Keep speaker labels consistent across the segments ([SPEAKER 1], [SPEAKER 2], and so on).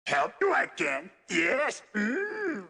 [SPEAKER 1] Help you, I can. Yes. Mm.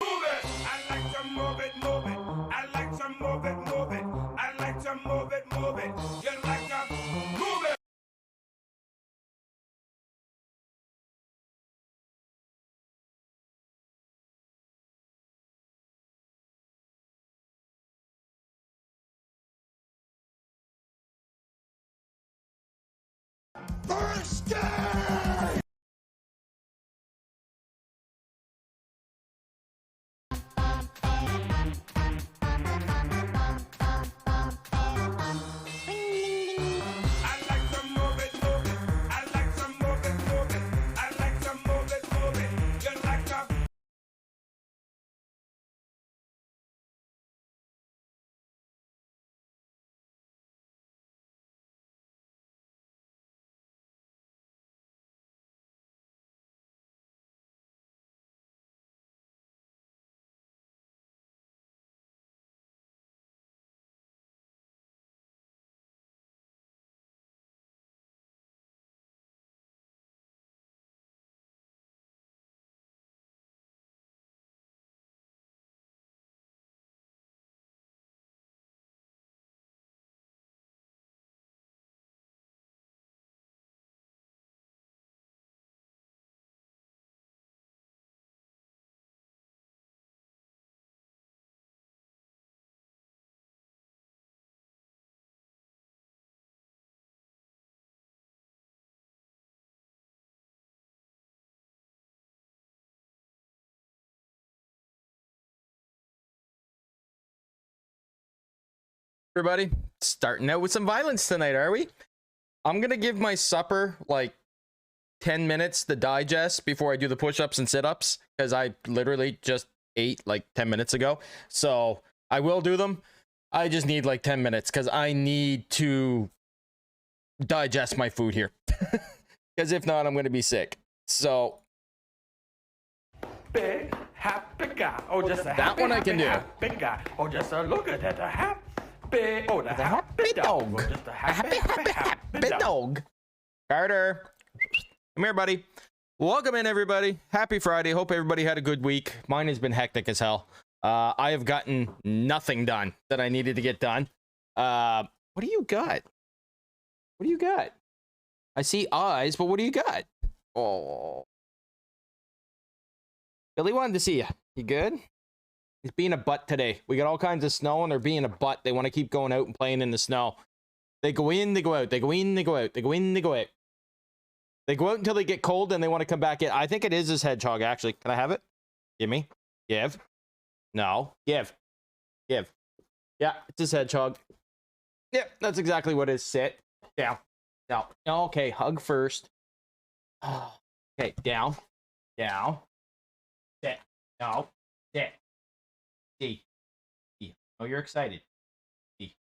[SPEAKER 2] I like to move it, move it. I like to move it, move it. I like to move it, move it. You like to move it.
[SPEAKER 1] First day!
[SPEAKER 3] everybody. Starting out with some violence tonight, are we? I'm gonna give my supper like 10 minutes to digest before I do the push-ups and sit-ups, because I literally just ate like 10 minutes ago. So I will do them. I just need like 10 minutes because I need to digest my food here. Because if not, I'm gonna be sick. So
[SPEAKER 2] Big happy guy. Oh, just a
[SPEAKER 3] that one I can do.
[SPEAKER 2] happy guy. Oh, just a look at that. A happy. Oh, the happy dog. Oh, just a happy
[SPEAKER 3] dog. Carter, come here, buddy. Welcome in, everybody. Happy Friday. Hope everybody had a good week. Mine has been hectic as hell. I have gotten nothing done that I needed to get done. What do you got? What do you got? I see eyes, but what do you got? Oh. Billy wanted to see you. You good? He's being a butt today. We got all kinds of snow and they're being a butt. They want to keep going out and playing in the snow. They go in, they go out. They go in, they go out. They go in, they go out. They go out until they get cold and they want to come back in. I think it is his hedgehog, actually. Can I have it? Give me. Give. No. Give. Give. Yeah, it's his hedgehog. Yep, that's exactly what it is. Sit. Down. Down. Okay, hug first. Okay, down. Down. Sit. No. Sit. D. D. Oh, you're excited. D.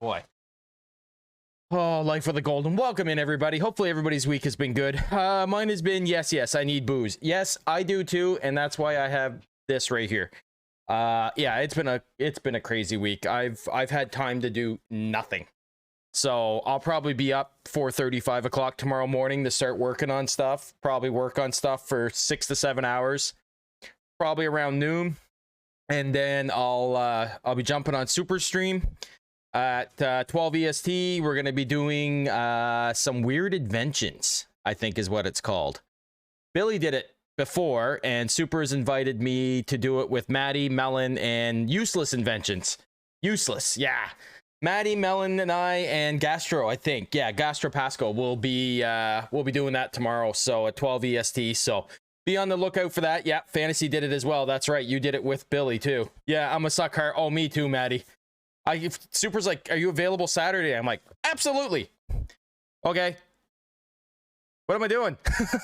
[SPEAKER 3] Boy. Oh, life for the golden. Welcome in, everybody. Hopefully everybody's week has been good. Mine has been, yes, I need booze. Yes, I do too, and that's why I have this right here. Yeah, it's been a crazy week. I've had time to do nothing. So I'll probably be up 4:30, 5 o'clock tomorrow morning to start working on stuff. Probably work on stuff for 6 to 7 hours. Probably around noon. And then I'll be jumping on Superstream at 12 EST. We're going to be doing some weird inventions, I think is what it's called. Billy did it before, and Super's invited me to do it with Maddie, Melon, and Useless Inventions. Useless, yeah. Maddie, Melon, and I, and Gastro, I think. Yeah, Gastro Pasco will be doing that tomorrow, so at 12 EST, so be on the lookout for that. Yeah, Fantasy did it as well. That's right, you did it with Billy, too. Yeah, I'm a sucker. Oh, me too, Maddie. Super's like, are you available Saturday? I'm like, absolutely. Okay. What am I doing?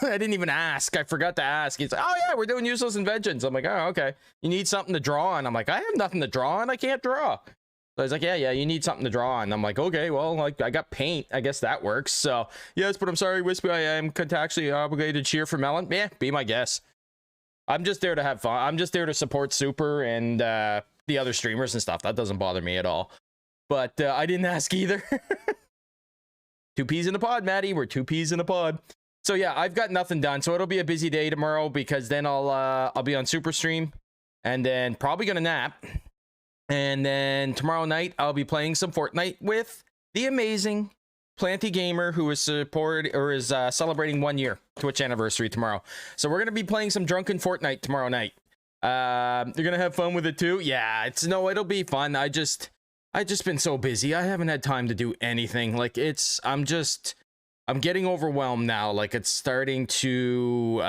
[SPEAKER 3] I didn't even ask. I forgot to ask. He's like, oh yeah, we're doing Useless Inventions. I'm like, oh, okay. You need something to draw on. I'm like, I have nothing to draw on. I can't draw. So he's like, yeah, you need something to draw on. I'm like, okay, well, like I got paint. I guess that works. So yes, but I'm sorry, Wispy, I am contractually obligated to cheer for Melon. Yeah, be my guest. I'm just there to have fun. I'm just there to support Super and the other streamers and stuff. That doesn't bother me at all. But I didn't ask either. 2 peas in a pod, Maddie. We're 2 peas in a pod. So yeah, I've got nothing done. So it'll be a busy day tomorrow because then I'll be on Superstream and then probably gonna nap. And then tomorrow night I'll be playing some Fortnite with the amazing Planty Gamer, who is celebrating 1 year Twitch anniversary tomorrow. So we're gonna be playing some drunken Fortnite tomorrow night. You're gonna have fun with it too. Yeah, it'll be fun. I just been so busy. I haven't had time to do anything. Like I'm getting overwhelmed now. Like it's starting to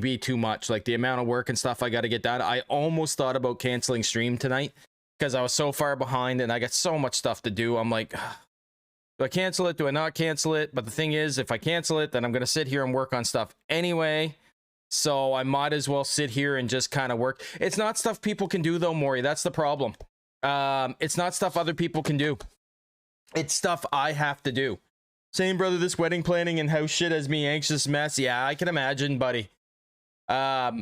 [SPEAKER 3] be too much. Like the amount of work and stuff I got to get done. I almost thought about canceling stream tonight because I was so far behind and I got so much stuff to do. I'm like, do I cancel it? Do I not cancel it? But the thing is, if I cancel it, then I'm going to sit here and work on stuff anyway. So I might as well sit here and just kind of work. It's not stuff people can do though, Maury. That's the problem. It's not stuff other people can do. It's stuff I have to do. Same, brother. This wedding planning and house shit has me anxious mess. Yeah, I can imagine, buddy.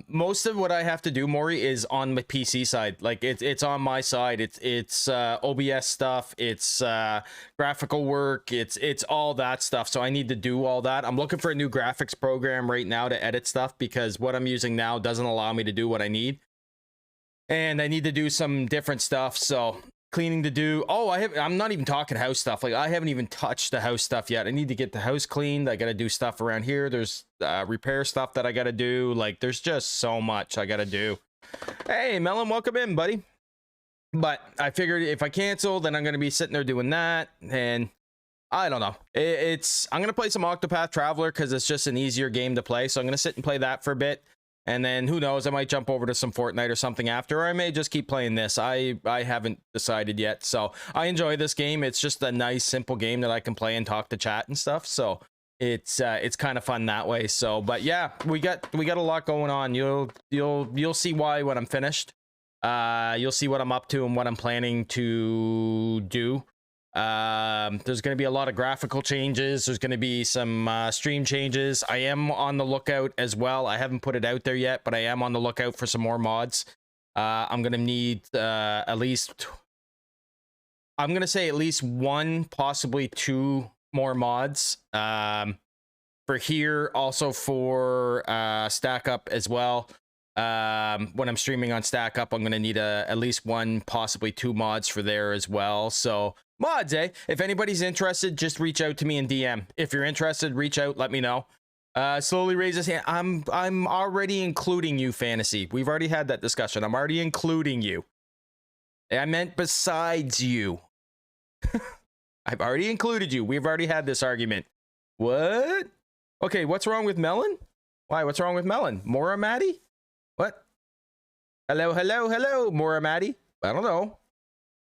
[SPEAKER 3] Most of what I have to do, Maury, is on my PC side. Like it's on my side. It's OBS stuff. It's graphical work. It's all that stuff. So I need to do all that. I'm looking for a new graphics program right now to edit stuff because what I'm using now doesn't allow me to do what I need. And I need to do some different stuff. So cleaning to do. Oh, I'm not even talking house stuff. Like I haven't even touched the house stuff yet. I need to get the house cleaned. I got to do stuff around here. There's repair stuff that I got to do. Like there's just so much I got to do. Hey, Melon, welcome in, buddy. But I figured if I cancel, then I'm going to be sitting there doing that. And I don't know. I'm going to play some Octopath Traveler because it's just an easier game to play. So I'm going to sit and play that for a bit. And then who knows, I might jump over to some Fortnite or something after, or I may just keep playing this. I haven't decided yet. So I enjoy this game. It's just a nice, simple game that I can play and talk to chat and stuff. So it's kind of fun that way. So, but yeah, we got a lot going on. You'll see why when I'm finished. You'll see what I'm up to and what I'm planning to do. There's going to be a lot of graphical changes. There's going to be some stream changes. I am on the lookout as well. I haven't put it out there yet, but I am on the lookout for some more mods. I'm going to need at least, I'm going to say at least one, possibly two more mods for here, also for Stack Up as well. When I'm streaming on Stack Up, I'm going to need at least one, possibly two mods for there as well. So mods, eh? If anybody's interested, just reach out to me in DM. If you're interested, reach out, let me know. Slowly raise his hand. I'm already including you, Fantasy. We've already had that discussion. I'm already including you. I meant besides you. I've already included you. We've already had this argument. What? Okay, what's wrong with Melon? Why, what's wrong with Melon? Mora Maddie? What? Hello, Mora Maddie? I don't know.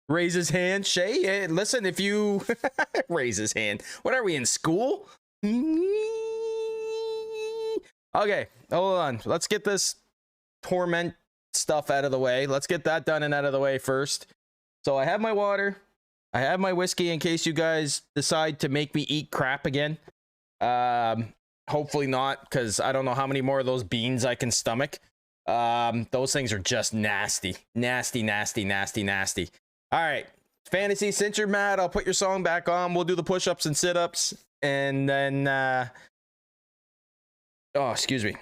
[SPEAKER 3] Raise his hand, Shay. Hey, listen, if you raise his hand, what are we in school? Okay, hold on. Let's get this torment stuff out of the way. Let's get that done and out of the way first. So I have my water. I have my whiskey in case you guys decide to make me eat crap again. Hopefully not, because I don't know how many more of those beans I can stomach. Those things are just nasty. Nasty. All right, Fantasy, since you're mad, I'll put your song back on. We'll do the push-ups and sit-ups, and then oh, excuse me,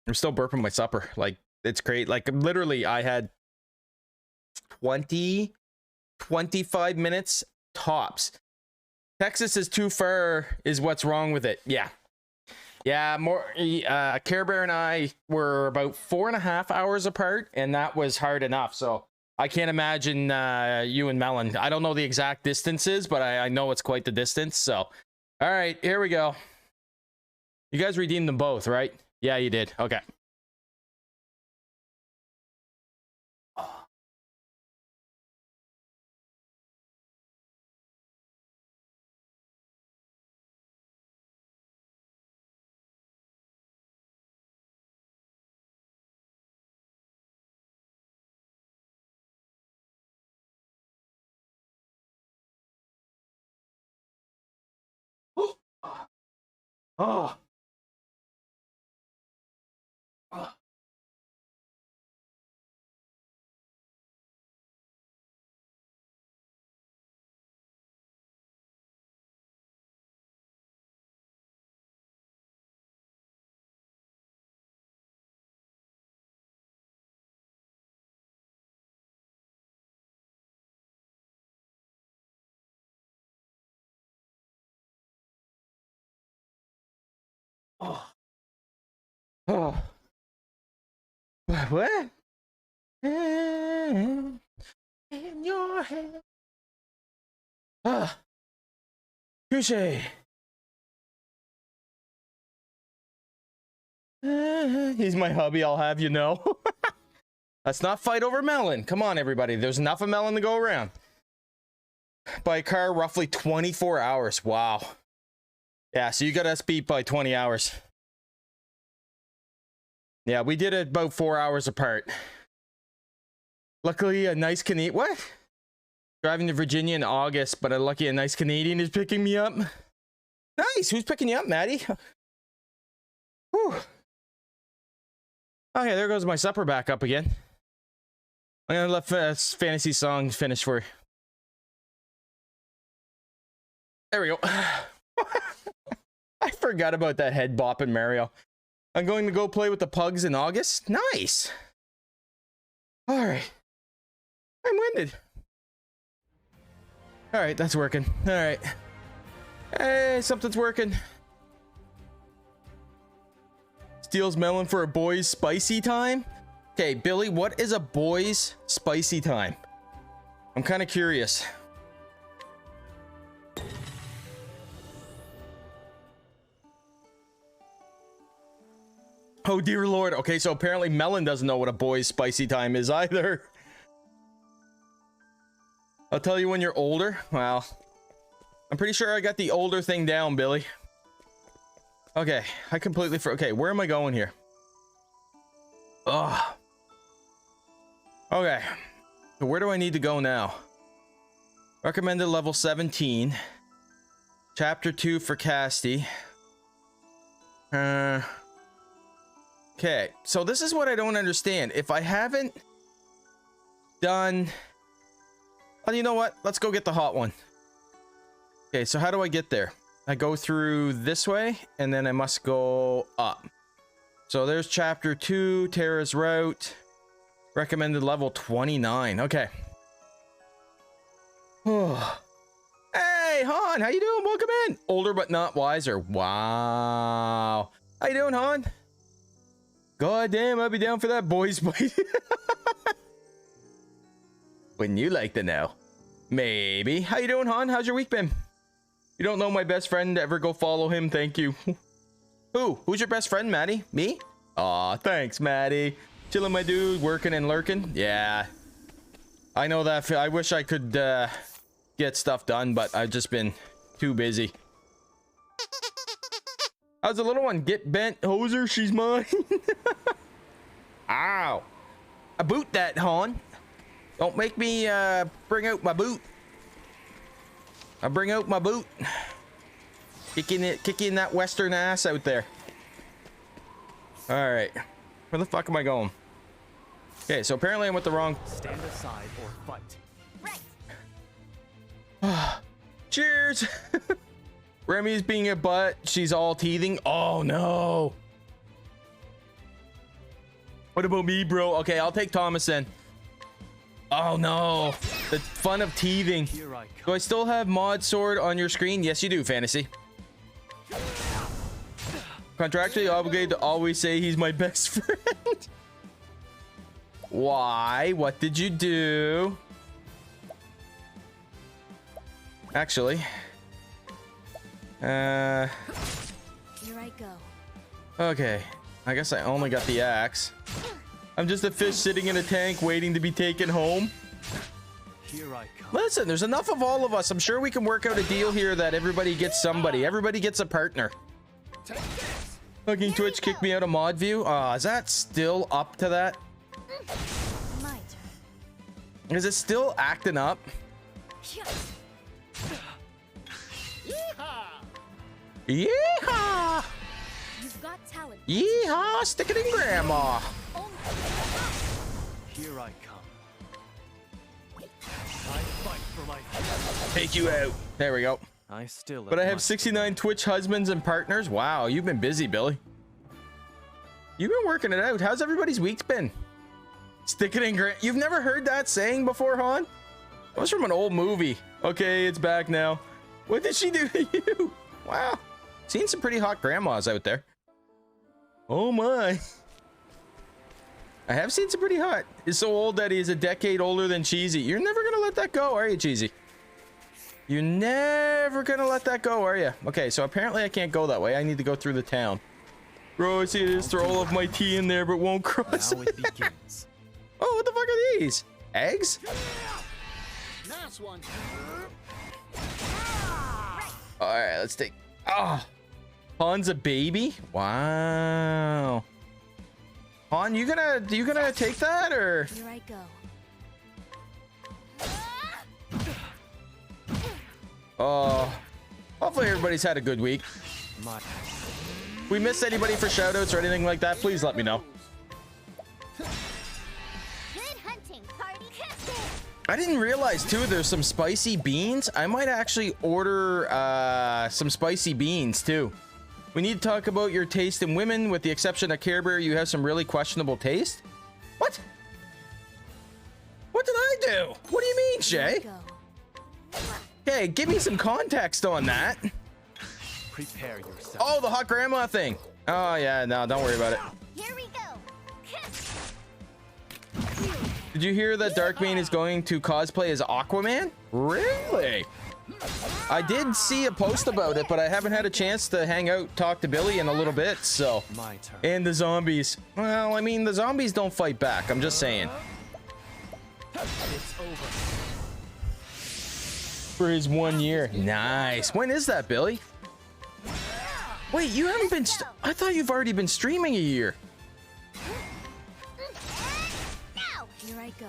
[SPEAKER 3] I'm still burping my supper. Like, it's great. Like, literally, I had 25 minutes tops. Texas is too far is what's wrong with it. Yeah, more Care Bear and I were about 4.5 hours apart, and that was hard enough. So I can't imagine you and Melon. I don't know the exact distances, but I know it's quite the distance. So all right, here we go. You guys redeemed them both, right? Yeah, you did. Okay. Oh. Oh. Oh. What? In your head. Ah. Touche. He's my hubby, I'll have you know. Let's not fight over Melon. Come on, everybody. There's enough of Melon to go around. By car, roughly 24 hours. Wow. Yeah, so you got us beat by 20 hours. Yeah, we did it about 4 hours apart. Luckily, a nice Canadian... What? Driving to Virginia in August, but lucky a nice Canadian is picking me up. Nice. Who's picking you up, Maddie? Whew. Okay, there goes my supper back up again. I'm gonna let Fantasy Song finish for you. There we go. I forgot about that head bop in Mario. I'm going to go play with the pugs in August. Nice. All right. I'm winded. All right, that's working. All right. Hey, something's working. Steals Melon for a boy's spicy time? Okay, Billy, what is a boy's spicy time? I'm kind of curious. Oh, dear Lord. Okay, so apparently Melon doesn't know what a boy's spicy time is either. I'll tell you when you're older. Well, I'm pretty sure I got the older thing down, Billy. Okay, I completely okay, where am I going here? Ugh. Okay, so where do I need to go now? Recommended level 17. Chapter 2 for Casty. Okay, so this is what I don't understand. If I haven't done... Oh, you know what? Let's go get the hot one. Okay, so how do I get there? I go through this way, and then I must go up. So there's chapter 2, Terra's Route. Recommended level 29. Okay. Hey, Han, how you doing? Welcome in. Older but not wiser. Wow. How you doing, Han? God damn, I'll be down for that boys fight. Wouldn't you like to know? Maybe. How you doing, Han? How's your week been? You don't know my best friend, ever go follow him. Thank you. Who? Who's your best friend, Maddie? Me? Aw, thanks, Maddie. Chilling, my dude. Working and lurking. Yeah. I know that. I wish I could get stuff done, but I've just been too busy. How's the little one? Get bent, hoser. She's mine. Ow. I boot that, Han. Don't make me bring out my boot. I bring out my boot. Kicking that western ass out there. All right. Where the fuck am I going? Okay, so apparently I'm with the wrong...
[SPEAKER 4] Stand aside or fight.
[SPEAKER 3] Cheers. Remy's being a butt. She's all teething. Oh, no. What about me, bro? Okay, I'll take Thomas then. Oh, no. The fun of teething. Do I still have mod sword on your screen? Yes, you do, Fantasy. Contractually obligated to always say he's my best friend. Why? What did you do? Actually. Here
[SPEAKER 5] I go.
[SPEAKER 3] Okay. I guess I only got the axe. I'm just a fish sitting in a tank waiting to be taken home.
[SPEAKER 4] Here I come.
[SPEAKER 3] Listen, there's enough of all of us. I'm sure we can work out a deal here that everybody gets somebody. Everybody gets a partner. Fucking Twitch kicked me out of mod view. Is that still up to that?
[SPEAKER 5] My turn.
[SPEAKER 3] Is it still acting up? Yeehaw!
[SPEAKER 5] You've got talent.
[SPEAKER 3] Yeehaw! Stick it in grandma.
[SPEAKER 4] Here I come. I fight for my...
[SPEAKER 3] Take you out. There we go.
[SPEAKER 4] I still...
[SPEAKER 3] But I have 69 Twitch husbands and partners. Wow, you've been busy, Billy. You've been working it out. How's everybody's week been? Stick it in grandma. You've never heard that saying before, Han? That was from an old movie. Okay, it's back now. What did she do to you? Wow. Seen some pretty hot grandmas out there. Oh my. I have seen some pretty hot. He's so old that he's a decade older than Cheesy. You're never gonna let that go, are you, Cheesy? You're never gonna let that go, are you? Okay, so apparently I can't go that way. I need to go through the town. Bro, I see this. Throw all of my tea in there, but won't cross
[SPEAKER 4] Now it begins.
[SPEAKER 3] Oh, what the fuck are these? Eggs?
[SPEAKER 1] Nice one.
[SPEAKER 3] All right, let's take... Oh, Han's a baby? Wow. Han, you gonna take that, or?
[SPEAKER 5] Here I go.
[SPEAKER 3] Oh, hopefully everybody's had a good week.
[SPEAKER 4] My...
[SPEAKER 3] If we missed anybody for shoutouts or anything like that, please let me know.
[SPEAKER 5] Good hunting, party.
[SPEAKER 3] I didn't realize too there's some spicy beans. I might actually order some spicy beans too. We need to talk about your taste in women. With the exception of Care Bear, you have some really questionable taste. What? What did I do? What do you mean, Shay? Okay, give me some context on that.
[SPEAKER 4] Prepare yourself.
[SPEAKER 3] Oh, the hot grandma thing. Oh yeah, no, don't worry about it.
[SPEAKER 5] Here we go.
[SPEAKER 3] Did you hear that Darkbane is going to cosplay as Aquaman? Really? I did see a post about it, but I haven't had a chance to hang out, talk to Billy in a little bit, so.
[SPEAKER 4] My turn.
[SPEAKER 3] And the zombies. Well, I mean, the zombies don't fight back. I'm just saying.
[SPEAKER 4] It's over.
[SPEAKER 3] For his 1 year. Nice. When is that, Billy? Wait, you haven't been... I thought you've already been streaming a year.
[SPEAKER 5] Here I go.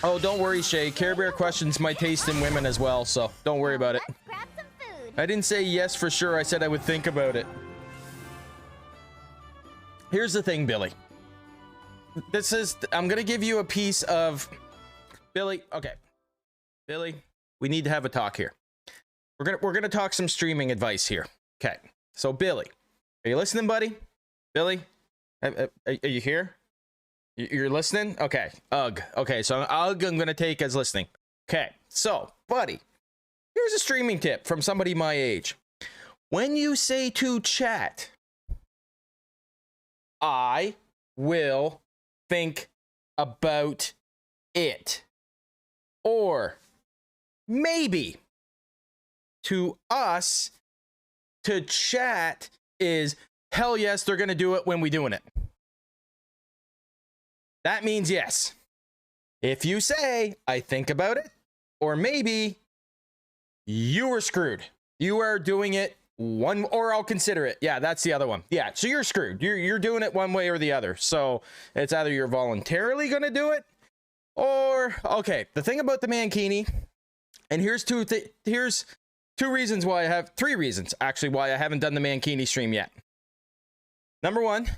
[SPEAKER 3] Oh, don't worry, Shay. Care Bear questions my taste in women as well, so don't worry about it.
[SPEAKER 5] Let's grab some food.
[SPEAKER 3] I didn't say yes for sure. I said I would think about it. Here's the thing, Billy. This is... I'm going to give you a piece of... Billy, okay. Billy, we need to have a talk here. We're gonna talk some streaming advice here. Okay. So, Billy, are you listening, buddy? Billy? Are you here? You're listening? Okay. Ugh. Okay, so Ugh I'm gonna take as listening. Okay. So, buddy, here's a streaming tip from somebody my age. When you say to chat, I will think about it. Or maybe to us, to chat is hell yes, they're gonna do it when we doing it. That means yes. If you say, I think about it, or maybe you were screwed. You are doing it one, or I'll consider it. Yeah, that's the other one. Yeah, so you're screwed. You're doing it one way or the other. So it's either you're voluntarily gonna do it, or, okay, the thing about the mankini, and here's two reasons why I have, 3 reasons actually why I haven't done the mankini stream yet. Number 1,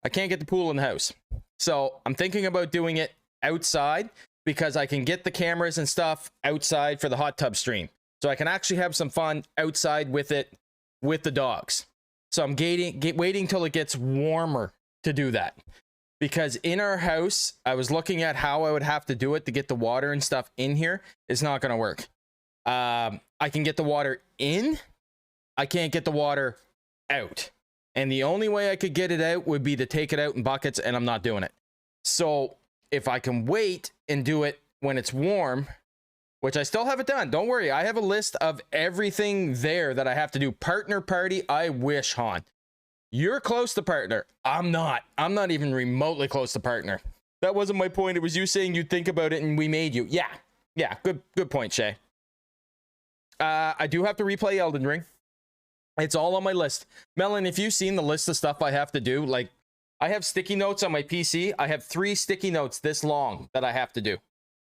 [SPEAKER 3] I can't get the pool in the house. So I'm thinking about doing it outside because I can get the cameras and stuff outside for the hot tub stream. So I can actually have some fun outside with it, with the dogs. So I'm waiting till it gets warmer to do that. Because in our house, I was looking at how I would have to do it to get the water and stuff in here. It's not going to work. I can get the water in. I can't get the water out. And the only way I could get it out would be to take it out in buckets, and I'm not doing it. So if I can wait and do it when it's warm, which I still haven't done. Don't worry. I have a list of everything there that I have to do. Partner party. I wish, Han. You're close to partner. I'm not. I'm not even remotely close to partner. That wasn't my point. It was you saying you'd think about it and we made you. Yeah. Yeah. Good point, Shay. I do have to replay Elden Ring. It's all on my list. Melon, if you've seen the list of stuff I have to do, like, I have sticky notes on my PC. I have 3 sticky notes this long that I have to do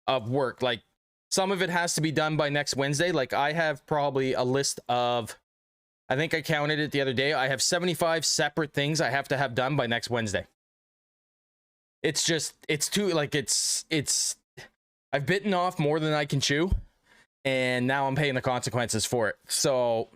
[SPEAKER 3] of work. Like, some of it has to be done by next Wednesday. Like, I have probably a list of, I think I counted it the other day. I have 75 separate things I have to have done by next Wednesday. It's just, it's too, like, it's, I've bitten off more than I can chew. And now I'm paying the consequences for it. So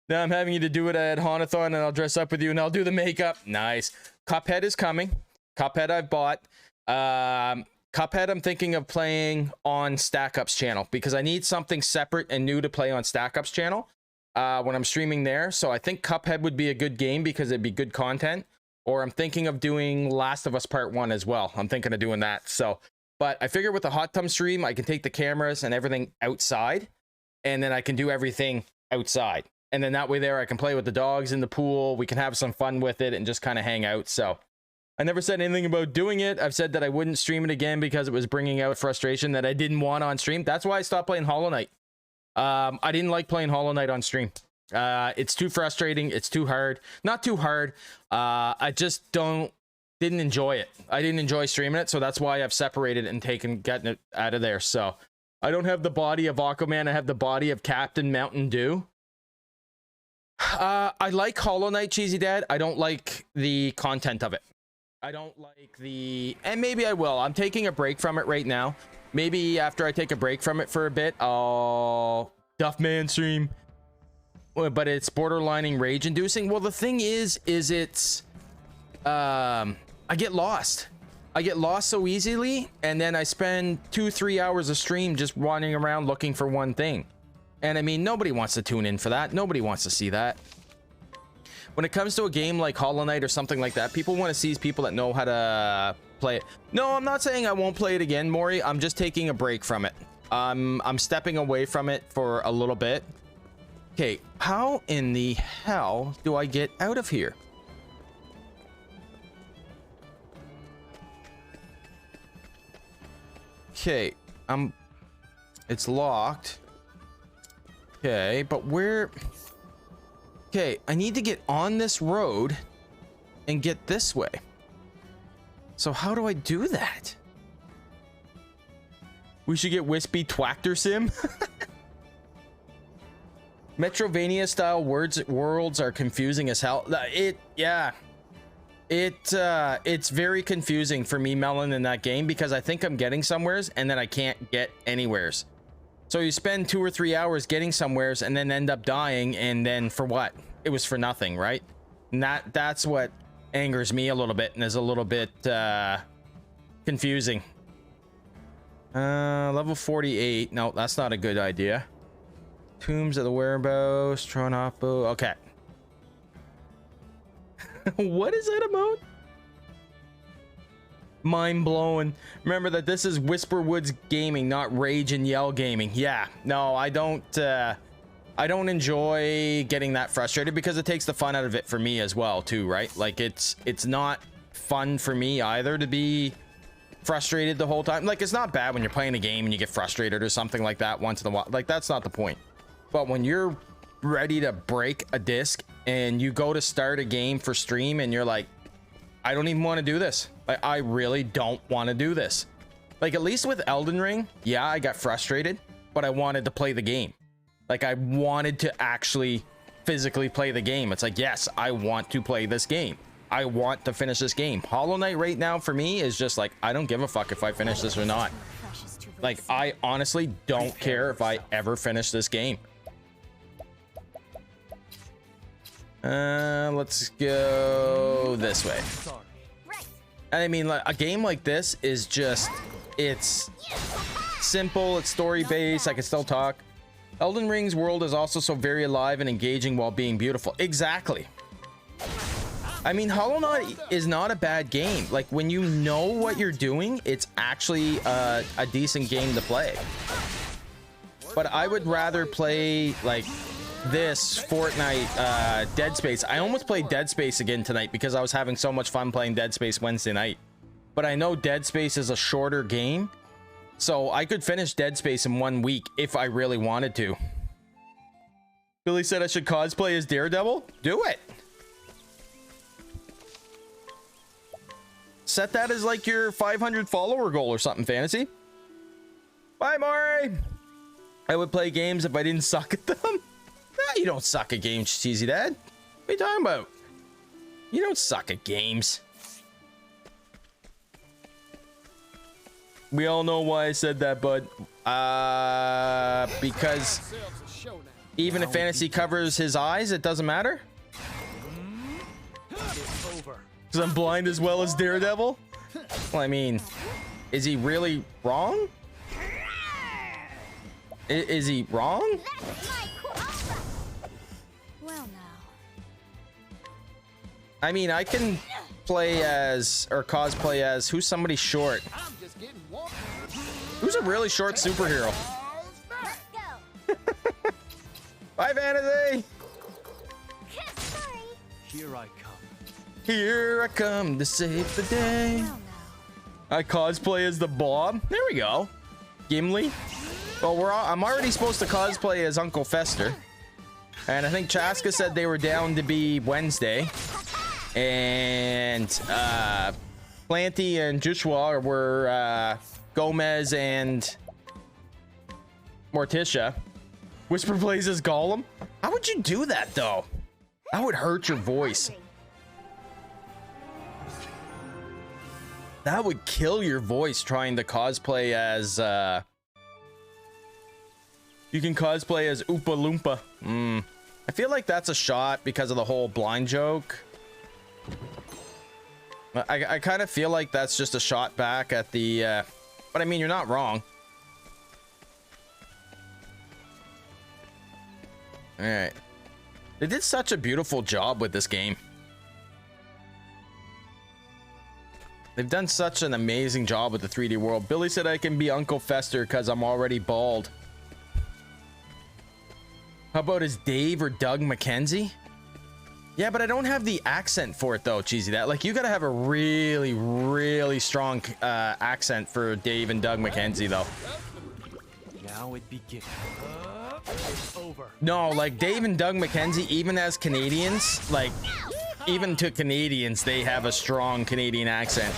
[SPEAKER 3] now I'm having you to do it at Hanathon, and I'll dress up with you and I'll do the makeup. Nice. Cuphead is coming. Cuphead I've bought. Cuphead I'm thinking of playing on Stack Up's channel because I need something separate and new to play on Stack Up's channel when I'm streaming there. So I think Cuphead would be a good game because it'd be good content. Or I'm thinking of doing Last of Us Part 1 as well. I'm thinking of doing that. So, but I figure with the hot tub stream, I can take the cameras and everything outside, and then I can do everything outside. And then that way there, I can play with the dogs in the pool. We can have some fun with it and just kind of hang out. So I never said anything about doing it. I've said that I wouldn't stream it again because it was bringing out frustration that I didn't want on stream. That's why I stopped playing Hollow Knight. I didn't like playing Hollow Knight on stream. It's too frustrating. It's too hard. Not too hard. I just didn't enjoy it. I didn't enjoy streaming it, so that's why I've separated it and getting it out of there. So I don't have the body of Aquaman. I have the body of Captain Mountain Dew. I like Hollow Knight, Cheesy Dad. I don't like the content of it. I don't like the... And maybe I will. I'm taking a break from it right now. Maybe after I take a break from it for a bit, I'll... Duffman stream. But it's borderlining rage-inducing. Well, the thing is it's... I get lost. I get lost so easily, and then I spend 2-3 hours a stream just running around looking for one thing. And I mean, nobody wants to tune in for that. Nobody wants to see that. When it comes to a game like Hollow Knight or something like that, people want to see people that know how to play it. No, I'm not saying I won't play it again, Maury. I'm just taking a break from it. I'm stepping away from it for a little bit. Okay, how in the hell do I get out of here? Okay, it's locked. Okay, but where? Okay, I need to get on this road and get this way. So how do I do that? We should get Wispy Twactor Sim. Metrovania style worlds are confusing as hell. It's very confusing for me, Melon, in that game, because I think I'm getting somewheres and then I can't get anywheres. So you spend 2 or 3 hours getting somewheres and then end up dying, and then for what? It was for nothing, right? And that's what angers me a little bit and is a little bit confusing. Level 48. No, that's not a good idea. Tombs of the Whereabouts, Tronapo. Okay. What is that about? Mind blowing. Remember that this is Whisperwoods Gaming, not Rage and Yell Gaming. Yeah, no, I don't enjoy getting that frustrated because it takes the fun out of it for me as well too, right? Like it's not fun for me either to be frustrated the whole time. Like, it's not bad when you're playing a game and you get frustrated or something like that once in a while. Like, that's not the point. But when you're ready to break a disc and you go to start a game for stream and you're like, I don't even want to do this. Like, I really don't want to do this. Like, at least with Elden Ring, yeah, I got frustrated, but I wanted to play the game. Like, I wanted to actually physically play the game. It's like, yes, I want to play this game. I want to finish this game. Hollow Knight right now for me is just like, I don't give a fuck if I finish this or not. Like, I honestly don't care if I ever finish this game. Let's go this way. I mean, like, a game like this is just, it's simple, it's story based, I can still talk. Elden Ring's world is also so very alive and engaging while being beautiful. Exactly. I mean, Hollow Knight is not a bad game. Like, when you know what you're doing, it's actually a decent game to play. But I would rather play, like, this Fortnite Dead Space. I almost played Dead Space again tonight because I was having so much fun playing Dead Space Wednesday night. But I know Dead Space is a shorter game, so I could finish Dead Space in 1 week if I really wanted to. Billy said I should cosplay as Daredevil. Do it. Set that as like your 500 follower goal or something, Fantasy. Bye, Maury. I would play games if I didn't suck at them. Nah, you don't suck at games, Cheesy Dad. What are you talking about? You don't suck at games. We all know why I said that, bud. Because even if Fantasy covers his eyes, it doesn't matter. Because I'm blind as well as Daredevil? Well, I mean, is he really wrong? Is he wrong?
[SPEAKER 5] Well, now.
[SPEAKER 3] I mean, I can play as, or cosplay as, who's somebody short? Who's a really short superhero?
[SPEAKER 5] Let's go.
[SPEAKER 3] Bye, Vanity!
[SPEAKER 5] Sorry.
[SPEAKER 4] Here I come.
[SPEAKER 3] Here I come to save the day.
[SPEAKER 5] Well, now.
[SPEAKER 3] I cosplay as the Blob. There we go. Gimli. Well, I'm already supposed to cosplay as Uncle Fester. And I think Chaska said they were down to be Wednesday. And Planty and Joshua were Gomez and Morticia. Whisper plays as Gollum. How would you do that, though? That would hurt your voice. That would kill your voice trying to cosplay as you can cosplay as Oompa Loompa. I feel like that's a shot because of the whole blind joke. I kind of feel like that's just a shot back at the but I mean, you're not wrong. All right, they did such a beautiful job with this game. They've done such an amazing job with the 3D world. Billy said I can be Uncle Fester because I'm already bald. How about is Dave or Doug McKenzie? Yeah, but I don't have the accent for it though, Cheesy. That like you gotta have a really, really strong accent for Dave and Doug McKenzie though.
[SPEAKER 4] Now it begins. It's over.
[SPEAKER 3] No, like Dave and Doug McKenzie, even as Canadians, like even to Canadians, they have a strong Canadian accent.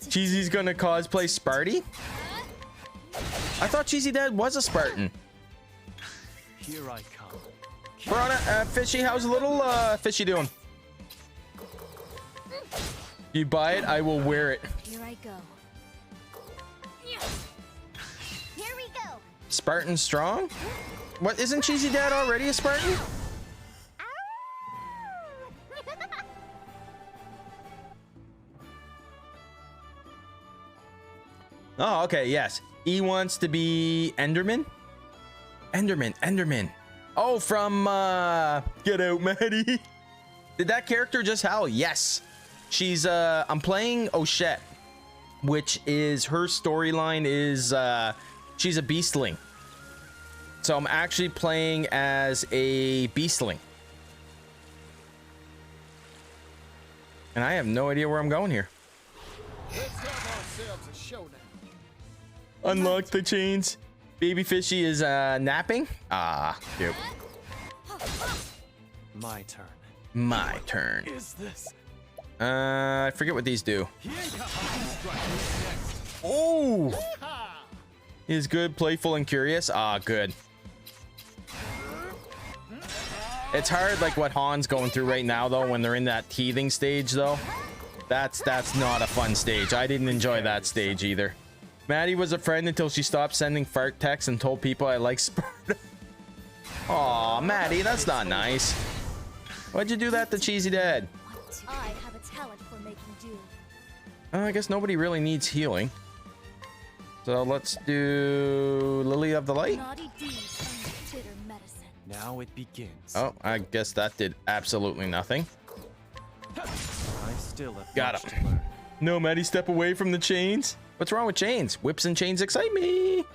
[SPEAKER 3] Cheesy's gonna cosplay Sparty? I thought Cheesy Dad was a Spartan.
[SPEAKER 4] Here I come.
[SPEAKER 3] Verona, Fishy, how's a little Fishy doing? You buy it, I will wear it.
[SPEAKER 5] Here I go. Here we go.
[SPEAKER 3] Spartan strong? What, isn't Cheesy Dad already a Spartan? Oh, okay, yes. He wants to be Enderman? Enderman. Oh, from Get Out, Maddie. Did that character just howl? Yes. She's I'm playing Ochette, which is her storyline is she's a beastling. So I'm actually playing as a beastling. And I have no idea where I'm going here.
[SPEAKER 1] Let's have ourselves a showdown.
[SPEAKER 3] Unlock the chains. Baby Fishy is napping. Ah, cute.
[SPEAKER 4] My turn.
[SPEAKER 3] My turn.
[SPEAKER 4] Is this?
[SPEAKER 3] I forget what these do. Oh, is good, playful, and curious. Ah, good. It's hard, like what Han's going through right now, though. When they're in that teething stage, though, that's not a fun stage. I didn't enjoy that stage either. Maddie was a friend until she stopped sending fart texts and told people I like Sparta. Aw, Maddie, that's not nice. Why'd you do that to Cheesy Dad?
[SPEAKER 5] I have a talent for making do.
[SPEAKER 3] I guess nobody really needs healing. So let's do Lily of the Light.
[SPEAKER 5] Naughty deeds and bitter medicine.
[SPEAKER 4] Now it begins.
[SPEAKER 3] Oh, I guess that did absolutely nothing.
[SPEAKER 4] I still have
[SPEAKER 3] Got
[SPEAKER 4] much
[SPEAKER 3] him.
[SPEAKER 4] to learn.
[SPEAKER 3] No, Maddie, step away from the chains. What's wrong with chains? Whips and chains excite me.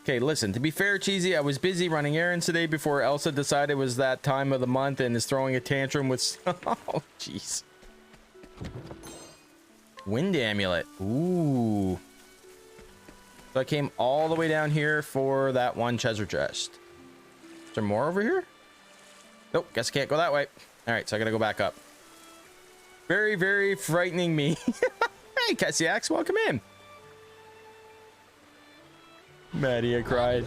[SPEAKER 3] Okay, listen, to be fair, Cheesy, I was busy running errands today before Elsa decided it was that time of the month and is throwing a tantrum with... Oh, jeez. Wind amulet. Ooh. So I came all the way down here for that one treasure chest. Is there more over here? Nope, guess I can't go that way. All right, so I gotta go back up. Very, very frightening me. Hey, Cassiax, welcome in. Maddie, I cried.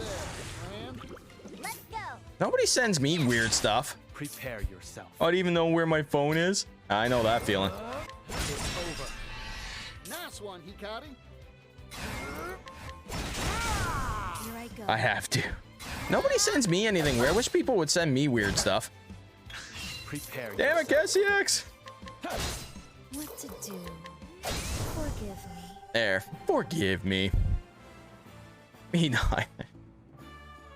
[SPEAKER 5] Let's go.
[SPEAKER 3] Nobody sends me weird stuff.
[SPEAKER 4] Prepare yourself.
[SPEAKER 3] I don't even know where my phone is. I know that feeling.
[SPEAKER 4] It's over.
[SPEAKER 1] Nice one, Hikari.
[SPEAKER 5] Here I go.
[SPEAKER 3] I have to. Nobody sends me anything weird. I wish people would send me weird stuff.
[SPEAKER 4] Prepare
[SPEAKER 3] Damn it,
[SPEAKER 4] yourself.
[SPEAKER 3] Cassiax.
[SPEAKER 5] What to do? Forgive me.
[SPEAKER 3] There. Forgive me. Me not.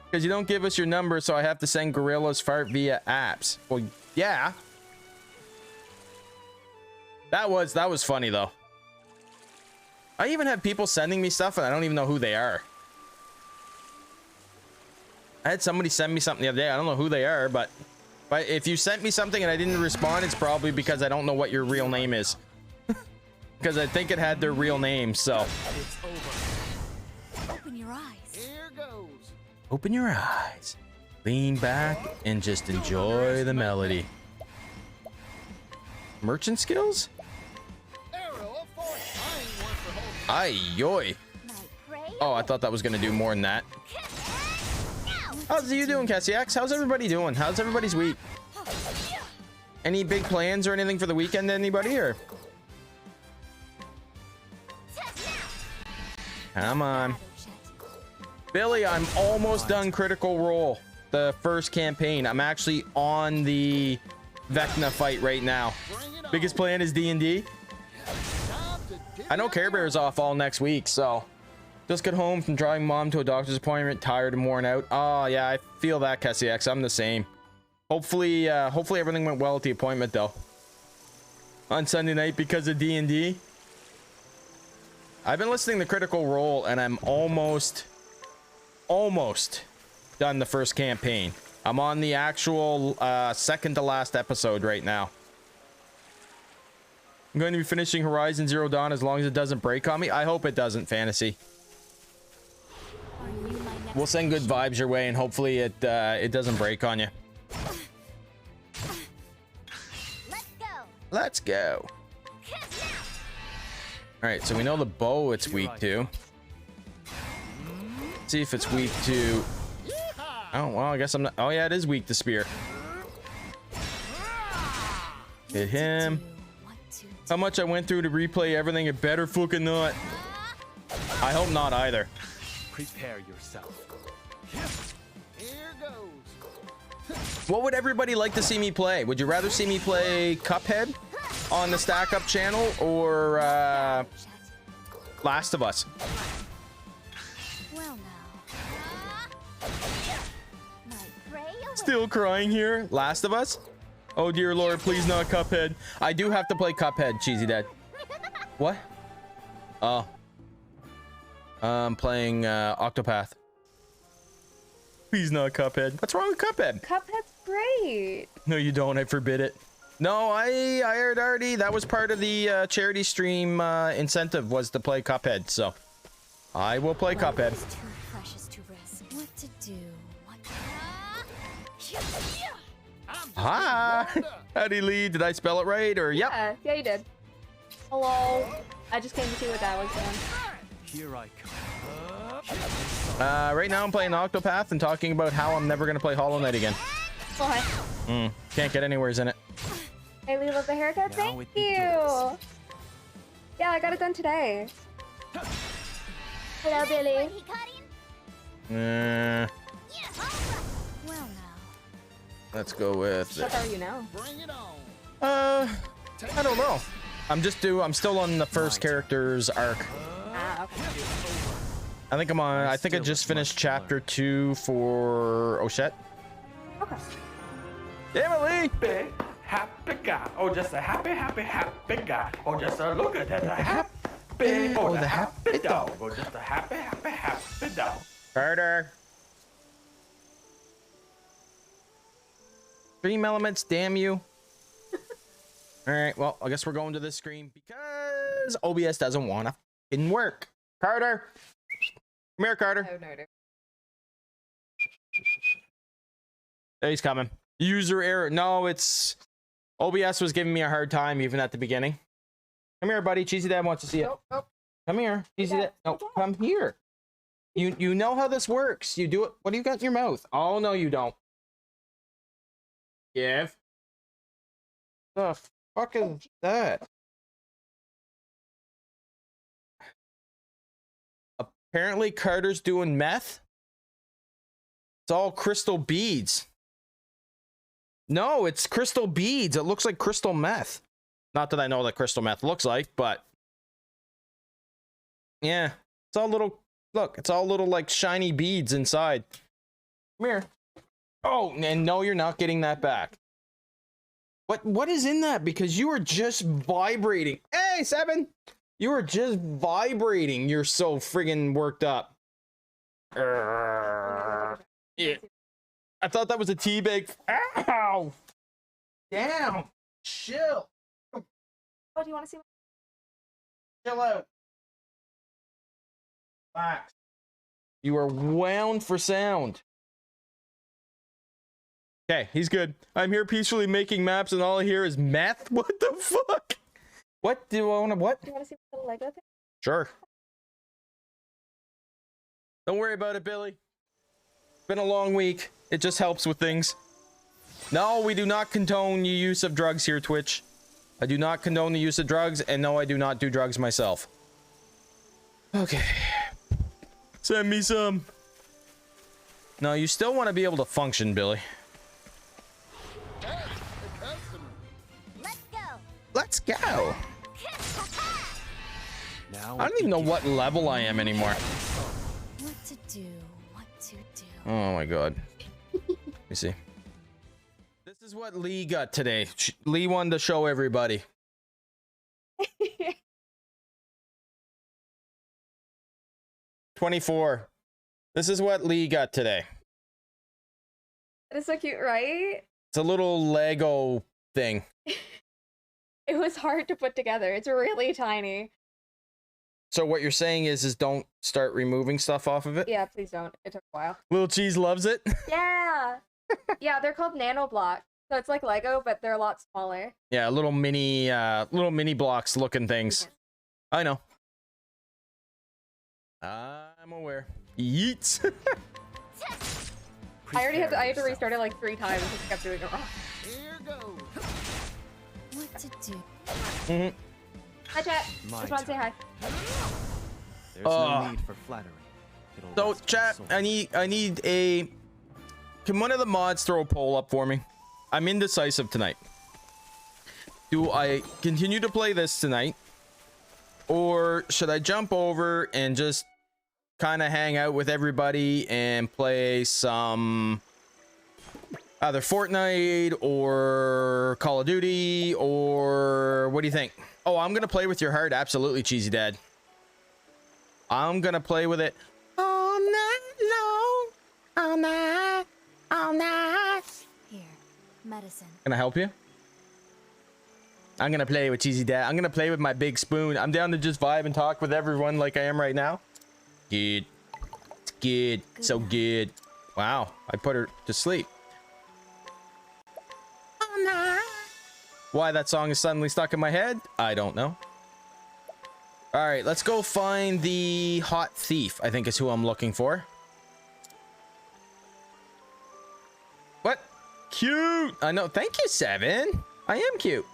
[SPEAKER 3] Because you don't give us your number, so I have to send Gorilla's fart via apps. Well, yeah. That was funny, though. I even have people sending me stuff, and I don't even know who they are. I had somebody send me something the other day. I don't know who they are, but if you sent me something and I didn't respond, it's probably because I don't know what your real name is. Because I think it had their real name, so.
[SPEAKER 4] It's over.
[SPEAKER 5] Open your eyes.
[SPEAKER 1] Here goes.
[SPEAKER 3] Open your eyes. Lean back and just enjoy the melody. Merchant skills?
[SPEAKER 1] Arrow of force. I ain't one for holding.
[SPEAKER 3] Ay, yoy.
[SPEAKER 5] My prey.
[SPEAKER 3] Oh, I thought that was gonna do more than that. How's you doing, Cassiax? How's everybody doing? How's everybody's week? Any big plans or anything for the weekend, anybody? Or come on. Billy, I'm almost done Critical Role, the first campaign. I'm actually on the Vecna fight right now.
[SPEAKER 1] Bring it on.
[SPEAKER 3] Biggest plan is D&D.
[SPEAKER 1] Time to dip
[SPEAKER 3] I know
[SPEAKER 1] out
[SPEAKER 3] Care Bear's off all next week, so just got home from driving mom to a doctor's appointment, tired and worn out. Oh yeah, I feel that, Cassiax. I'm the same. Hopefully everything went well at the appointment though. On Sunday night because of D&D. I've been listening to Critical Role and I'm almost done the first campaign. I'm on the actual second to last episode right now. I'm going to be finishing Horizon Zero Dawn as long as it doesn't break on me. I hope it doesn't, Fantasy. We'll send good vibes your way and hopefully it doesn't break on you. Let's go. All right, so we know the bow it's weak to. Let's see if it's weak to... Oh, well, I guess I'm not... Oh, yeah, it is weak to spear. Hit him. How much I went through to replay everything, it better fucking not. I hope not either.
[SPEAKER 4] Prepare yourself.
[SPEAKER 1] Here goes.
[SPEAKER 3] What would everybody like to see me play? Would you rather see me play Cuphead on the Stack Up channel or Last of Us?
[SPEAKER 5] Well now. My prey awaits.
[SPEAKER 3] Still crying here. Last of Us? Oh dear Lord, please not Cuphead. I do have to play Cuphead, Cheesy Dad. What? Oh. I'm playing Octopath. Please not Cuphead. What's wrong with Cuphead?
[SPEAKER 6] Cuphead's great.
[SPEAKER 3] No, you don't. I forbid it. No, I heard already. That was part of the charity stream incentive was to play Cuphead. So I will play Cuphead.
[SPEAKER 5] It's too precious to risk. What to do? What
[SPEAKER 3] Hi. Howdy Lee. Did I spell it right or yep?
[SPEAKER 6] Yeah, you did. Hello. I just came to see what that was doing.
[SPEAKER 4] Here I come.
[SPEAKER 3] Right now I'm playing Octopath and talking about how I'm never gonna play Hollow Knight again.
[SPEAKER 6] Oh, hi.
[SPEAKER 3] Can't get anywheres in it.
[SPEAKER 6] Hey, Lee, love the haircut.
[SPEAKER 4] Now
[SPEAKER 6] Thank
[SPEAKER 4] it
[SPEAKER 6] you.
[SPEAKER 4] begins.
[SPEAKER 6] Yeah, I got it done today. Hello, Billy.
[SPEAKER 3] Uh,
[SPEAKER 5] Well now.
[SPEAKER 3] let's go with.
[SPEAKER 6] What are you now?
[SPEAKER 1] Bring it on.
[SPEAKER 3] I don't know. I'm still on the first character's arc.
[SPEAKER 6] Ah, okay.
[SPEAKER 3] I think I'm on. I think I just finished chapter 2 for. Oh shit.
[SPEAKER 6] Okay.
[SPEAKER 3] Damn it, Lee.
[SPEAKER 2] Happy, happy guy. Oh, just a happy, happy, happy guy. Oh, just a look at that. A happy. Oh, the happy dog. Oh, just a happy, happy, happy dog.
[SPEAKER 3] Carter. Stream elements, damn you. All right, well, I guess we're going to this screen because OBS doesn't want to fucking work. Carter. Come here, Carter.
[SPEAKER 6] I have no idea.
[SPEAKER 3] There he's coming. User error. No, it's OBS was giving me a hard time even at the beginning. Come here, buddy. Cheesy Dad wants to see it.
[SPEAKER 6] Nope, nope.
[SPEAKER 3] Come here. Cheesy Dad. No, come here. You know how this works. You do it. What do you got in your mouth? Oh no, you don't. Give. The fuck is that? Apparently Carter's doing meth. It's all crystal beads. No, it's crystal beads. It looks like crystal meth. Not that I know what crystal meth looks like, but yeah, it's all little. Look, it's all little like shiny beads inside. Come here. Oh, and no, you're not getting that back. What is in that? Because you are just vibrating. Hey, Seven, you are just vibrating. You're so friggin' worked up. Yeah. I thought that was a teabag. Ow! Down. Chill.
[SPEAKER 6] Oh, do you want to see?
[SPEAKER 3] Chill out. Relax. You are wound for sound. Okay, he's good. I'm here peacefully making maps and all I hear is meth? What the fuck? What do I want to what?
[SPEAKER 6] Do you want to see the Lego thing?
[SPEAKER 3] Sure. Don't worry about it, Billy. It's been a long week. It just helps with things. No, we do not condone the use of drugs here, Twitch. I do not condone the use of drugs, and no, I do not do drugs myself. Okay. Send me some. No, you still want to be able to function, Billy.
[SPEAKER 1] Hey, the customer.
[SPEAKER 5] Let's go.
[SPEAKER 3] Let's go.
[SPEAKER 4] Now
[SPEAKER 3] I don't even know what level I am anymore.
[SPEAKER 5] What to do? What to do?
[SPEAKER 3] Oh my god. Let me see. This is what Lee got today. Lee wanted to show everybody. 24. This is what Lee got today.
[SPEAKER 6] That is so cute, right?
[SPEAKER 3] It's a little Lego thing.
[SPEAKER 6] It was hard to put together. It's really tiny.
[SPEAKER 3] So what you're saying is don't start removing stuff off of it?
[SPEAKER 6] Yeah, please don't. It took a while.
[SPEAKER 3] Little Cheese loves it.
[SPEAKER 6] Yeah. Yeah, they're called nano blocks. So it's like Lego, but they're a lot smaller.
[SPEAKER 3] Yeah, little mini blocks looking things. I know. I'm aware. Yeets.
[SPEAKER 6] I had to restart it like 3 times because it kept doing it wrong.
[SPEAKER 1] Here goes.
[SPEAKER 5] What to do?
[SPEAKER 3] Mhm.
[SPEAKER 6] Hi, chat.
[SPEAKER 4] My
[SPEAKER 6] Just want to say hi.
[SPEAKER 4] There's no need for flattery. It'll
[SPEAKER 3] So
[SPEAKER 4] rest my
[SPEAKER 3] chat,
[SPEAKER 4] soul.
[SPEAKER 3] I need a. Can one of the mods throw a poll up for me? I'm indecisive tonight. Do I continue to play this tonight, or should I jump over and just kind of hang out with everybody and play some either Fortnite or Call of Duty, or what do you think? Oh, I'm gonna play with your heart. Absolutely, Cheesy Dad. I'm gonna play with it all night long, all night, all night.
[SPEAKER 5] Here, medicine.
[SPEAKER 3] Can I help you? I'm gonna play with Cheesy Dad. I'm gonna play with my big spoon. I'm down to just vibe and talk with everyone like I am right now. Good. It's good. So good. Wow. I put her to sleep. Why that song is suddenly stuck in my head? I don't know. Alright, let's go find the hot thief, I think is who I'm looking for. What? Cute! I know. Thank you, Seven. I am cute.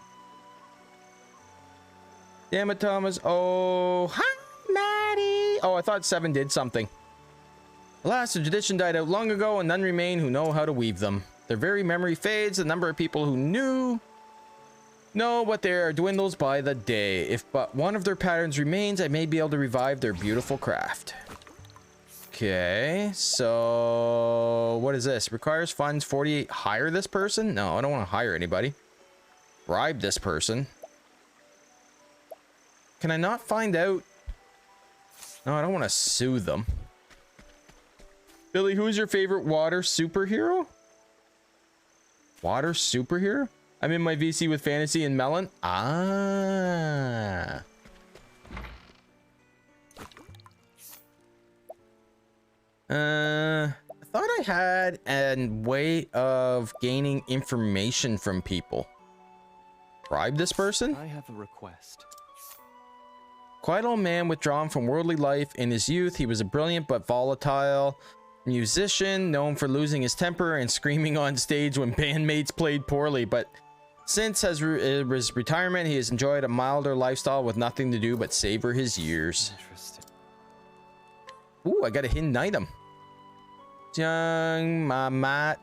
[SPEAKER 3] Damn it, Thomas. Oh, hi, Maddie. Oh, I thought Seven did something. Alas, the tradition died out long ago, and none remain who know how to weave them. Their very memory fades. The number of people who know what they are dwindles by the day. If but one of their patterns remains, I may be able to revive their beautiful craft. Okay, so what is this? Requires funds 48. Hire this person? No, I don't want to hire anybody. Bribe this person. Can I not find out? No, I don't want to sue them. Billy, who's your favorite water superhero? Water superhero? I'm in my VC with Fantasy and Melon. Ah. I thought I had a way of gaining information from people. Bribe this person?
[SPEAKER 4] I have a request.
[SPEAKER 3] Quiet old man withdrawn from worldly life in his youth. He was a brilliant but volatile musician, known for losing his temper and screaming on stage when bandmates played poorly. But since his retirement, he has enjoyed a milder lifestyle with nothing to do but savor his years.
[SPEAKER 4] Interesting.
[SPEAKER 3] Ooh, I got a hidden item. Young Mamad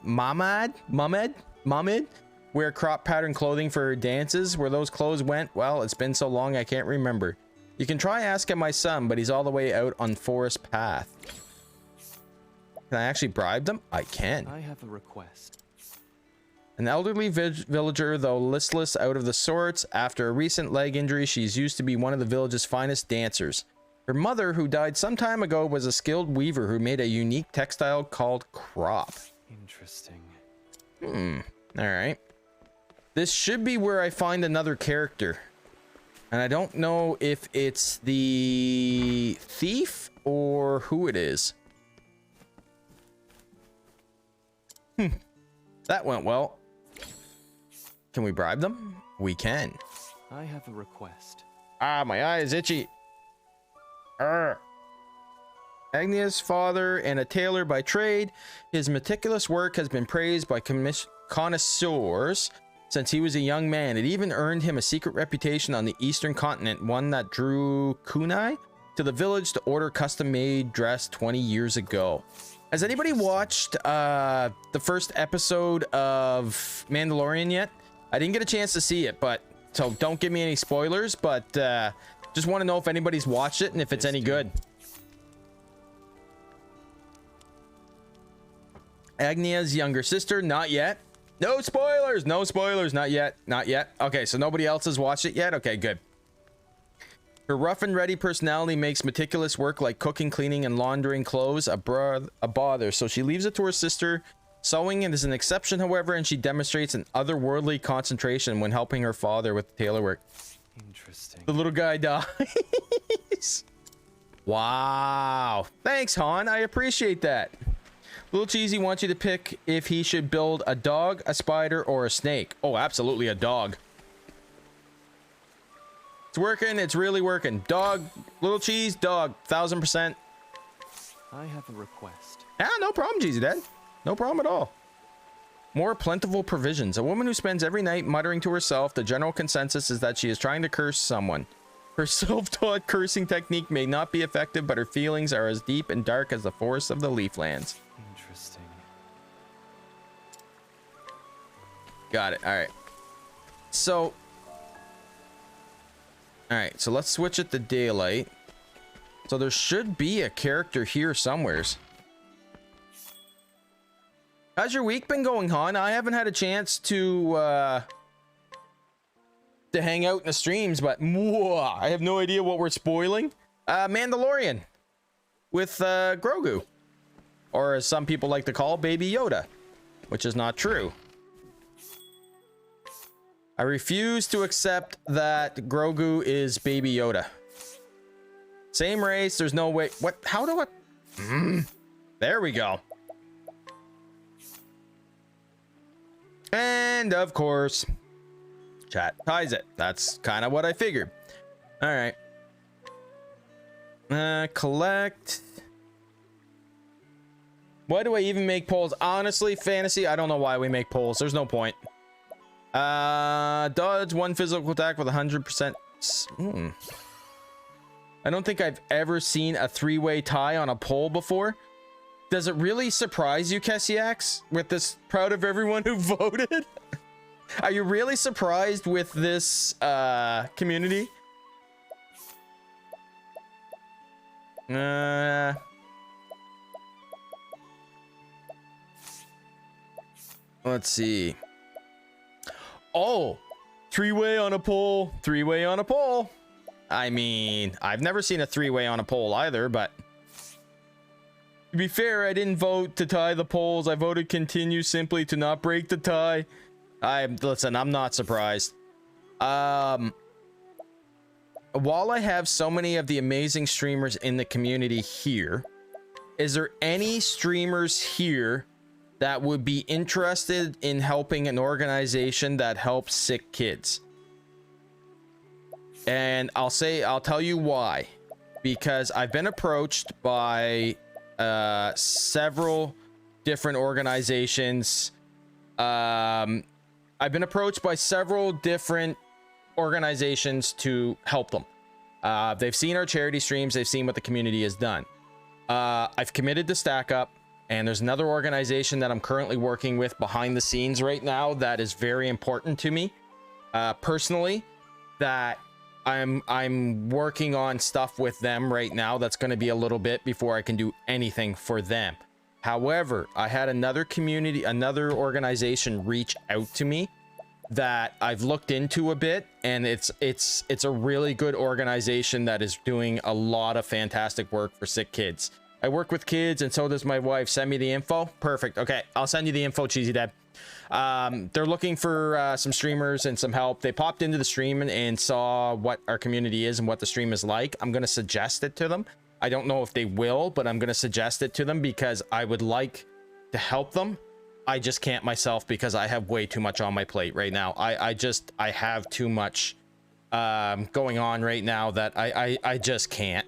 [SPEAKER 3] wear crop pattern clothing for her dances. Where those clothes went, well, it's been so long I can't remember. You can try asking my son, but he's all the way out on Forest Path. Can I actually bribe them? I can.
[SPEAKER 4] I have a request.
[SPEAKER 3] An elderly villager, though listless, out of the sorts. After a recent leg injury, she's used to be one of the village's finest dancers. Her mother, who died some time ago, was a skilled weaver who made a unique textile called crop.
[SPEAKER 4] Interesting.
[SPEAKER 3] Alright. This should be where I find another character. And I don't know if it's the thief or who it is. That went well. Can we bribe them? We can.
[SPEAKER 4] I have a request.
[SPEAKER 3] Ah, my eye is itchy. Arr. Agnia's father and a tailor by trade, his meticulous work has been praised by connoisseurs since he was a young man. It even earned him a secret reputation on the eastern continent, one that drew kunai to the village to order custom-made dress 20 years ago. Has anybody watched the first episode of Mandalorian yet? I didn't get a chance to see it, but so don't give me any spoilers, but just want to know if anybody's watched it and if it's any good. Agnia's younger sister, not yet. No spoilers. No spoilers. Not yet. Not yet. Okay, so nobody else has watched it yet? Okay, good. Her rough and ready personality makes meticulous work like cooking, cleaning, and laundering clothes a bother, so she leaves it to her sister. Sewing is an exception, however, and she demonstrates an otherworldly concentration when helping her father with the tailor work.
[SPEAKER 4] Interesting.
[SPEAKER 3] The little guy dies. Wow. Thanks, Han. I appreciate that. Little Cheesy wants you to pick if he should build a dog, a spider, or a snake. Oh, absolutely a dog. It's working. It's really working. Dog. Little Cheese. Dog. 1000%.
[SPEAKER 4] I have a request.
[SPEAKER 3] Ah, no problem, Cheesy Dad. No problem at all. More plentiful provisions. A woman who spends every night muttering to herself. The general consensus is that she is trying to curse someone. Her self-taught cursing technique may not be effective, but her feelings are as deep and dark as the forests of the Leaflands.
[SPEAKER 4] Interesting.
[SPEAKER 3] Got it. All right. So... Alright, so let's switch it to daylight. So there should be a character here somewheres. How's your week been going, Han? I haven't had a chance to hang out in the streams, but I have no idea what we're spoiling. Mandalorian with Grogu. Or as some people like to call Baby Yoda, which is not true. I refuse to accept that Grogu is Baby Yoda. Same race, there's no way. What? How do I? There we go. And of course, chat ties it. That's kind of what I figured. All right. Collect. Why do I even make polls? Honestly, fantasy, I don't know why we make polls. There's no point. Dodge one physical attack with 100%. I don't think I've ever seen a three-way tie on a poll before. Does it really surprise you, Kessiax, with this proud of everyone who voted? Are you really surprised with this community? Let's see. Oh, three-way on a pole, three-way on a pole. I mean, I've never seen a three-way on a pole either, but to be fair, I didn't vote to tie the poles. I voted continue simply to not break the tie. Listen, I'm not surprised. While I have so many of the amazing streamers in the community here, is there any streamers here that would be interested in helping an organization that helps sick kids? And I'll tell you why. Because I've been approached by several different organizations. I've been approached by several different organizations to help them. They've seen our charity streams. They've seen what the community has done. I've committed to Stack Up. And there's another organization that I'm currently working with behind the scenes right now that is very important to me personally, that I'm working on stuff with them right now. That's going to be a little bit before I can do anything for them. However, I had another organization reach out to me that I've looked into a bit, and it's a really good organization that is doing a lot of fantastic work for sick kids. I work with kids, and so does my wife. Send me the info. Perfect. Okay, I'll send you the info, Cheesy Dad. They're looking for some streamers and some help. They popped into the stream and saw what our community is and what the stream is like. I'm going to suggest it to them. I don't know if they will, but I'm going to suggest it to them because I would like to help them. I just can't myself because I have way too much on my plate right now. I have too much going on right now that I just can't.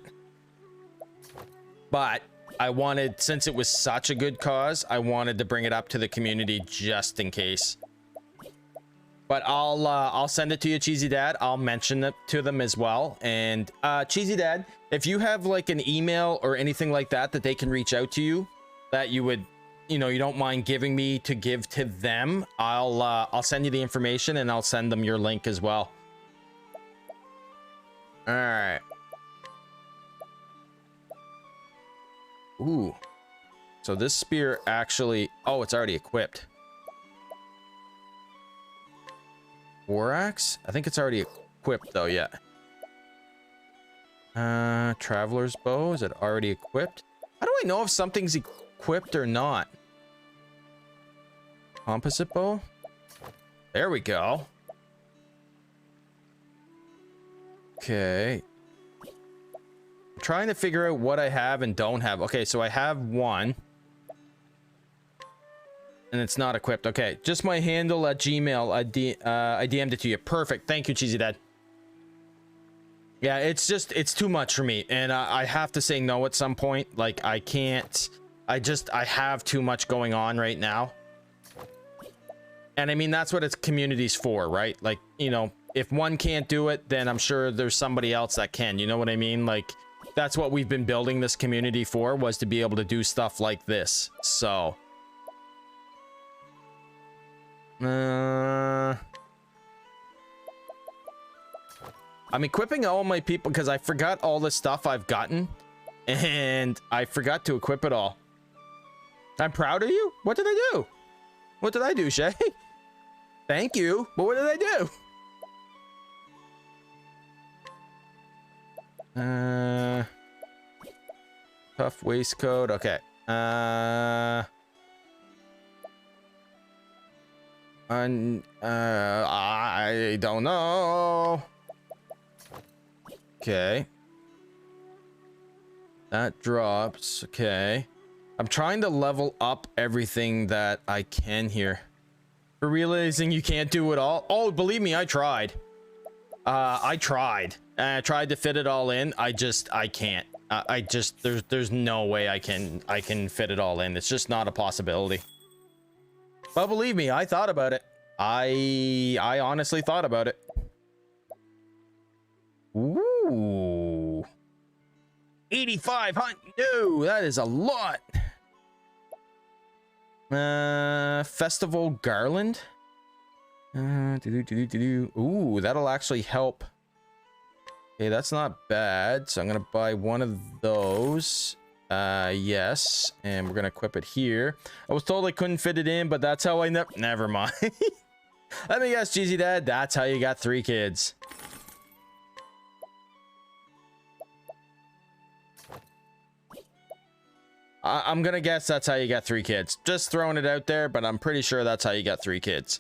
[SPEAKER 3] But I wanted, since it was such a good cause, I wanted to bring it up to the community just in case. But I'll send it to you, Cheesy Dad. I'll mention it to them as well. And Cheesy Dad, if you have like an email or anything like that that they can reach out to you, that you would, you don't mind giving me to give to them, I'll send you the information and I'll send them your link as well. All right. Ooh. So this spear actually... Oh, it's already equipped. War axe? I think it's already equipped though, yeah. Traveler's bow, is it already equipped? How do I know if something's equipped or not? Composite bow? There we go. Okay. I'm trying to figure out what I have and don't have. Okay, so I have one. And it's not equipped. Okay, just my handle at Gmail. I DM'd it to you. Perfect. Thank you, Cheesy Dad. Yeah, it's too much for me. And I have to say no at some point. Like, I can't. I have too much going on right now. And I mean, that's what its community's for, right? Like, you know, if one can't do it, then I'm sure there's somebody else that can. You know what I mean? Like, that's what we've been building this community for, was to be able to do stuff like this. So... I'm equipping all my people because I forgot all the stuff I've gotten and I forgot to equip it all. I'm proud of you. What did I do? What did I do, Shay? Thank you. But what did I do? Tough waistcoat. Okay. I don't know. Okay. That drops. Okay. I'm trying to level up everything that I can here. For realizing you can't do it all. Oh, believe me, I tried. I tried. I tried to fit it all in. I can't. There's no way I can fit it all in. It's just not a possibility. But believe me, I thought about it. I honestly thought about it. Ooh. 8,500. No, that is a lot. Festival garland. Ooh, that'll actually help. Okay, that's not bad. So I'm gonna buy one of those. Yes, and we're gonna equip it here. I was told I couldn't fit it in, but that's how I never mind. Let me guess, Cheesy Dad, that's how you got 3 kids. I'm gonna guess that's how you got 3 kids. Just throwing it out there, but I'm pretty sure that's how you got 3 kids.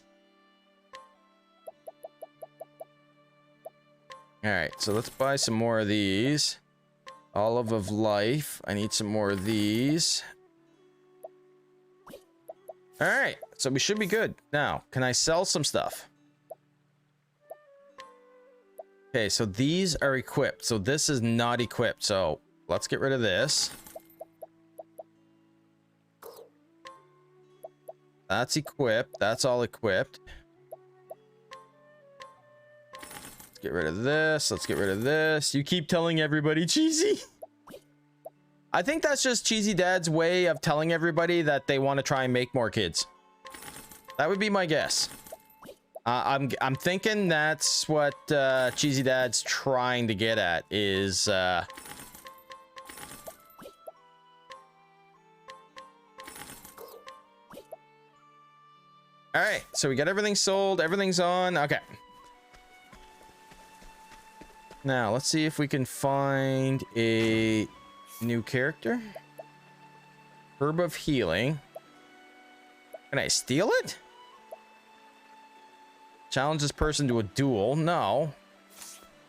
[SPEAKER 3] All right, so let's buy some more of these. Olive of life. I need some more of these. All right, so we should be good. Now, can I sell some stuff? Okay, so these are equipped. So this is not equipped. So let's get rid of this. That's equipped. That's all equipped. Get rid of this. Let's get rid of this. You keep telling everybody cheesy. I think that's just Cheesy Dad's way of telling everybody that they want to try and make more kids. That would be my guess. I'm thinking that's what Cheesy Dad's trying to get at is all right, so we got everything sold, everything's on. Okay. Now, let's see if we can find a new character. Herb of Healing. Can I steal it? Challenge this person to a duel. No.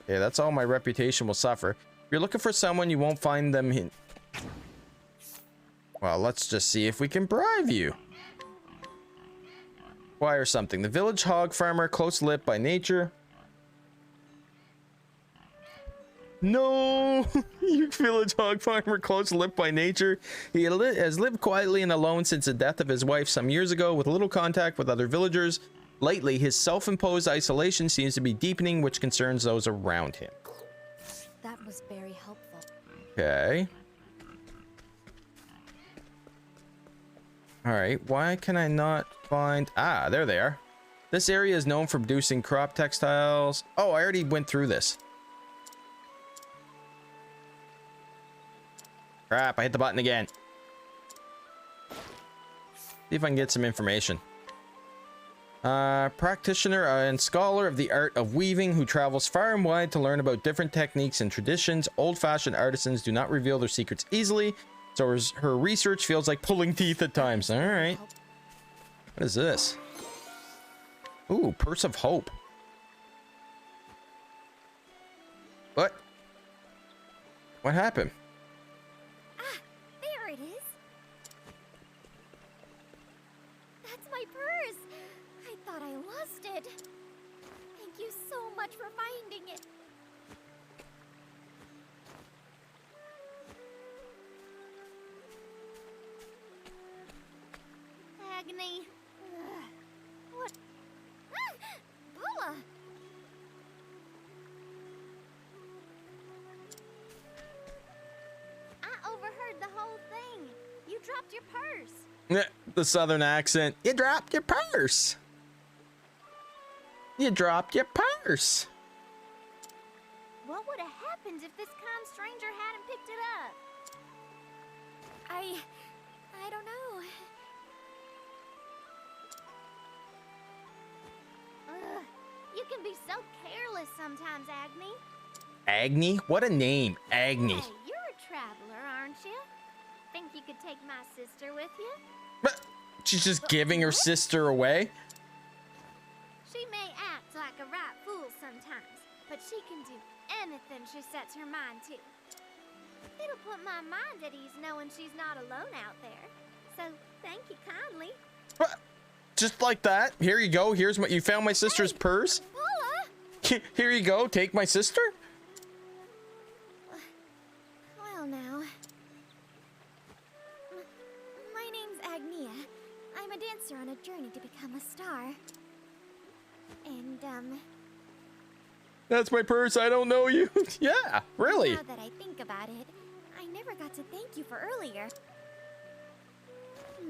[SPEAKER 3] Okay, that's all my reputation will suffer. If you're looking for someone, you won't find them in... Well, let's just see if we can bribe you. Acquire something. The village hog farmer, close-lipped by nature. No, you village hog farmer, close-lipped by nature. He has lived quietly and alone since the death of his wife some years ago, with little contact with other villagers. Lately, his self-imposed isolation seems to be deepening, which concerns those around him.
[SPEAKER 5] That was very helpful.
[SPEAKER 3] Okay. All right, why can I not find... Ah, there they are. This area is known for producing crop textiles. Oh, I already went through this. Crap, I hit the button again. See if I can get some information. Practitioner and scholar of the art of weaving who travels far and wide to learn about different techniques and traditions. Old-fashioned artisans do not reveal their secrets easily, so her research feels like pulling teeth at times. All right. What is this? Ooh, Purse of Hope. What? What happened?
[SPEAKER 5] Ah, there it is. That's my purse. I thought I lost it. Thank you so much for finding it. Agony. Ugh. What? Ah! Paula! I overheard the whole thing. You dropped your purse.
[SPEAKER 3] The southern accent. You dropped your purse. You dropped your purse.
[SPEAKER 5] What would have happened if this kind stranger hadn't picked it up? I don't know. Ugh, you can be so careless sometimes, Agni.
[SPEAKER 3] Agni? What a name. Agni.
[SPEAKER 5] Hey, you're a traveler, aren't you? Think you could take my sister with you?
[SPEAKER 3] But she's just giving her sister away?
[SPEAKER 5] She may act like a right fool sometimes, but she can do anything she sets her mind to. It'll put my mind at ease knowing she's not alone out there. So, thank you kindly.
[SPEAKER 3] What? Just like that? Here you go. Here's you found my sister's purse?
[SPEAKER 5] Paula!
[SPEAKER 3] Here you go. Take my sister?
[SPEAKER 5] Well now. My name's Agnia. I'm a dancer on a journey to become a star. And,
[SPEAKER 3] That's my purse. I don't know you. Yeah, really.
[SPEAKER 5] now that I think about it, I never got to thank you for earlier.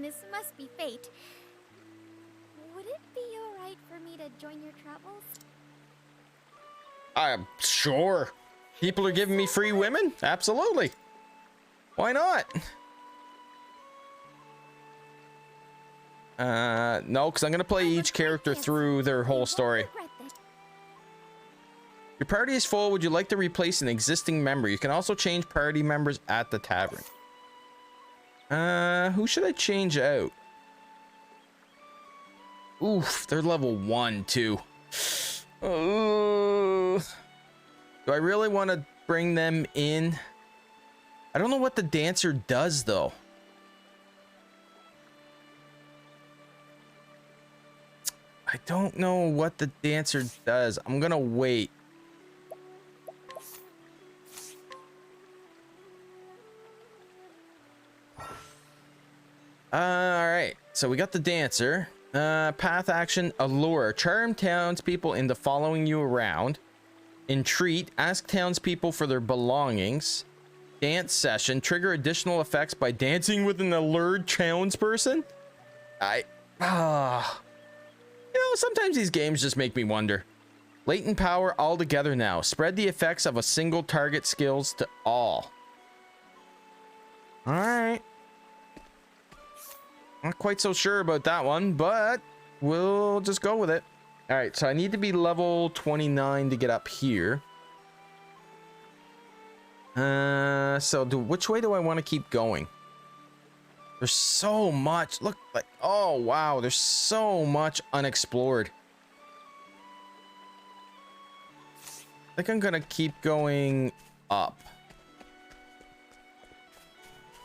[SPEAKER 5] This must be fate. Would it be alright for me to join your travels?
[SPEAKER 3] I'm sure. People are giving me free women? Absolutely. Why not? No, because I'm going to play each character through their whole story. Your party is full. Would you like to replace an existing member? You can also change party members at the tavern. Who should I change out? Oof, they're level 1 too. Do I really want to bring them in? I don't know what the dancer does though. I don't know what the dancer does. I'm gonna wait. Alright, so we got the dancer. Path action, allure. Charm townspeople into following you around. Entreat, ask townspeople for their belongings. Dance session, trigger additional effects by dancing with an allured townsperson. You know, sometimes these games just make me wonder. Latent power all together now. Spread the effects of a single target skills to all. Alright. Not quite so sure about that one, but we'll just go with it. All right, so I need to be level 29 to get up here. Which way do I want to keep going? There's so much. Look, like, oh wow, there's so much unexplored. I think I'm gonna keep going up.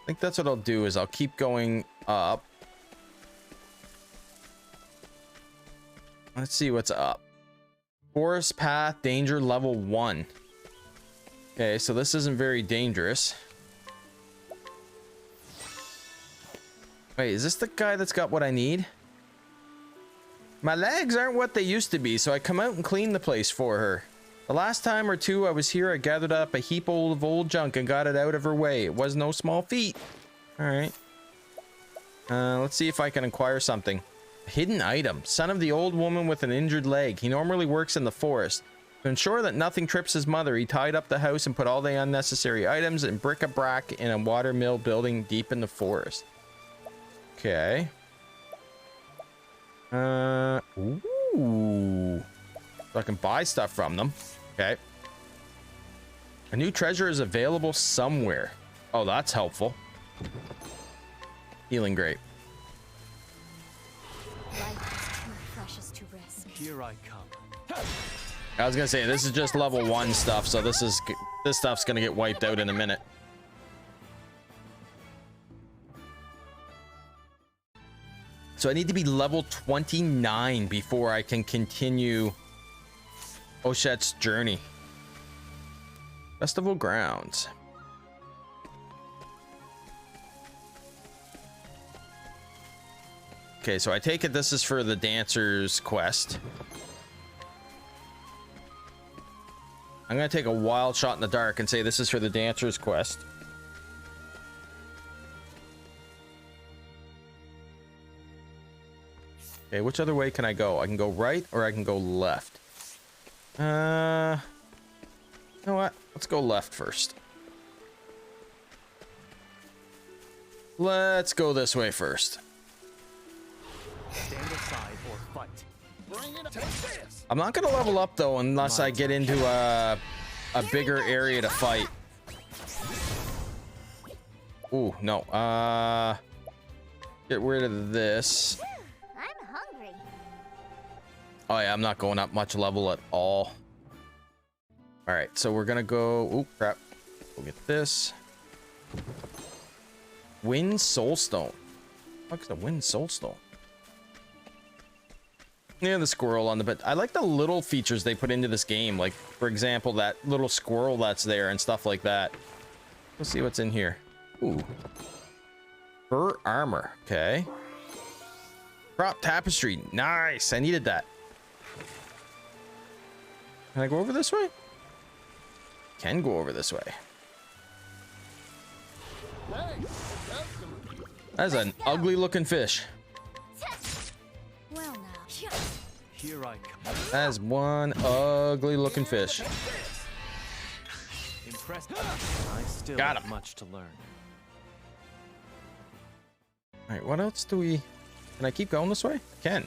[SPEAKER 3] I think that's what I'll do is I'll keep going up. Let's see what's up. Forest path, danger level 1. Okay, so this isn't very dangerous. Wait, is this the guy that's got what I need? My legs aren't what they used to be, so I come out and clean the place for her. The last time or two I was here, I gathered up a heap of old junk and got it out of her way. It was no small feat. Alright. Let's see if I can acquire something. Hidden item. Son of the old woman with an injured leg. He normally works in the forest. To ensure that nothing trips his mother, he tied up the house and put all the unnecessary items and bric-a-brac in a watermill building deep in the forest. Okay. Ooh. So I can buy stuff from them. Okay. A new treasure is available somewhere. Oh, that's helpful. Healing grape.
[SPEAKER 5] Life is too precious to risk.
[SPEAKER 4] Here I come.
[SPEAKER 3] I was gonna say this is just level 1 stuff, so this stuff's gonna get wiped out in a minute. So I need to be level 29 before I can continue Oshet's journey. Festival grounds. Okay, so I take it this is for the dancer's quest. I'm gonna take a wild shot in the dark and say this is for the dancer's quest. Okay, which other way can I go? I can go right or I can go left. You know what? Let's go left first. Let's go this way first.
[SPEAKER 4] Stand aside or fight.
[SPEAKER 1] Bring it. Take this.
[SPEAKER 3] I'm not gonna level up though unless I get into a bigger area to fight. Ooh, no. Get rid of this.
[SPEAKER 5] I'm hungry.
[SPEAKER 3] Oh yeah, I'm not going up much level at all. All right, so we're gonna go. Oh crap! We'll get this. Wind Soulstone. What's the Wind Soulstone? Yeah, the squirrel on the bed. I like the little features they put into this game. Like, for example, that little squirrel that's there and stuff like that. Let's see what's in here. Ooh. Fur armor. Okay. Crop tapestry. Nice. I needed that. Can I go over this way? Can go over this way.
[SPEAKER 1] Hey, customer.
[SPEAKER 3] That's an ugly looking fish.
[SPEAKER 5] Well now.
[SPEAKER 4] Here I come.
[SPEAKER 3] That is one ugly looking fish.
[SPEAKER 4] Impressed. I still
[SPEAKER 3] Got
[SPEAKER 4] have
[SPEAKER 3] him.
[SPEAKER 4] much to learn.
[SPEAKER 3] All right, what else do we... Can I keep going this way? I can.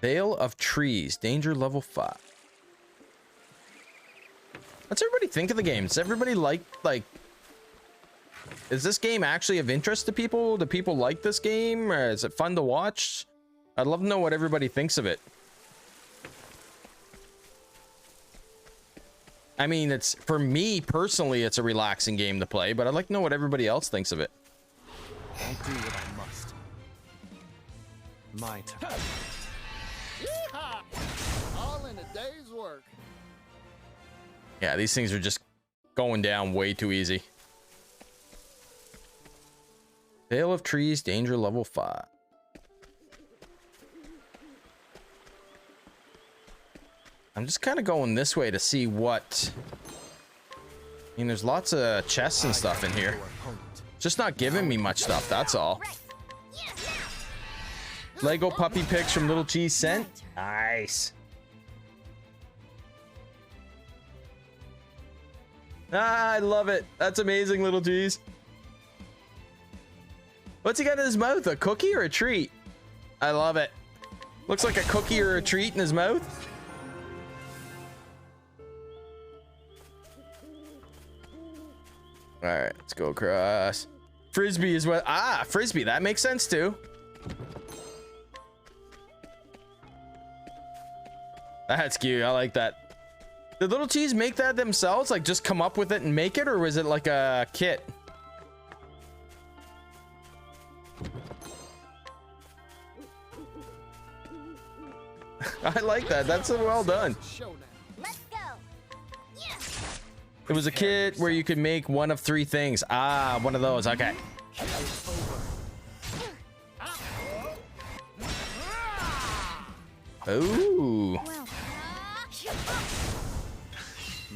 [SPEAKER 3] Veil of Trees, danger level 5. What's everybody think of the game? Does everybody like... Is this game actually of interest to people? Do people like this game? Or is it fun to watch? I'd love to know what everybody thinks of it. I mean, it's... For me, personally, it's a relaxing game to play, but I'd like to know what everybody else thinks of it.
[SPEAKER 4] I'll do what I must. My turn.
[SPEAKER 1] Yeehaw! All in a day's work.
[SPEAKER 3] Yeah, these things are just going down way too easy. Veil of Trees, danger level 5. I'm just kind of going this way to see what... I mean, there's lots of chests and stuff in here. Just not giving me much stuff, that's all. Lego puppy pics from Little Cheese sent. Nice. Ah, I love it. That's amazing, Little Cheese. What's he got in his mouth? A cookie or a treat? I love it. Looks like a cookie or a treat in his mouth. All right, let's go across. Frisbee is what... Ah, Frisbee. That makes sense, too. That's cute. I like that. Did Little Cheese make that themselves? Like, just come up with it and make it? Or was it like a kit? I like that. That's well done.
[SPEAKER 1] Showdown.
[SPEAKER 5] Let's go. Yeah.
[SPEAKER 3] It was a kit where you could make one of 3 things. Ah, one of those. Okay. Ooh.
[SPEAKER 5] Well.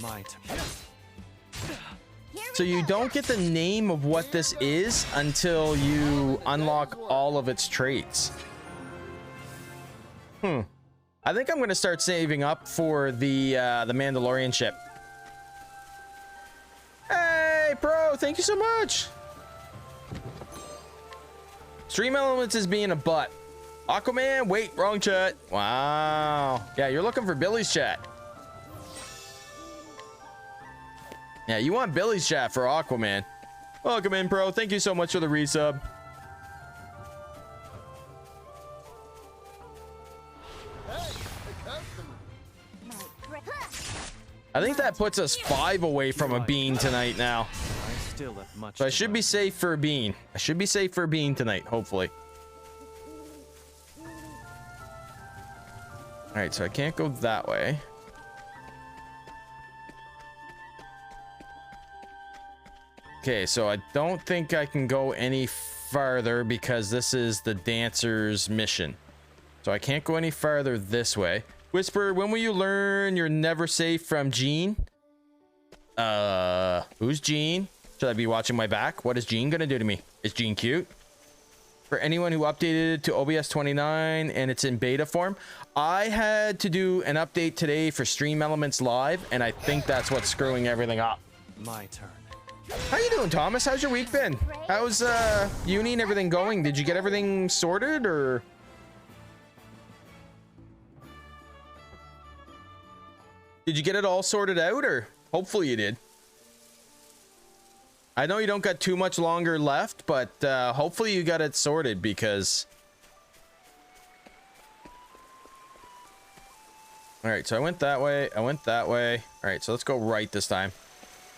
[SPEAKER 4] My turn.
[SPEAKER 3] So you don't get the name of what this is until you unlock all of its traits. I think I'm going to start saving up for the Mandalorian ship. Hey, Pro, thank you so much. Stream Elements is being a butt. Aquaman, wait, wrong chat. Wow. Yeah, you're looking for Billy's chat. Yeah, you want Billy's chat for Aquaman. Welcome in, bro. Thank you so much for the resub.
[SPEAKER 1] Hey, the customer.
[SPEAKER 3] I think that puts us 5 away from a bean tonight now.
[SPEAKER 4] I still have much.
[SPEAKER 3] So I
[SPEAKER 4] to
[SPEAKER 3] should be
[SPEAKER 4] learn.
[SPEAKER 3] safe for a bean. I should be safe for a bean tonight, hopefully. All right, so I can't go that way. Okay, so I don't think I can go any farther because this is the dancer's mission. So I can't go any farther this way. Whisper, when will you learn you're never safe from Jean? Who's Jean? Should I be watching my back? What is Jean gonna do to me? Is Jean cute? For anyone who updated to OBS 29 and it's in beta form, I had to do an update today for Stream Elements Live, and I think that's what's screwing everything up.
[SPEAKER 4] My turn.
[SPEAKER 3] How you doing, Thomas? How's your week been? How's uni and everything going? Did you get everything sorted, or? Did you get it all sorted out, or? Hopefully you did. I know you don't got too much longer left, but hopefully you got it sorted, because... Alright, so I went that way, I went that way. Alright, so let's go right this time.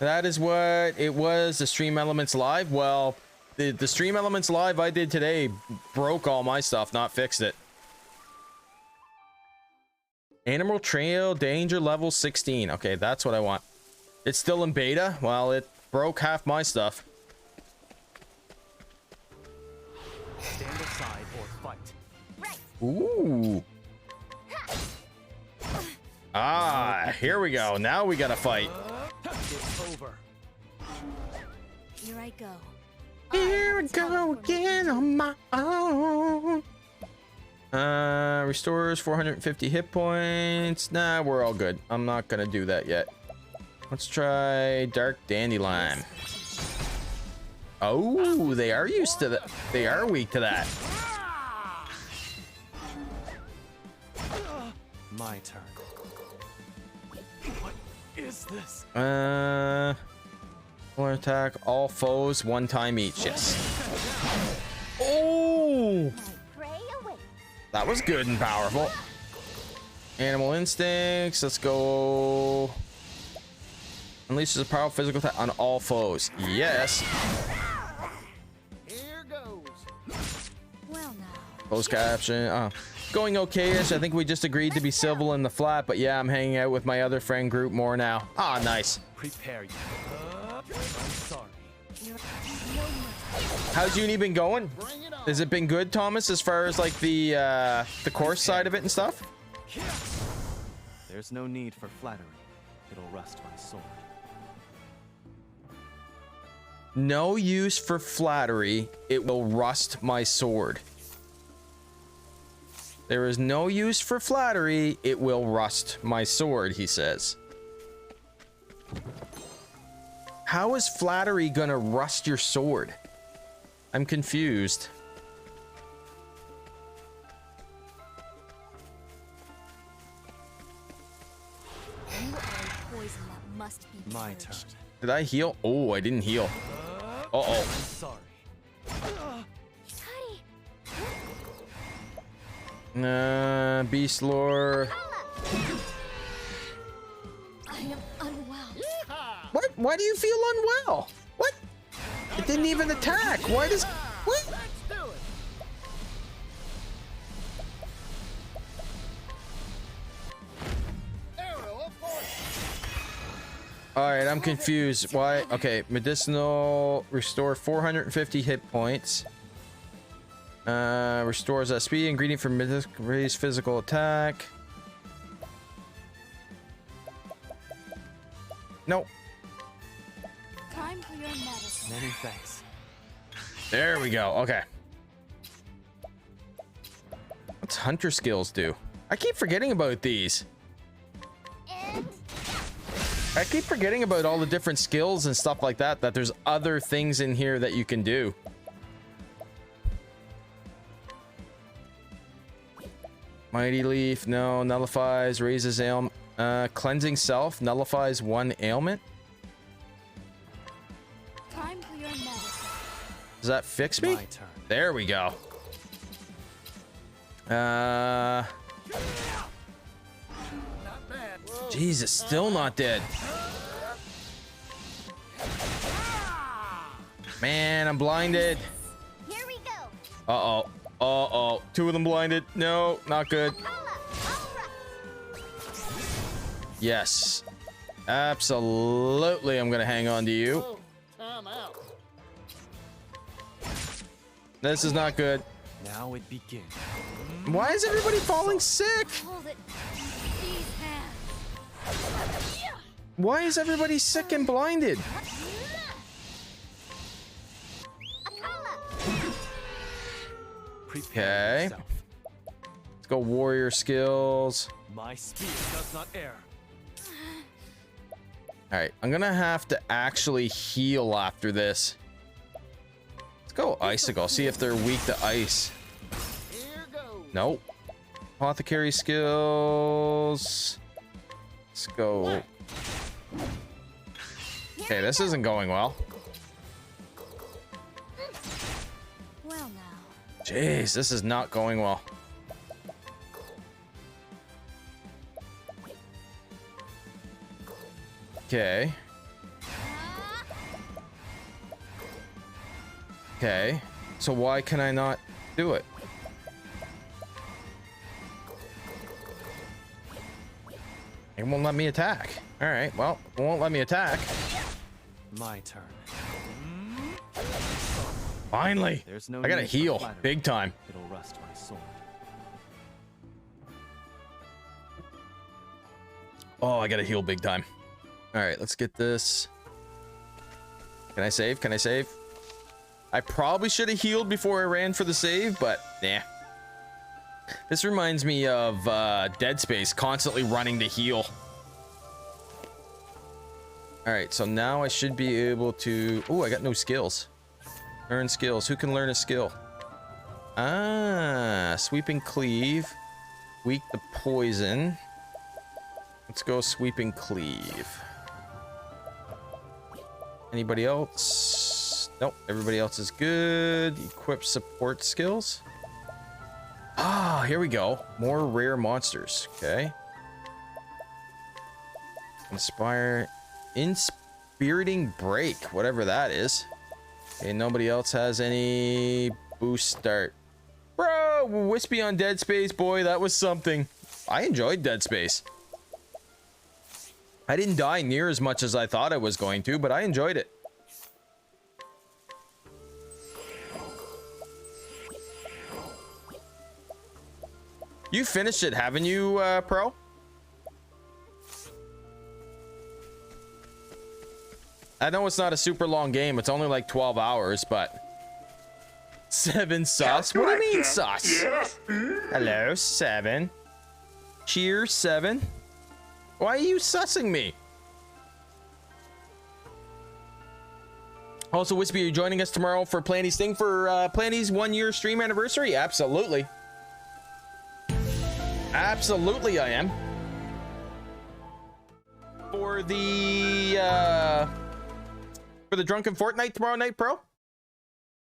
[SPEAKER 3] That is what it was, the Stream Elements Live. Well, the Stream Elements Live I did today broke all my stuff, not fixed it. Animal Trail Danger Level 16. Okay, that's what I want. It's still in beta? Well, it broke half my stuff.
[SPEAKER 4] Stand aside or fight.
[SPEAKER 3] Ooh. Ah, here we go. Now we gotta fight.
[SPEAKER 4] It's over.
[SPEAKER 5] Here I go.
[SPEAKER 3] Here I go again on my own. Restores 450 hit points. Nah, we're all good. I'm not gonna do that yet. Let's try Dark Dandelion. Oh, they are used to that. They are weak to that.
[SPEAKER 4] My turn. What is this?
[SPEAKER 3] Full attack all foes 1 time each. Yes. Oh,
[SPEAKER 5] Pray away.
[SPEAKER 3] that was good and powerful. Animal instincts. Let's go. Unleashes a powerful physical attack on all foes. Yes.
[SPEAKER 1] Here goes.
[SPEAKER 5] Well now.
[SPEAKER 3] Closed caption. Going okay-ish. I think we just agreed to be civil in the flat, but yeah, I'm hanging out with my other friend group more now. Ah, nice.
[SPEAKER 4] Prepare you. I'm sorry.
[SPEAKER 3] How's uni been going?
[SPEAKER 1] Bring it on.
[SPEAKER 3] Has it been good, Thomas, as far as like the course side of it and stuff?
[SPEAKER 4] There's no need for flattery. It'll rust my sword.
[SPEAKER 3] No use for flattery. It will rust my sword. There is no use for flattery. It will rust my sword, he says. How is flattery gonna rust your sword? I'm confused.
[SPEAKER 5] You are a poison that must be
[SPEAKER 4] My
[SPEAKER 5] purged.
[SPEAKER 4] turn.
[SPEAKER 3] Did I heal? Oh, I didn't heal. Uh-oh.
[SPEAKER 4] I'm sorry.
[SPEAKER 5] Honey,
[SPEAKER 3] Beast lore.
[SPEAKER 5] I am unwell.
[SPEAKER 1] Yeehaw!
[SPEAKER 3] What? Why do you feel unwell? What? It didn't even attack. Why does... What?
[SPEAKER 1] Let's do it. Arrow of fortune.
[SPEAKER 3] Alright, I'm confused. Why? Okay, medicinal. Restore 450 hit points. Restores SP. Ingredient for raise physical attack. Nope.
[SPEAKER 5] Time for your medicine.
[SPEAKER 4] Many thanks.
[SPEAKER 3] There we go. Okay. What's hunter skills do? I keep forgetting about these.
[SPEAKER 5] And
[SPEAKER 3] I keep forgetting about all the different skills and stuff like that, that there's other things in here that you can do. Mighty Leaf, no. Nullifies, raises ailment. Cleansing Self nullifies 1 ailment.
[SPEAKER 5] Time for your medicine.
[SPEAKER 3] Does that fix me?
[SPEAKER 4] My turn.
[SPEAKER 3] There we go.
[SPEAKER 1] Not bad. Whoa.
[SPEAKER 3] Jesus, still not dead. Man, I'm blinded.
[SPEAKER 5] Here we go.
[SPEAKER 3] Uh-oh. Uh-oh. 2 of them blinded. No, not good. Yes. Absolutely, I'm gonna hang on to you.
[SPEAKER 1] Whoa. Time out.
[SPEAKER 3] This is not good.
[SPEAKER 4] Now it begins.
[SPEAKER 3] Why is everybody falling sick?
[SPEAKER 5] Hold it. These hands.
[SPEAKER 3] Why is everybody sick and blinded?
[SPEAKER 4] Prepare
[SPEAKER 3] Okay.
[SPEAKER 4] yourself.
[SPEAKER 3] Let's go warrior skills.
[SPEAKER 4] My speed does not err.
[SPEAKER 3] All right, I'm gonna have to actually heal after this. Let's go icicle. See if they're weak to ice.
[SPEAKER 1] Here goes.
[SPEAKER 3] Nope. Apothecary skills. Let's go. Okay, this isn't going well.
[SPEAKER 5] Well now.
[SPEAKER 3] Jeez, this is not going well. Okay. Okay. So why can I not do it? It won't let me attack. All right. Well, it won't let me attack.
[SPEAKER 4] My turn.
[SPEAKER 3] Finally.
[SPEAKER 4] There's no
[SPEAKER 3] I gotta
[SPEAKER 4] need for
[SPEAKER 3] heal
[SPEAKER 4] flattery.
[SPEAKER 3] big time.
[SPEAKER 4] It'll rust my sword.
[SPEAKER 3] Oh, I gotta heal big time. All right, let's get this. Can I save? Can I save? I probably should have healed before I ran for the save, but nah. This reminds me of Dead Space, constantly running to heal. All right, so now I should be able to... Oh, I got no skills. Learn skills. Who can learn a skill? Ah, sweeping cleave. Weak to poison. Let's go sweeping cleave. Anybody else? Nope, everybody else is good. Equip support skills. Ah, here we go. More rare monsters. Okay. Inspire. Inspiriting break. Whatever that is. Okay, nobody else has any boost start. Bro, Wispy on Dead Space, boy, that was something. I enjoyed Dead Space. I didn't die near as much as I thought I was going to, but I enjoyed it. You finished it, haven't you, Pro? I know it's not a super long game. It's only like 12 hours, but... 7 sus? What do you mean sus?
[SPEAKER 2] Yes.
[SPEAKER 3] Hello, 7. Cheers, 7. Why are you sussing me? Also, Wispy, are you joining us tomorrow for Planty's thing for Planty's 1-year stream anniversary? Absolutely. Absolutely, I am. For the Drunken Fortnite tomorrow night, Pro?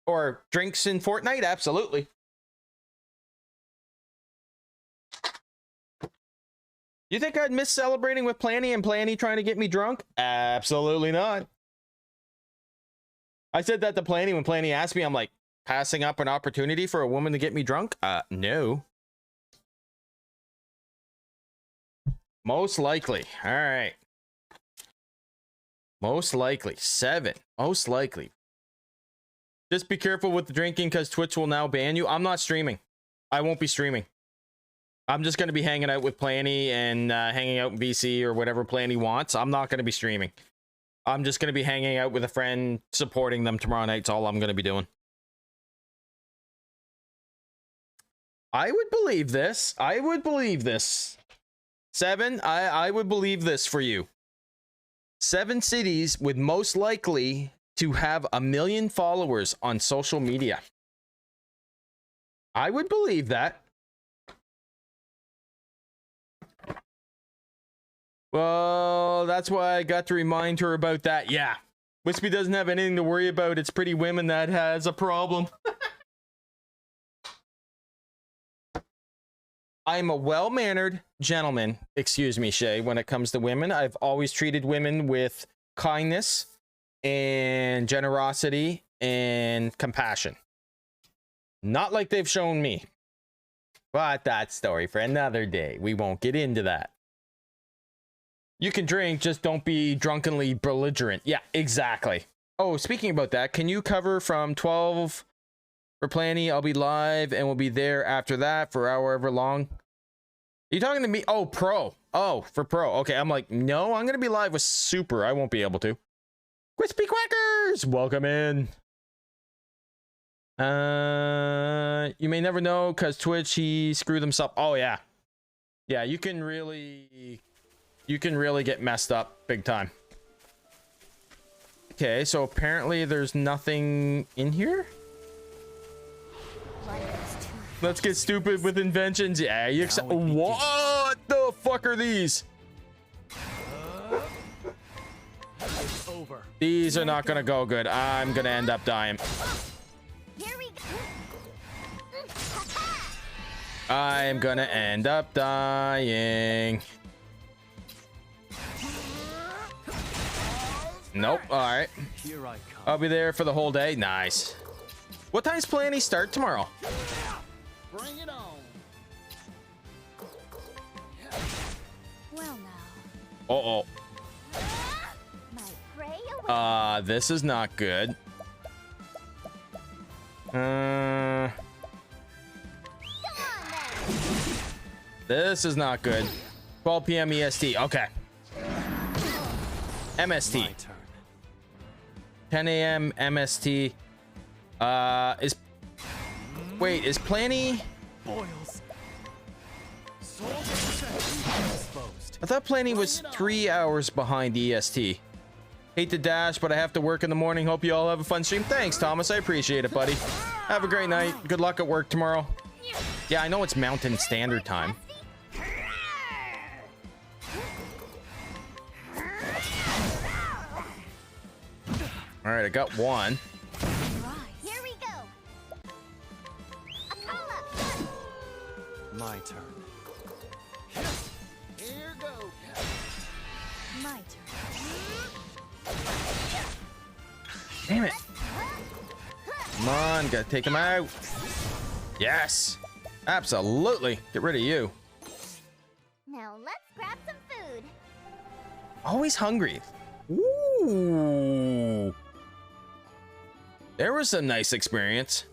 [SPEAKER 3] Or drinks in Fortnite? Absolutely. You think I'd miss celebrating with Planty and Planty trying to get me drunk? Absolutely not. I said that to Planty when Planty asked me. I'm like, passing up an opportunity for a woman to get me drunk? No. Most likely. All right. Most likely. 7. Most likely. Just be careful with the drinking because Twitch will now ban you. I'm not streaming. I won't be streaming. I'm just going to be hanging out with Planty and hanging out in BC or whatever Planty wants. I'm not going to be streaming. I'm just going to be hanging out with a friend, supporting them tomorrow night. That's all I'm going to be doing. I would believe this. I would believe this. 7, I would believe this for you. 7 cities with most likely to have 1 million followers on social media. I would believe that. Well, that's why I got to remind her about that. Yeah. Wispy doesn't have anything to worry about. It's Pretty Women that has a problem. I'm a well-mannered gentleman, excuse me, Shay, when it comes to women. I've always treated women with kindness and generosity and compassion. Not like they've shown me. But that story for another day. We won't get into that. You can drink, just don't be drunkenly belligerent. Yeah, exactly. Oh, speaking about that, can you cover from 12 for Planny? I'll be live and we'll be there after that for however long. Are you talking to me? Oh, Pro. Oh, for Pro. Okay, I'm like, no, I'm going to be live with Super. I won't be able to. Crispy Quackers! Welcome in. You may never know because Twitch, he screwed himself. Oh, yeah. Yeah, you can really get messed up big time. Okay, so apparently there's nothing in here. Let's get stupid with inventions. Yeah, you what the fuck are these?
[SPEAKER 4] Over.
[SPEAKER 3] These are not gonna go good. I'm gonna end up dying.
[SPEAKER 5] Here we go.
[SPEAKER 3] I'm gonna end up dying. Nope. All right.
[SPEAKER 4] Here I come.
[SPEAKER 3] I'll be there for the whole day. Nice. What time's Planny start tomorrow?
[SPEAKER 1] Bring it on.
[SPEAKER 5] Well now.
[SPEAKER 3] Uh-oh.
[SPEAKER 5] My prey away.
[SPEAKER 3] This is not good.
[SPEAKER 5] Go on then.
[SPEAKER 3] This is not good. 12 p.m. EST. Okay. MST.
[SPEAKER 4] My turn.
[SPEAKER 3] 10 a.m. MST. Is Planny?
[SPEAKER 4] Boils. Exposed.
[SPEAKER 3] I thought Planny was 3 hours behind EST. Hate to dash, but I have to work in the morning. Hope you all have a fun stream. Thanks, Thomas. I appreciate it, buddy. Have a great night. Good luck at work tomorrow. Yeah, I know it's Mountain Standard Time. All right, I got one.
[SPEAKER 5] Here we go. Akala.
[SPEAKER 4] My turn.
[SPEAKER 1] Here goes.
[SPEAKER 5] My turn.
[SPEAKER 3] Damn it. Come on, gotta take him out. Yes. Absolutely. Get rid of you.
[SPEAKER 5] Now let's grab some food.
[SPEAKER 3] Always hungry. Ooh. There was a nice experience.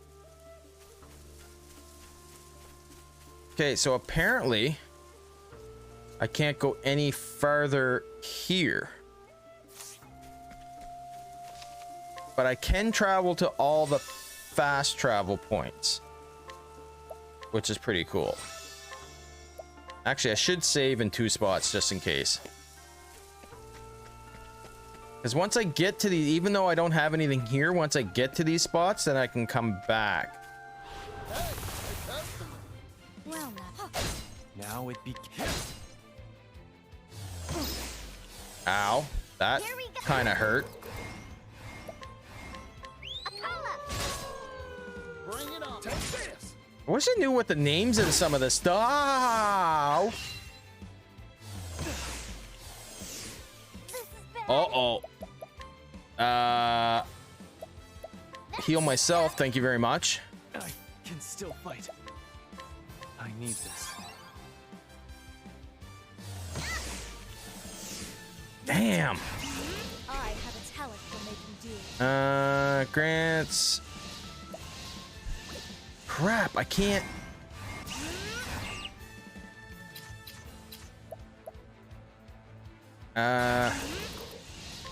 [SPEAKER 3] Okay, so apparently I can't go any farther here. But I can travel to all the fast travel points, which is pretty cool. Actually, I should save in 2 spots just in case. Because once I get to these, even though I don't have anything here, once I get to these spots, then I can come back.
[SPEAKER 5] Well now.
[SPEAKER 4] Now it begins.
[SPEAKER 3] Ow. That
[SPEAKER 5] Here we go.
[SPEAKER 3] kind of hurt.
[SPEAKER 5] Akala.
[SPEAKER 1] Bring it on. Take this.
[SPEAKER 3] I wish I knew what the names of some of this stuff. Ow.
[SPEAKER 5] This is bad.
[SPEAKER 3] Uh-oh. Heal myself, thank you very much.
[SPEAKER 4] I can still fight. I need this.
[SPEAKER 3] Damn.
[SPEAKER 5] I have a talent for making do.
[SPEAKER 3] Grants. Crap, I can't.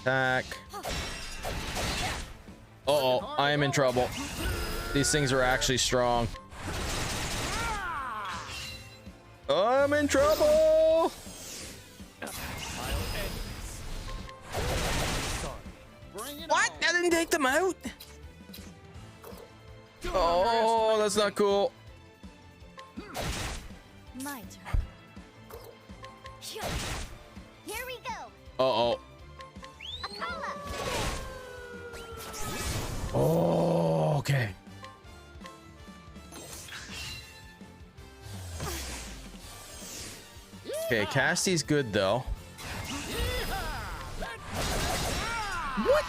[SPEAKER 3] Attack. Uh-oh, I am in trouble. These things are actually strong. I'm in trouble!
[SPEAKER 1] Bring it
[SPEAKER 3] What?
[SPEAKER 1] on.
[SPEAKER 3] I didn't take them out? Oh, that's not cool.
[SPEAKER 5] My turn. Here we go.
[SPEAKER 3] Uh-oh.
[SPEAKER 5] Apollo.
[SPEAKER 3] Oh, okay. Okay, Cassie's good though. What?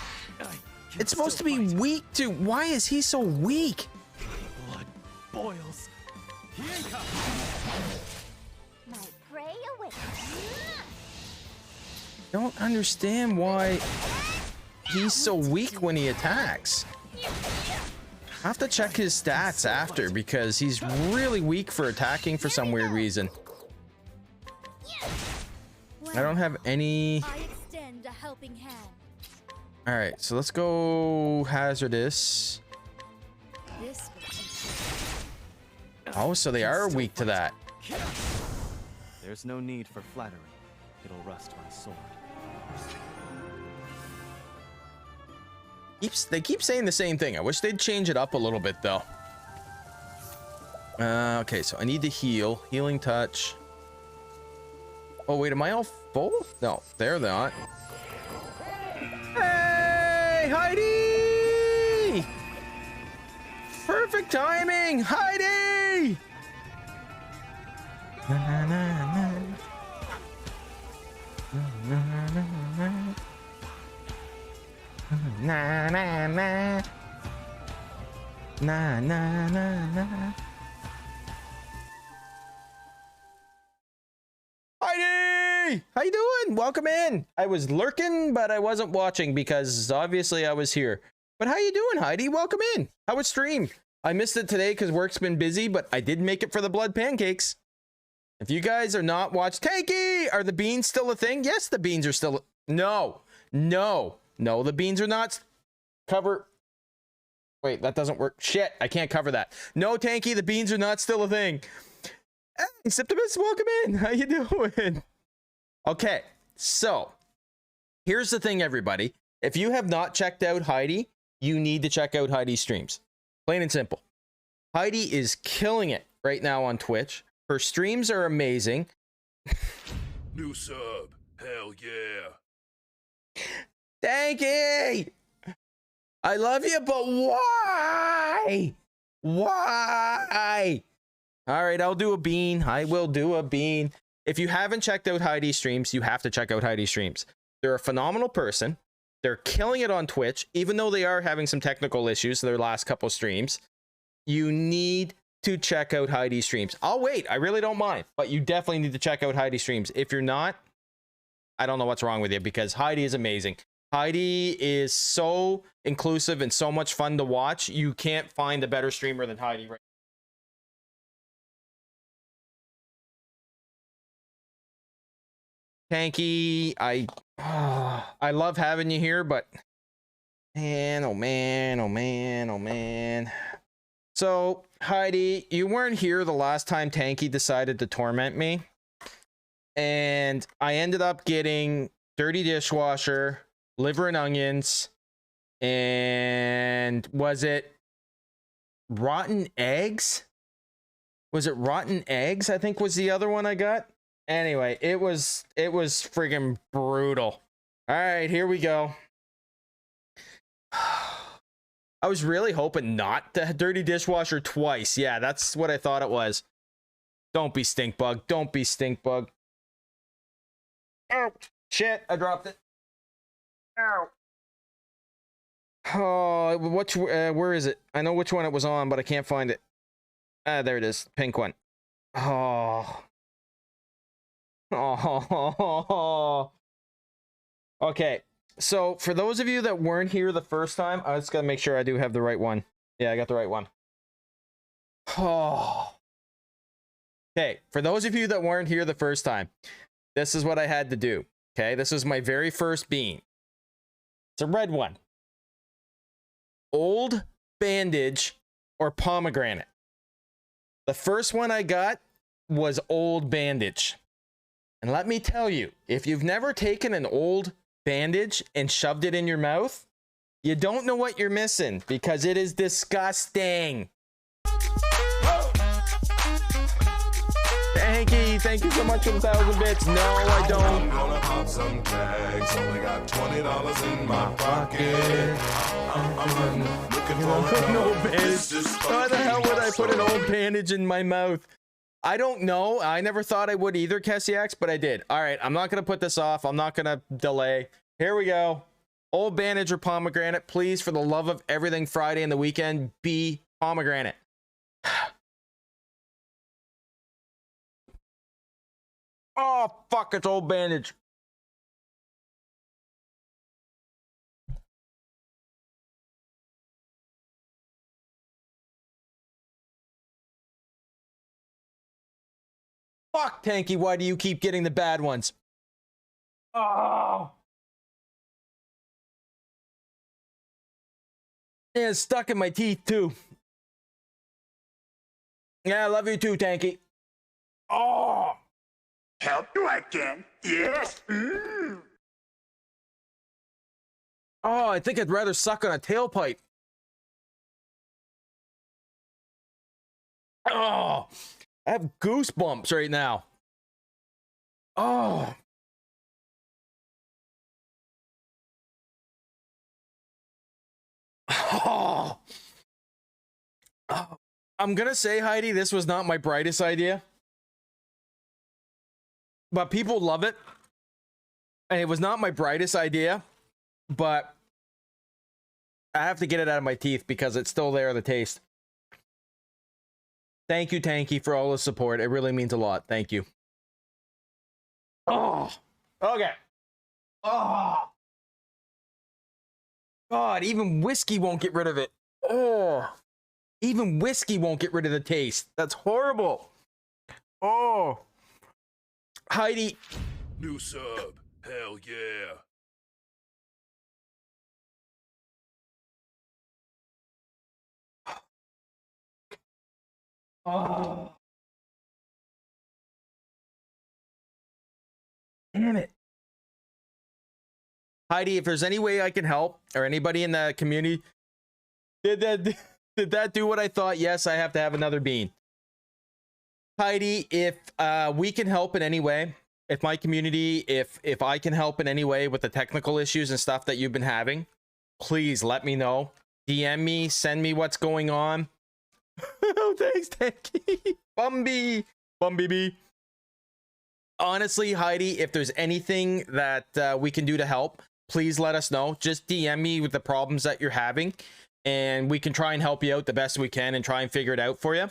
[SPEAKER 3] It's supposed to be weak to. Why is he so weak?
[SPEAKER 4] Blood boils.
[SPEAKER 5] My prey awaits.
[SPEAKER 3] Don't understand why he's so weak when he attacks. I have to check his stats after because he's really weak for attacking for some weird reason. I don't have any.
[SPEAKER 5] I extend a helping hand.
[SPEAKER 3] All right, so let's go hazardous.
[SPEAKER 5] This will teach you.
[SPEAKER 3] Oh, so they are weak to that.
[SPEAKER 4] There's no need for flattery. It'll rust my sword.
[SPEAKER 3] They keep saying the same thing. I wish they'd change it up a little bit though. Okay, so I need to heal. Healing touch. Oh wait, am I all full? No, they're not. Hey, Heidi! Perfect timing, Heidi! Na, na, na, na. Na, na, na, na. Na na na na na na na. Heidi, how you doing? Welcome in. I was lurking, but I wasn't watching because obviously I was here. But how you doing, Heidi? Welcome in. How was stream? I missed it today because work's been busy, but I did make it for the blood pancakes. If you guys are not watched, Tanky, are the beans still a thing? Yes, the beans are still. No, the beans are not. Cover. Wait, that doesn't work. Shit, I can't cover that. No, Tanky, the beans are not still a thing. Hey, Septimus, welcome in. How you doing? Okay, so here's the thing, everybody. If you have not checked out Heidi, you need to check out Heidi's streams. Plain and simple. Heidi is killing it right now on Twitch. Her streams are amazing.
[SPEAKER 1] New sub. Hell yeah.
[SPEAKER 3] Tanky! I love you, but why? Why? All right, I'll do a bean. I will do a bean. If you haven't checked out Heidi's streams, you have to check out Heidi's streams. They're a phenomenal person. They're killing it on Twitch, even though they are having some technical issues their last couple streams. You need to check out Heidi's streams. I'll wait. I really don't mind, but you definitely need to check out Heidi's streams. If you're not, I don't know what's wrong with you because Heidi is amazing. Heidi is so inclusive and so much fun to watch. You can't find a better streamer than Heidi right now. Tanky, I love having you here, but man, oh man, oh man, oh man. So, Heidi, you weren't here the last time Tanky decided to torment me. And I ended up getting dirty dishwasher, liver and onions, and was it rotten eggs? Was it rotten eggs? I think was the other one I got. Anyway, it was friggin' brutal. All right, here we go. I was really hoping not to dirty dishwasher twice. Yeah, that's what I thought it was. Don't be stink bug. Don't be stink bug. Oh, shit, I dropped it. Ow. Oh, where is it? I know which one it was on, but I can't find it. Ah, there it is. Pink one. Oh. Oh. Okay. So, for those of you that weren't here the first time, I just gotta make sure I do have the right one. Yeah, I got the right one. Oh. Okay, for those of you that weren't here the first time, this is what I had to do. Okay, this is my very first bean. It's a red one. Old bandage or pomegranate. The first one I got was old bandage. And let me tell you, if you've never taken an old bandage and shoved it in your mouth, you don't know what you're missing because it is disgusting. Thank you so much for the 1,000 bits. No, I don't.
[SPEAKER 7] I'm gonna pop some tags. Only got $20 in my pocket. I'm looking for
[SPEAKER 3] No
[SPEAKER 7] a
[SPEAKER 3] bandage. Why the hell would I put an old bandage in my mouth? I don't know. I never thought I would either, Kessiax, but I did. All right, I'm not going to put this off. I'm not going to delay. Here we go. Old bandage or pomegranate. Please, for the love of everything Friday and the weekend, be pomegranate. Oh, fuck, it's old bandage. Fuck, Tanky, why do you keep getting the bad ones? Oh. Yeah, it's stuck in my teeth, too. Yeah, I love you too, Tanky. Oh.
[SPEAKER 7] help you again. Yes.
[SPEAKER 3] Oh, I think I'd rather suck on a tailpipe. Oh, I have goosebumps right now. Oh. Oh. Oh. I'm gonna say, Heidi, this was not my brightest idea. But people love it. And it was not my brightest idea. But I have to get it out of my teeth because it's still there, the taste. Thank you, Tanky, for all the support. It really means a lot. Thank you. Oh. Okay. Oh. God, even whiskey won't get rid of it. Oh. Even whiskey won't get rid of the taste. That's horrible. Oh. Heidi.
[SPEAKER 7] New sub. Hell yeah.
[SPEAKER 3] Oh. Damn it. Heidi, if there's any way I can help, or anybody in the community, did that do what I thought? Yes, I have to have another bean. Heidi, if we can help in any way, if my community, if I can help in any way with the technical issues and stuff that you've been having, please let me know. DM me, send me what's going on. Oh, thanks, Tanky. Bumby B. Honestly, Heidi, if there's anything that we can do to help, please let us know. Just DM me with the problems that you're having, and we can try and help you out the best we can and try and figure it out for you,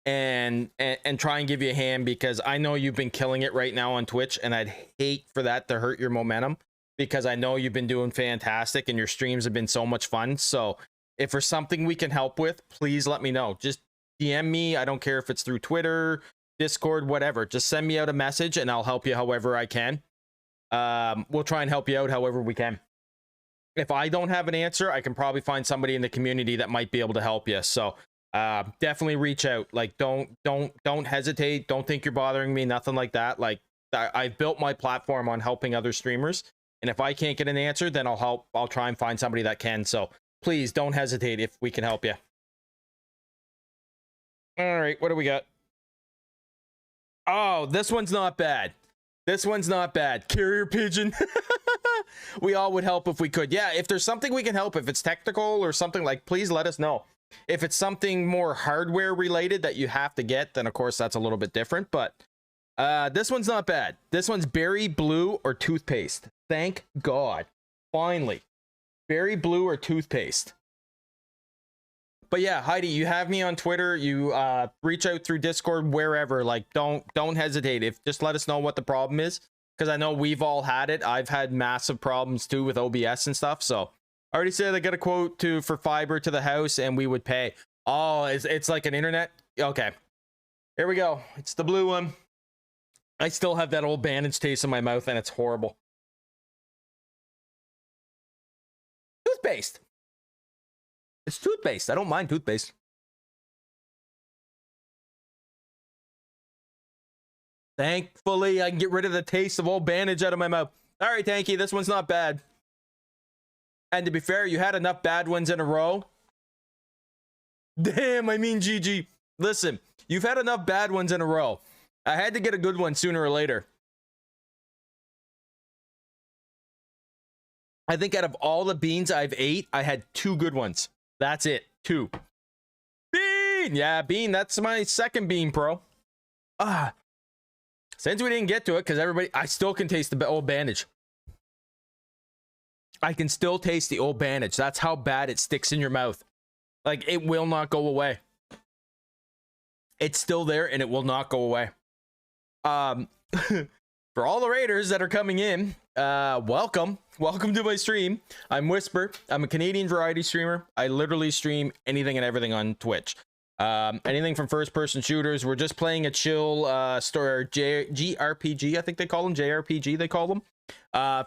[SPEAKER 3] and try and give you a hand, because I know you've been killing it right now on Twitch, and I'd hate for that to hurt your momentum, because I know you've been doing fantastic and your streams have been so much fun. So if there's something we can help with, please let me know. Just DM me. I don't care if it's through Twitter, Discord, whatever. Just send me out a message and I'll help you however I can. We'll try and help you out however we can. If I don't have an answer, I can probably find somebody in the community that might be able to help you. So definitely reach out. Like, don't hesitate. Don't think you're bothering me. Nothing like that. Like, I've built my platform on helping other streamers, and if I can't get an answer, then I'll try and find somebody that can. So please don't hesitate if we can help you. All right, what do we got? Oh, this one's not bad. This one's not bad. Carrier pigeon. We all would help if we could. Yeah, if there's something we can help, if it's technical or something, like, please let us know. If it's something more hardware related that you have to get, then of course that's a little bit different. But this one's not bad. This one's berry blue or toothpaste. Thank God. Finally. Berry blue or toothpaste. But yeah, Heidi, you have me on Twitter. You reach out through Discord, wherever. Like, don't hesitate. Just let us know what the problem is, because I know we've all had it. I've had massive problems too with OBS and stuff. So I already said I got a quote for fiber to the house, and we would pay. Oh, it's like an internet. Okay, here we go. It's the blue one. I still have that old bandage taste in my mouth, and it's horrible. Toothpaste. It's toothpaste. I don't mind toothpaste. Thankfully, I can get rid of the taste of old bandage out of my mouth. All right, Tanky, this one's not bad. And to be fair, you had enough bad ones in a row. Damn, I mean, GG. Listen, you've had enough bad ones in a row. I had to get a good one sooner or later. I think out of all the beans I've ate, I had 2 good ones. That's it. 2. Bean! Yeah, bean. That's my second bean, pro. Since we didn't get to it, because I still can taste the old bandage. I can still taste the old bandage. That's how bad it sticks in your mouth. Like, it will not go away. It's still there, and it will not go away. For all the raiders that are coming in, welcome to my stream. I'm Whisper. I'm a Canadian variety streamer. I literally stream anything and everything on Twitch. Anything from first person shooters. We're just playing a chill GRPG, I think they call them. JRPG they call them.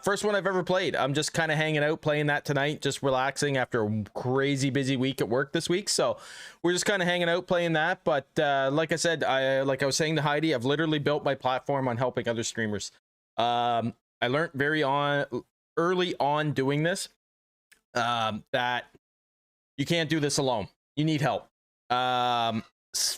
[SPEAKER 3] First one I've ever played. I'm just kind of hanging out playing that tonight, just relaxing after a crazy busy week at work this week. So we're just kind of hanging out playing that. But like I said, like I was saying to Heidi, I've literally built my platform on helping other streamers. I learned early on doing this that you can't do this alone. You need help.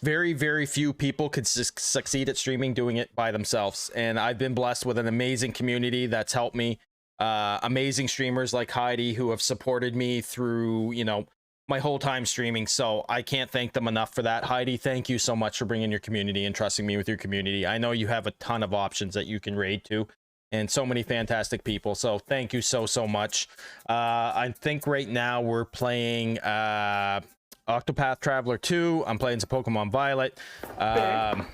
[SPEAKER 3] Very, very few people could succeed at streaming doing it by themselves, and I've been blessed with an amazing community that's helped me. Amazing streamers like Heidi who have supported me through, you know, my whole time streaming, so I can't thank them enough for that. Heidi, thank you so much for bringing your community and trusting me with your community. I know you have a ton of options that you can raid to, and so many fantastic people, so thank you so much. I think right now we're playing Octopath Traveler 2. I'm playing some Pokemon Violet. I'm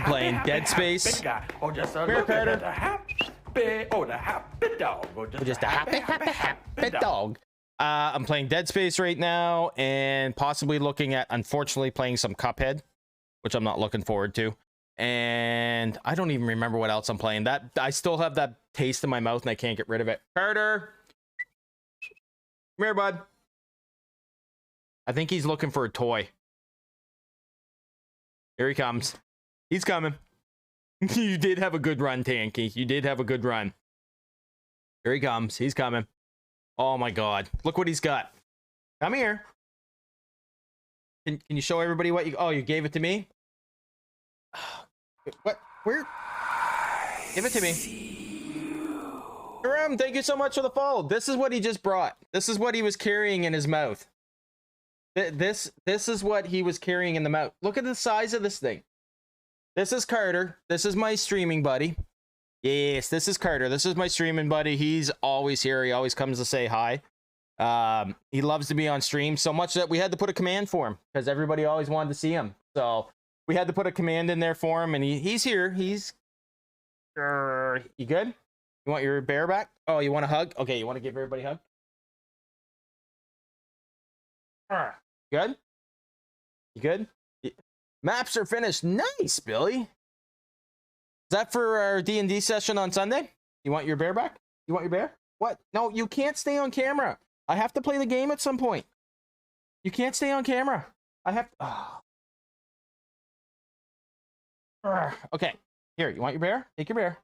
[SPEAKER 3] playing Dead Space. Just a happy dog. I'm playing Dead Space right now, and possibly looking at, unfortunately, playing some Cuphead, which I'm not looking forward to. And I don't even remember what else I'm playing. That I still have that taste in my mouth, and I can't get rid of it. Carter, come here, bud. I think he's looking for a toy. Here he comes. He's coming. You did have a good run, Tanky. You did have a good run. Here he comes. He's coming. Oh my god. Look what he's got. Come here. Can you show everybody what you... Oh, you gave it to me? What? Where? Give it to me. Karam, thank you so much for the follow. This is what he just brought. This is what he was carrying in his mouth. This is what he was carrying in the mouth. Look at the size of this thing. This is Carter. This is my streaming buddy. Yes, this is Carter. This is my streaming buddy. He's always here. He always comes to say hi. He loves to be on stream so much that we had to put a command for him because everybody always wanted to see him. So we had to put a command in there for him, and he's here. He's... You good? You want your bear back? Oh, you want a hug? Okay, you want to give everybody a hug? Good? You good? Maps are finished. Nice, Billy. Is that for our D&D session on Sunday? You want your bear back? You want your bear? What? No, you can't stay on camera. I have to play the game at some point. You can't stay on camera. I have to... Oh. Okay. Here, you want your bear? Take your bear.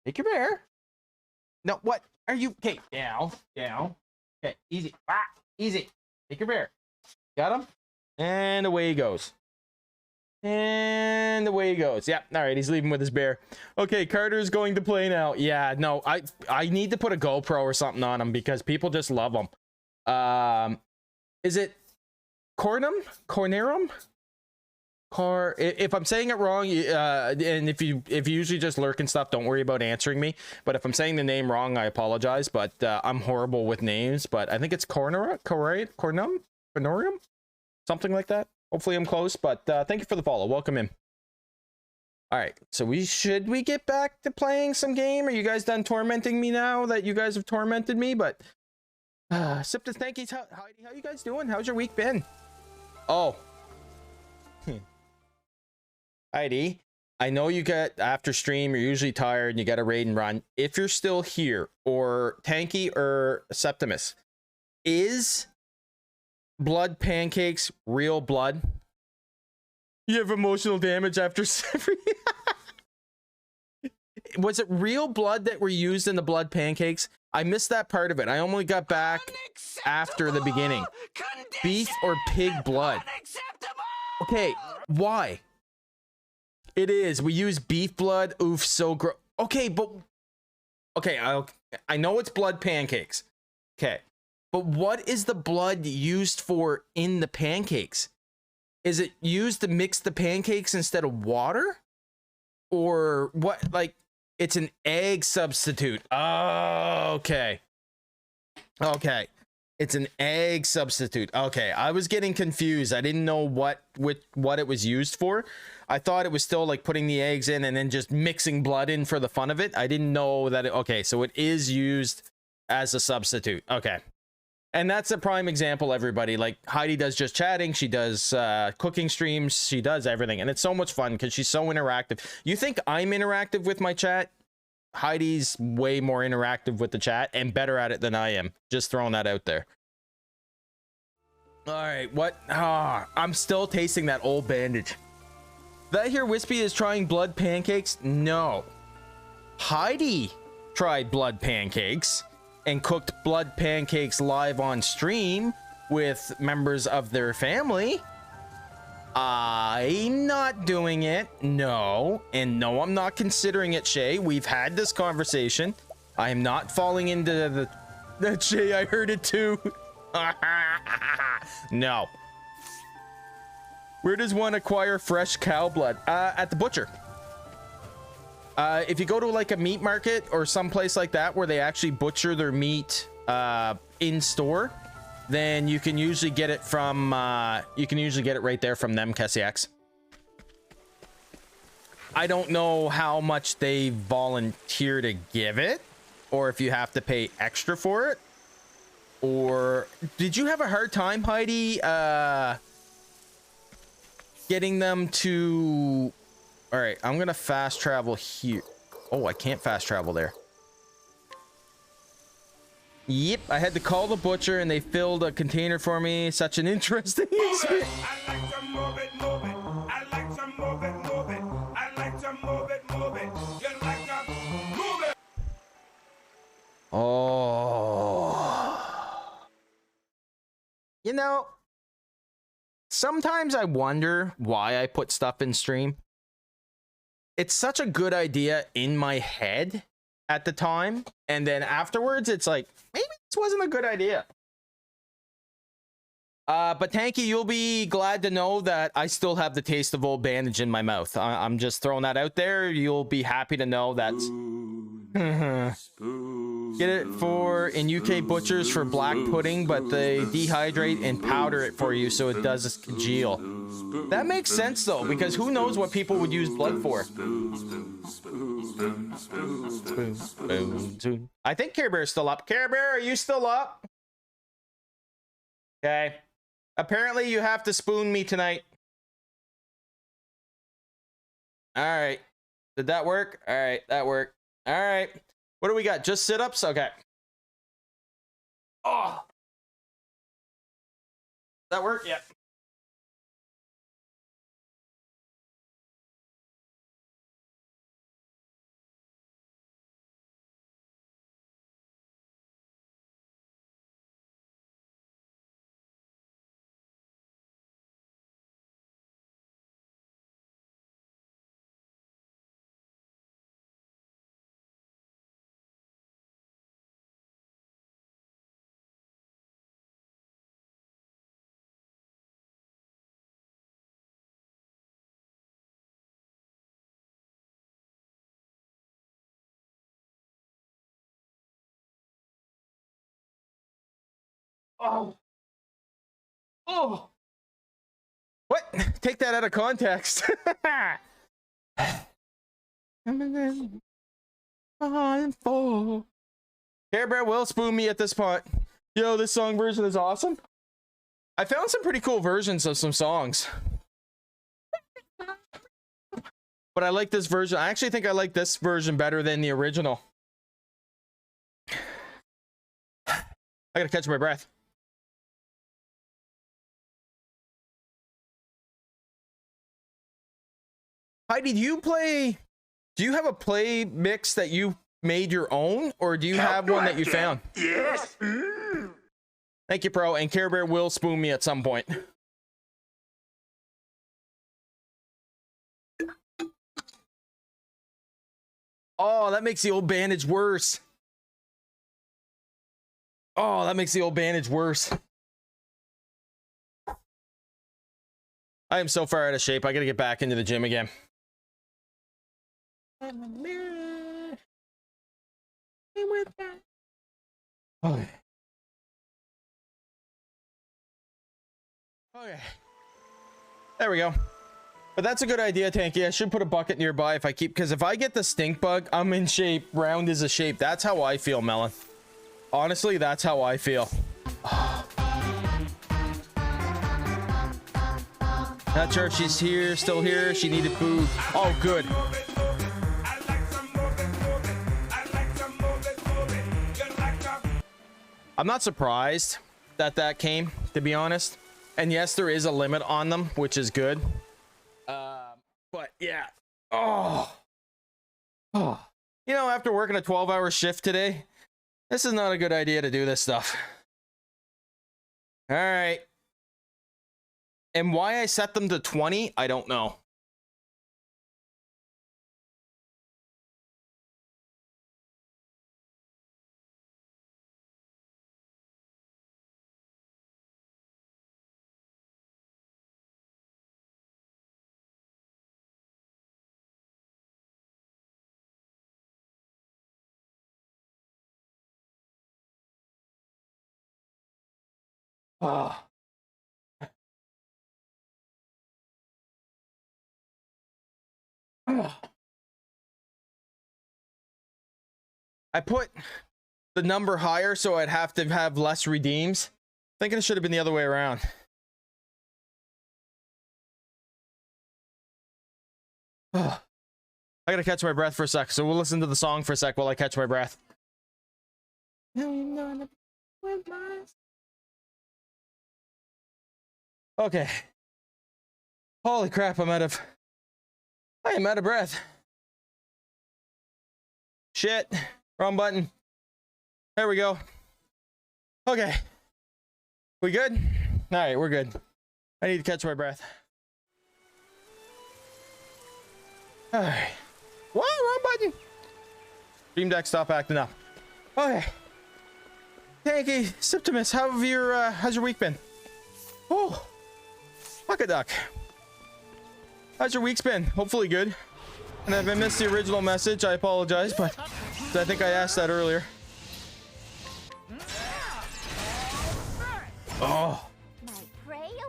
[SPEAKER 3] Take your bear. No, what? Are you... Okay, down. Down. Okay, easy. Easy. Take your bear. Got him? And away he goes. And away he goes. Yeah, all right, he's leaving with his bear. Okay, Carter's going to play now. Yeah, no, I need to put a GoPro or something on him because people just love him. Is it Cornerum? If I'm saying it wrong, and if you usually just lurk and stuff, don't worry about answering me. But if I'm saying the name wrong, I apologize. But I'm horrible with names. But I think it's Cornorium, something like that. Hopefully I'm close. But thank you for the follow. Welcome in. All right. So should we get back to playing some game? Are you guys done tormenting me now that you guys have tormented me? But Sip to Stankies, Heidi, how you guys doing? How's your week been? Oh. Heidi, I know you get after stream, you're usually tired and you got to raid and run. If you're still here, or Tanky or Septimus, is blood pancakes real blood? You have emotional damage after Was it real blood that were used in the blood pancakes? I missed that part of it. I only got back after the beginning. Beef or pig blood? Okay, why? It is. We use beef blood. Oof, so gross. Okay, but okay, I know it's blood pancakes. Okay, but what is the blood used for in the pancakes? Is it used to mix the pancakes instead of water? Or what? Like, it's an egg substitute. Oh, okay. Okay. It's an egg substitute. Okay, I was getting confused. I didn't know what it was used for. I thought it was still like putting the eggs in and then just mixing blood in for the fun of it. I didn't know that okay, so it is used as a substitute. Okay. And that's a prime example, everybody. Like, Heidi does just chatting. She does cooking streams. She does everything. And it's so much fun because she's so interactive. You think I'm interactive with my chat? Heidi's way more interactive with the chat and better at it than I am. Just throwing that out there. All right, what? I'm still tasting that old bandage. Did I hear Wispy is trying blood pancakes? No. Heidi tried blood pancakes and cooked blood pancakes live on stream with members of their family. I'm not doing it. No. And no, I'm not considering it, Shay. We've had this conversation. I am not falling into that Shay, I heard it too. No. Where does one acquire fresh cow blood? At the butcher. If you go to like a meat market or someplace like that where they actually butcher their meat in store, then you can usually get it from right there from them, Kessiax. I don't know how much they volunteer to give it, or if you have to pay extra for it. Or did you have a hard time, Heidi, getting them to... All right, I'm gonna fast travel here. Oh, I can't fast travel there. Yep, I had to call the butcher and they filled a container for me. Such an interesting experience.
[SPEAKER 7] I like to move it, move it. I like to move it, move it. I like to move it, move it. You like to move it.
[SPEAKER 3] Oh. You know, sometimes I wonder why I put stuff in stream. It's such a good idea in my head at the time, and then afterwards it's like, maybe this wasn't a good idea. But Tanky, you'll be glad to know that I still have the taste of old bandage in my mouth. I'm just throwing that out there. You'll be happy to know that's... Get it for in UK butchers for black pudding, but they dehydrate and powder it for you so it does congeal. That makes sense though, because who knows what people would use blood for. I think Care Bear's still up. Care Bear, are you still up? Okay. Apparently you have to spoon me tonight. All right. Did that work? All right, that worked. All right. What do we got? Just sit-ups? Okay. Oh. That work? Yep. Oh. Oh. What? Take that out of context. Care Bear will spoon me at this point. Yo, this song version is awesome. I found some pretty cool versions of some songs. But I like this version. I actually think I like this version better than the original. I gotta catch my breath. Heidi, do you have a play mix that you made your own, or do you have one that you found?
[SPEAKER 7] Yes.
[SPEAKER 3] Thank you, Pro. And Care Bear will spoon me at some point. Oh, that makes the old bandage worse. Oh, that makes the old bandage worse. I am so far out of shape. I gotta get back into the gym again. Okay. Okay. There we go. But that's a good idea, Tanky. I should put a bucket nearby if I keep, because if I get the stink bug, I'm in shape. Round is a shape. That's how I feel, Melon. Honestly, that's how I feel. Not sure if she's here, still here. She needed food. Oh, good. I'm not surprised that that came, to be honest. And yes, there is a limit on them, which is good. But yeah. Oh. You know, after working a 12-hour shift today, this is not a good idea to do this stuff. All right. And why I set them to 20, I don't know. Oh. I put the number higher so I'd have to have less redeems. Thinking it should have been the other way around. I gotta catch my breath for a sec, so we'll listen to the song for a sec while I catch my breath. Okay. Holy crap, I am out of breath. Shit. Wrong button. There we go. Okay. We good? All right, we're good. I need to catch my breath. All right. Whoa, wrong button. Stream Deck, stop acting up. Okay. Tanky, Septimus, how's your week been? Oh, Bucket Duck. How's your week's been? Hopefully good. And if I missed the original message, I apologize, but I think I asked that earlier. Oh.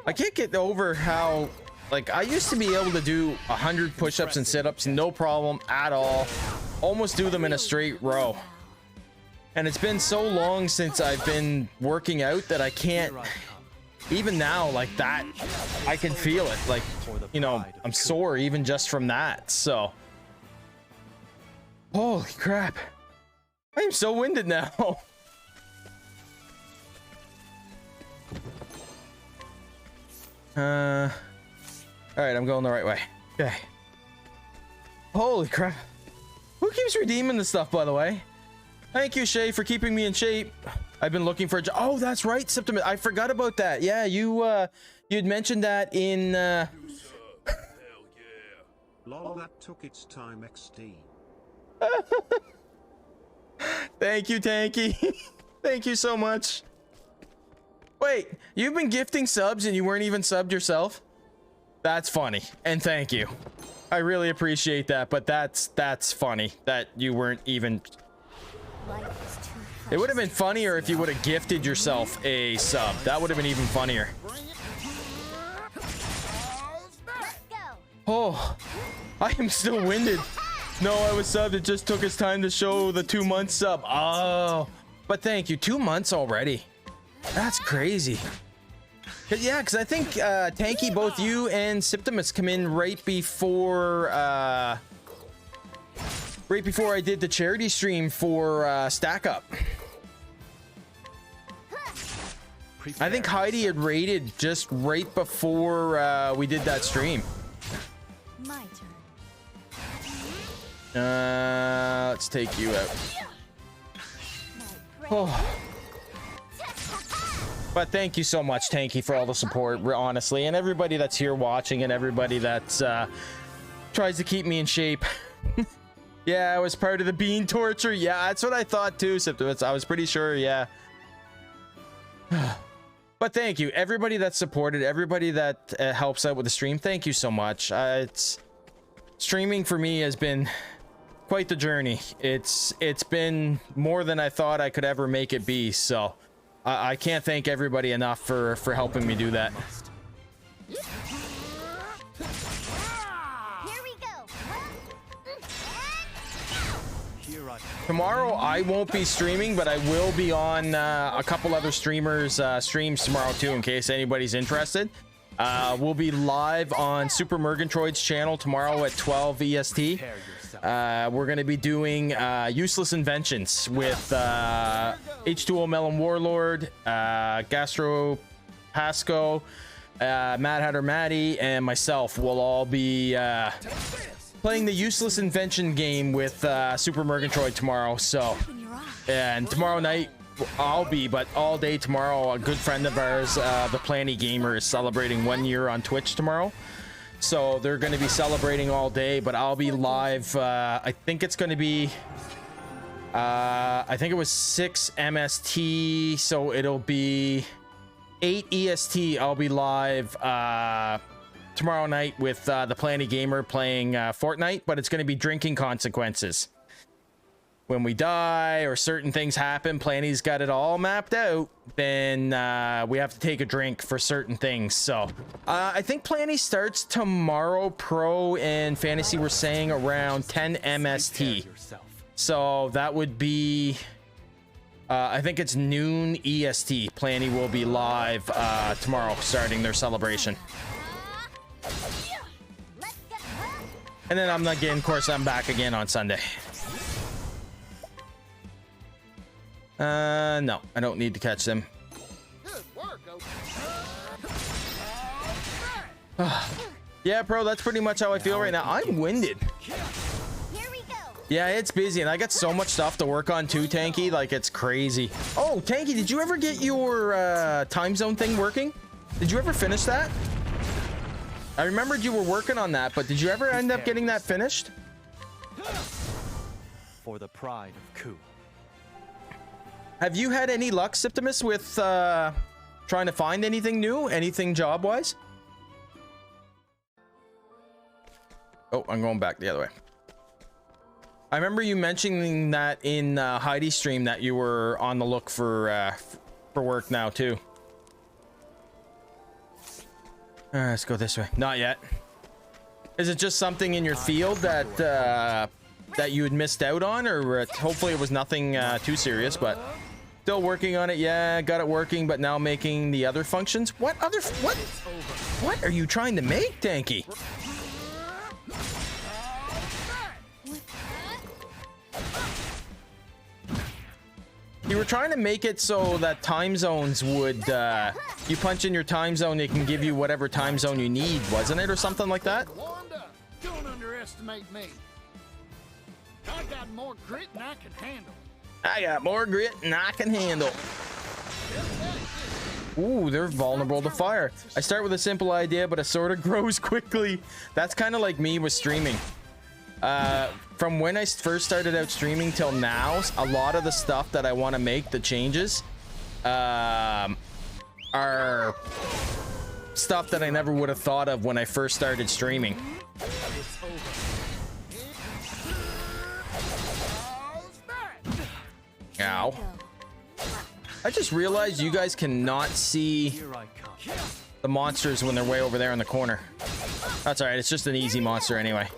[SPEAKER 3] I can't get over how, like, I used to be able to do 100 push-ups and sit-ups, no problem at all. Almost do them in a straight row. And it's been so long since I've been working out that I can't, even now, like that, I can feel it. Like, you know, I'm sore even just from that, so. Holy crap. I am so winded now. All right, I'm going the right way. Okay. Holy crap. Who keeps redeeming this stuff, by the way? Thank you, Shay, for keeping me in shape. I've been looking for a job. Oh, that's right, Septimus. I forgot about that. Yeah, you'd mentioned that in
[SPEAKER 7] Hell yeah. Lol, that took its time, XD.
[SPEAKER 3] Thank you, Tanky. Thank you so much. Wait, you've been gifting subs and you weren't even subbed yourself? That's funny. And thank you. I really appreciate that, but that's funny that you weren't even. It would have been funnier if you would have gifted yourself a sub. That would have been even funnier. Oh, I am still winded. No, I was subbed. It just took us time to show the 2-month sub. Oh, but thank you. 2 months already. That's crazy. Yeah, because I think Tanky, both you and Septimus come in right before I did the charity stream for Stack Up. I think Heidi had raided just right before we did that stream.
[SPEAKER 5] My turn.
[SPEAKER 3] Let's take you out. Oh. But thank you so much, Tanky, for all the support, honestly, and everybody that's here watching and everybody that's tries to keep me in shape. Yeah, I was part of the bean torture. Yeah, that's what I thought too, Septimus. I was pretty sure, yeah. But thank you, everybody that supported, everybody that helps out with the stream. Thank you so much. It's streaming for me has been quite the journey. It's been more than I thought I could ever make it be. So I can't thank everybody enough for helping me do that. Tomorrow I won't be streaming, but I will be on a couple other streamers streams tomorrow too, in case anybody's interested. We'll be live on Super Murgatroyd's channel tomorrow at 12 EST. We're going to be doing useless inventions with H2O Melon Warlord, Gastro Pasco, Mad Hatter Maddie, and myself will all be playing the useless invention game with Super Murgatroyd tomorrow. So, and tomorrow night I'll be, but all day tomorrow, a good friend of ours, the Planny Gamer, is celebrating 1 year on Twitch tomorrow. So they're going to be celebrating all day, but I'll be live. I think it's going to be, I think it was 6 MST, so it'll be 8 EST. I'll be live tomorrow night with the Planny Gamer playing Fortnite, but it's going to be drinking consequences. When we die or certain things happen, Planny's got it all mapped out, then we have to take a drink for certain things. So I think Planny starts tomorrow. Pro and Fantasy were saying around 10 MST. So that would be, I think it's noon EST. Planny will be live tomorrow, starting their celebration. And then I'm again, of course, I'm back again on Sunday. No, I don't need to catch them.
[SPEAKER 1] Good work,
[SPEAKER 3] Yeah, bro, that's pretty much how I feel right now. I'm winded.
[SPEAKER 5] Here we go.
[SPEAKER 3] Yeah, it's busy, and I got so much stuff to work on too, Tanky. Like, it's crazy. Oh, Tanky, did you ever get your time zone thing working? Did you ever finish that? I remembered you were working on that, but did you ever end up getting that finished?
[SPEAKER 4] For the pride of Ku.
[SPEAKER 3] Have you had any luck, Septimus, with trying to find anything new? Anything job-wise? Oh, I'm going back the other way. I remember you mentioning that in Heidi's stream that you were on the look for work now, too. Let's go this way. Not yet. Is it just something in your field that that you had missed out on, or hopefully it was nothing too serious, but still working on it? Yeah, got it working, but now making the other functions. What other? What are you trying to make, Tanky? You were trying to make it so that time zones would, you punch in your time zone, it can give you whatever time zone you need, wasn't it? Or something like that?
[SPEAKER 1] Wanda, don't underestimate me. I got more grit than I can handle.
[SPEAKER 3] I got more grit than I can handle. Ooh, they're vulnerable to fire. I start with a simple idea, but it sort of grows quickly. That's kind of like me with streaming. From when I first started out streaming till now, a lot of the stuff that I want to make, the changes, are stuff that I never would have thought of when I first started streaming. Ow. I just realized you guys cannot see the monsters when they're way over there in the corner. That's alright, it's just an easy monster anyway.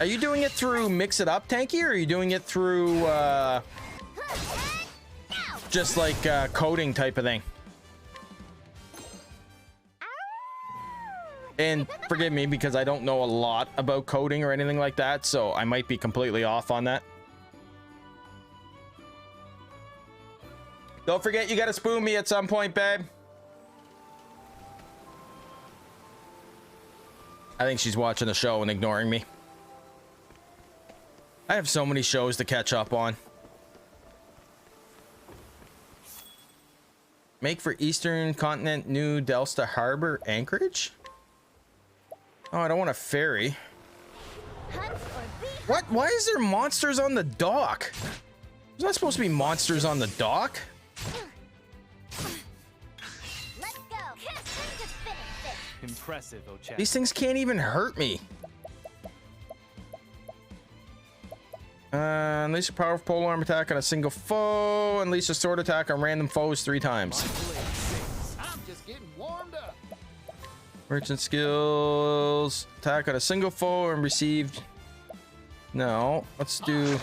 [SPEAKER 3] Are you doing it through Mix It Up, Tanky, or are you doing it through just like coding type of thing? And forgive me because I don't know a lot about coding or anything like that, so I might be completely off on that. Don't forget you gotta spoon me at some point, babe. I think she's watching the show and ignoring me. I have so many shows to catch up on. Make for Eastern Continent, New Delsta Harbor, Anchorage? Oh, I don't want a ferry.
[SPEAKER 5] Hunt or be
[SPEAKER 3] What? Why is there monsters on the dock? There's not supposed to be monsters on the dock.
[SPEAKER 5] Let's go. Time to finish this.
[SPEAKER 4] Impressive, Octopath.
[SPEAKER 3] These things can't even hurt me. Unleash a powerful polearm attack on a single foe. Unleash a sword attack on random foes 3 times.
[SPEAKER 1] I'm just getting warmed up.
[SPEAKER 3] Merchant skills. Attack on a single foe and received. No, let's do.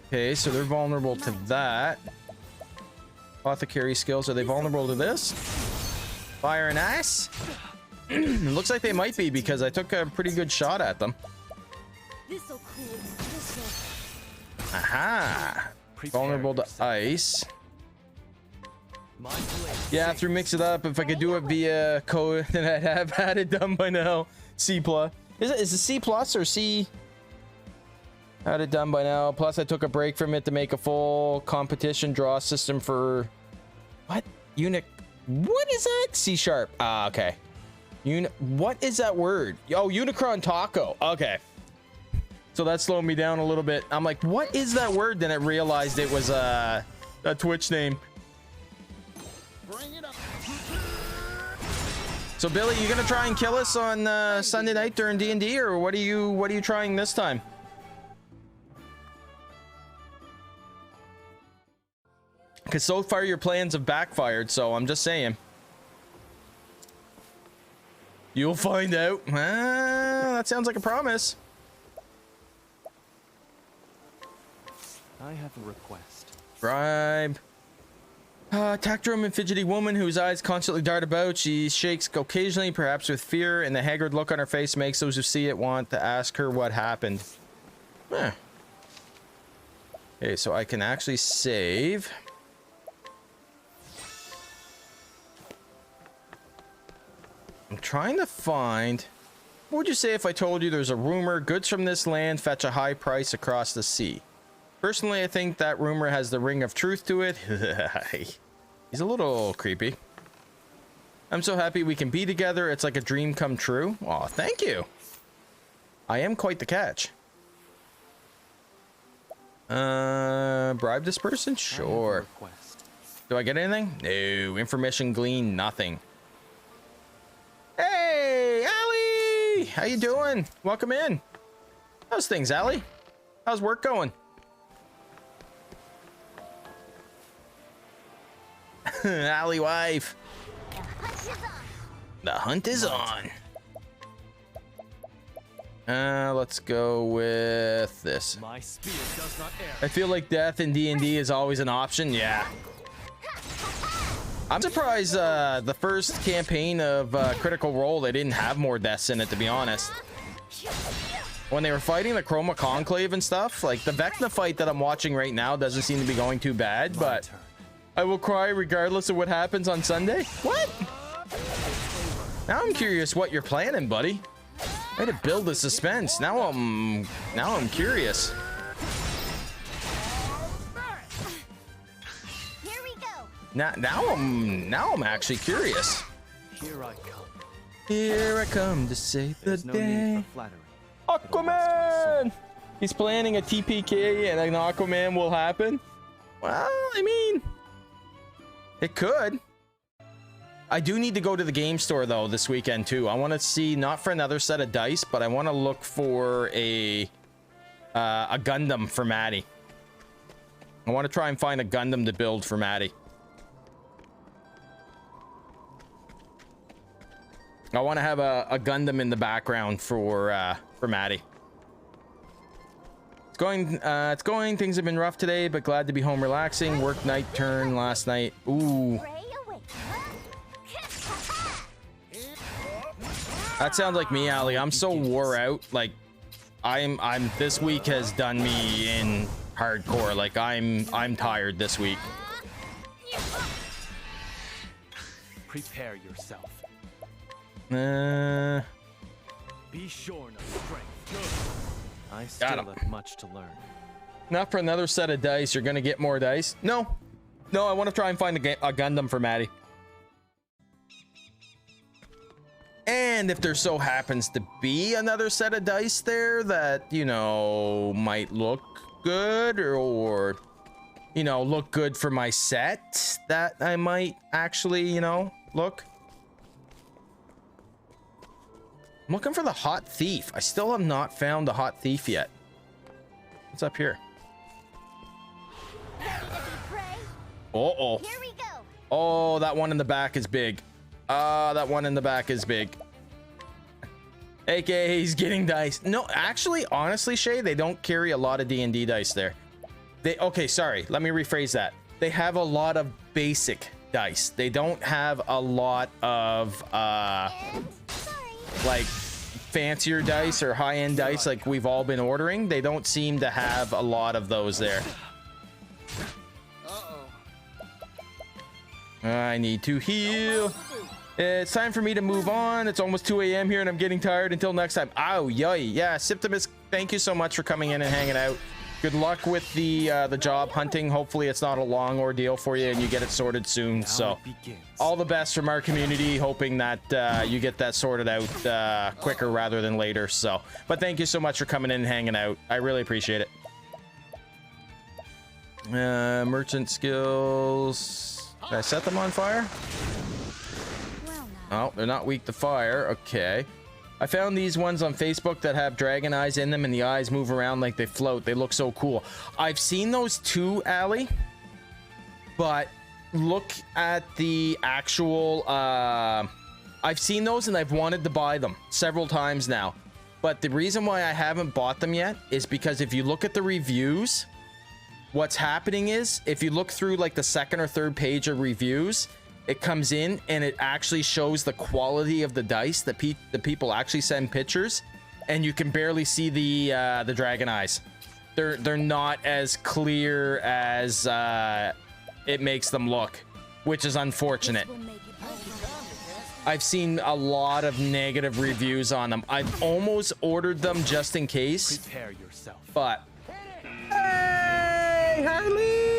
[SPEAKER 3] Okay, so they're vulnerable to that. Apothecary skills. Are they vulnerable to this? Fire and ice? It looks like they might be because I took a pretty good shot at them.
[SPEAKER 5] This'll cool. This'll.
[SPEAKER 3] Aha! Vulnerable to ice.
[SPEAKER 4] My blade
[SPEAKER 3] Yeah, through mix it up. If I could do it via code, then I'd have had it done by now. C plus. Is it C plus or C? Had it done by now. Plus, I took a break from it to make a full competition draw system for what? Unit. What is that? C sharp. Ah, okay. What is that word? Oh, Unicron Taco. Okay. So that slowed me down a little bit. I'm like, what is that word? Then I realized it was a Twitch name.
[SPEAKER 1] Bring it up.
[SPEAKER 3] So Billy, you gonna try and kill us on Sunday night during D&D, or what are you trying this time? Because so far your plans have backfired, so I'm just saying. You'll find out. That sounds like a promise.
[SPEAKER 4] I have a request.
[SPEAKER 3] Bribe. Tactrum and fidgety woman whose eyes constantly dart about. She shakes occasionally, perhaps with fear, and the haggard look on her face makes those who see it want to ask her what happened. Huh. Okay, so I can actually save. I'm trying to find... What would you say if I told you there's a rumor goods from this land fetch a high price across the sea? Personally, I think that rumor has the ring of truth to it. He's a little creepy. I'm so happy we can be together. It's like a dream come true. Aw, thank you. I am quite the catch. Bribe this person? Sure. Do I get anything? No. Information gleaned, nothing. Hey, Allie! How you doing? Welcome in. How's things, Allie? How's work going? Allie wife. The hunt is on. Let's go with this.
[SPEAKER 4] My spear does not err.
[SPEAKER 3] I feel like death in D&D is always an option. Yeah. I'm surprised the first campaign of Critical Role they didn't have more deaths in it, to be honest. When they were fighting the Chroma Conclave and stuff, like the Vecna fight that I'm watching right now doesn't seem to be going too bad, but I will cry regardless of what happens on Sunday. What? Now I'm curious what you're planning, buddy. Way to build the suspense. Now I'm curious.
[SPEAKER 5] Here we go.
[SPEAKER 3] Now I'm actually curious.
[SPEAKER 4] Here I come.
[SPEAKER 3] Here I come to save the
[SPEAKER 4] There's no need
[SPEAKER 3] day.
[SPEAKER 4] for flattery. It'll rest my
[SPEAKER 3] Aquaman!
[SPEAKER 4] soul.
[SPEAKER 3] He's planning a TPK and an Aquaman will happen? Well, I mean, it could. I do need to go to the game store though this weekend too. I want to see, not for another set of dice, but I want to look for a Gundam for Maddie. I want to try and find a Gundam to build for Maddie. I want to have a Gundam in the background for Maddie. It's going. Things have been rough today, but glad to be home relaxing. Work night turn last night. Ooh.
[SPEAKER 5] Pray away.
[SPEAKER 3] That sounds like me, Ali. I'm so wore out. Like, I'm. This week has done me in hardcore. Like, I'm tired this week.
[SPEAKER 4] Prepare yourself. Be shorn of strength. Good. I still have much to learn.
[SPEAKER 3] Not for another set of dice. You're gonna get more dice. No, I want to try and find a Gundam for Maddie. And if there so happens to be another set of dice there that, you know, might look good or you know, look good for my set, that I might actually, you know, look. I'm looking for the Hot Thief. I still have not found the Hot Thief yet. What's up here? Uh-oh.
[SPEAKER 5] Here we go.
[SPEAKER 3] Oh, that one in the back is big. That one in the back is big. AKA he's getting dice. No, actually, honestly, Shay, they don't carry a lot of D&D dice there. Okay, sorry. Let me rephrase that. They have a lot of basic dice. They don't have a lot of, like, fancier dice or high-end dice like we've all been ordering. They don't seem to have a lot of those there. I need to heal. It's time for me to move on. It's almost 2 a.m. here and I'm getting tired. Until next time. Ow, yay. Yeah, Septimus, thank you so much for coming in and hanging out. Good luck with the job hunting. Hopefully it's not a long ordeal for you and you get it sorted soon. So all the best from our community, hoping that you get that sorted out quicker rather than later. So, but thank you so much for coming in and hanging out. I really appreciate it. Merchant skills. Did I set them on fire? Oh, they're not weak to fire. Okay. I found these ones on Facebook that have dragon eyes in them and the eyes move around like they float. They look so cool. I've seen those too, Allie. But look at the actual... I've seen those and I've wanted to buy them several times now. But the reason why I haven't bought them yet is because if you look at the reviews, what's happening is if you look through like the second or third page of reviews, it comes in and it actually shows the quality of the dice. The people actually send pictures and you can barely see the dragon eyes. They're not as clear as it makes them look, which is unfortunate. I've seen a lot of negative reviews on them. I've almost ordered them just in case.
[SPEAKER 4] Prepare yourself.
[SPEAKER 3] But hey, Harley!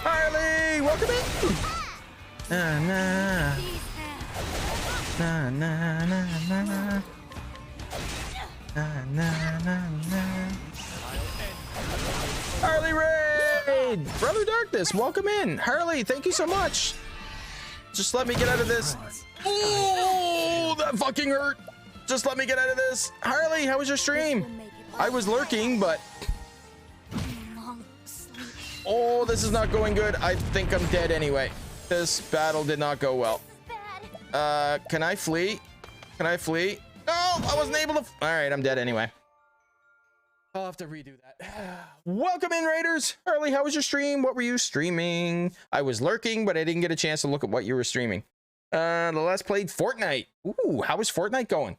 [SPEAKER 3] Harley, welcome in. Na na na na na na na na na. Harley Raid, Brother Darkness, welcome in. Harley, thank you so much. Just let me get out of this. Oh, that fucking hurt. Just let me get out of this. Harley, how was your stream? I was lurking, but... Oh, this is not going good. I think I'm dead anyway. This battle did not go well. Can I flee? Can I flee? No, I wasn't able to... All right, I'm dead anyway. I'll have to redo that. Welcome in, Raiders. Harley, how was your stream? What were you streaming? I was lurking, but I didn't get a chance to look at what you were streaming. The last played Fortnite. Ooh, how was Fortnite going?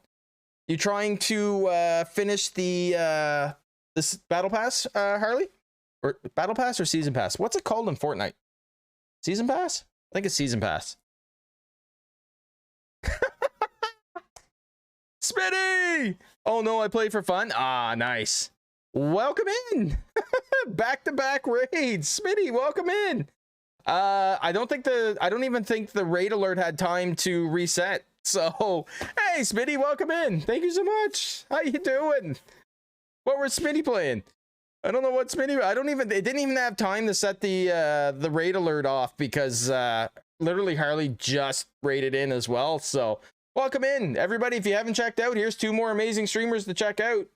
[SPEAKER 3] You trying to finish the this battle pass, Harley? Or battle pass or season pass? What's it called in Fortnite? Season pass? I think it's season pass. Smitty! Oh no, I played for fun. Ah, nice. Welcome in. Back-to-back raids. Smitty, welcome in. I don't even think the raid alert had time to reset. So, hey, Smitty, welcome in. Thank you so much. How you doing? What was Smitty playing? I don't know what Smitty. It didn't even have time to set the raid alert off because literally Harley just raided in as well. So, welcome in, everybody. If you haven't checked out, here's 2 more amazing streamers to check out.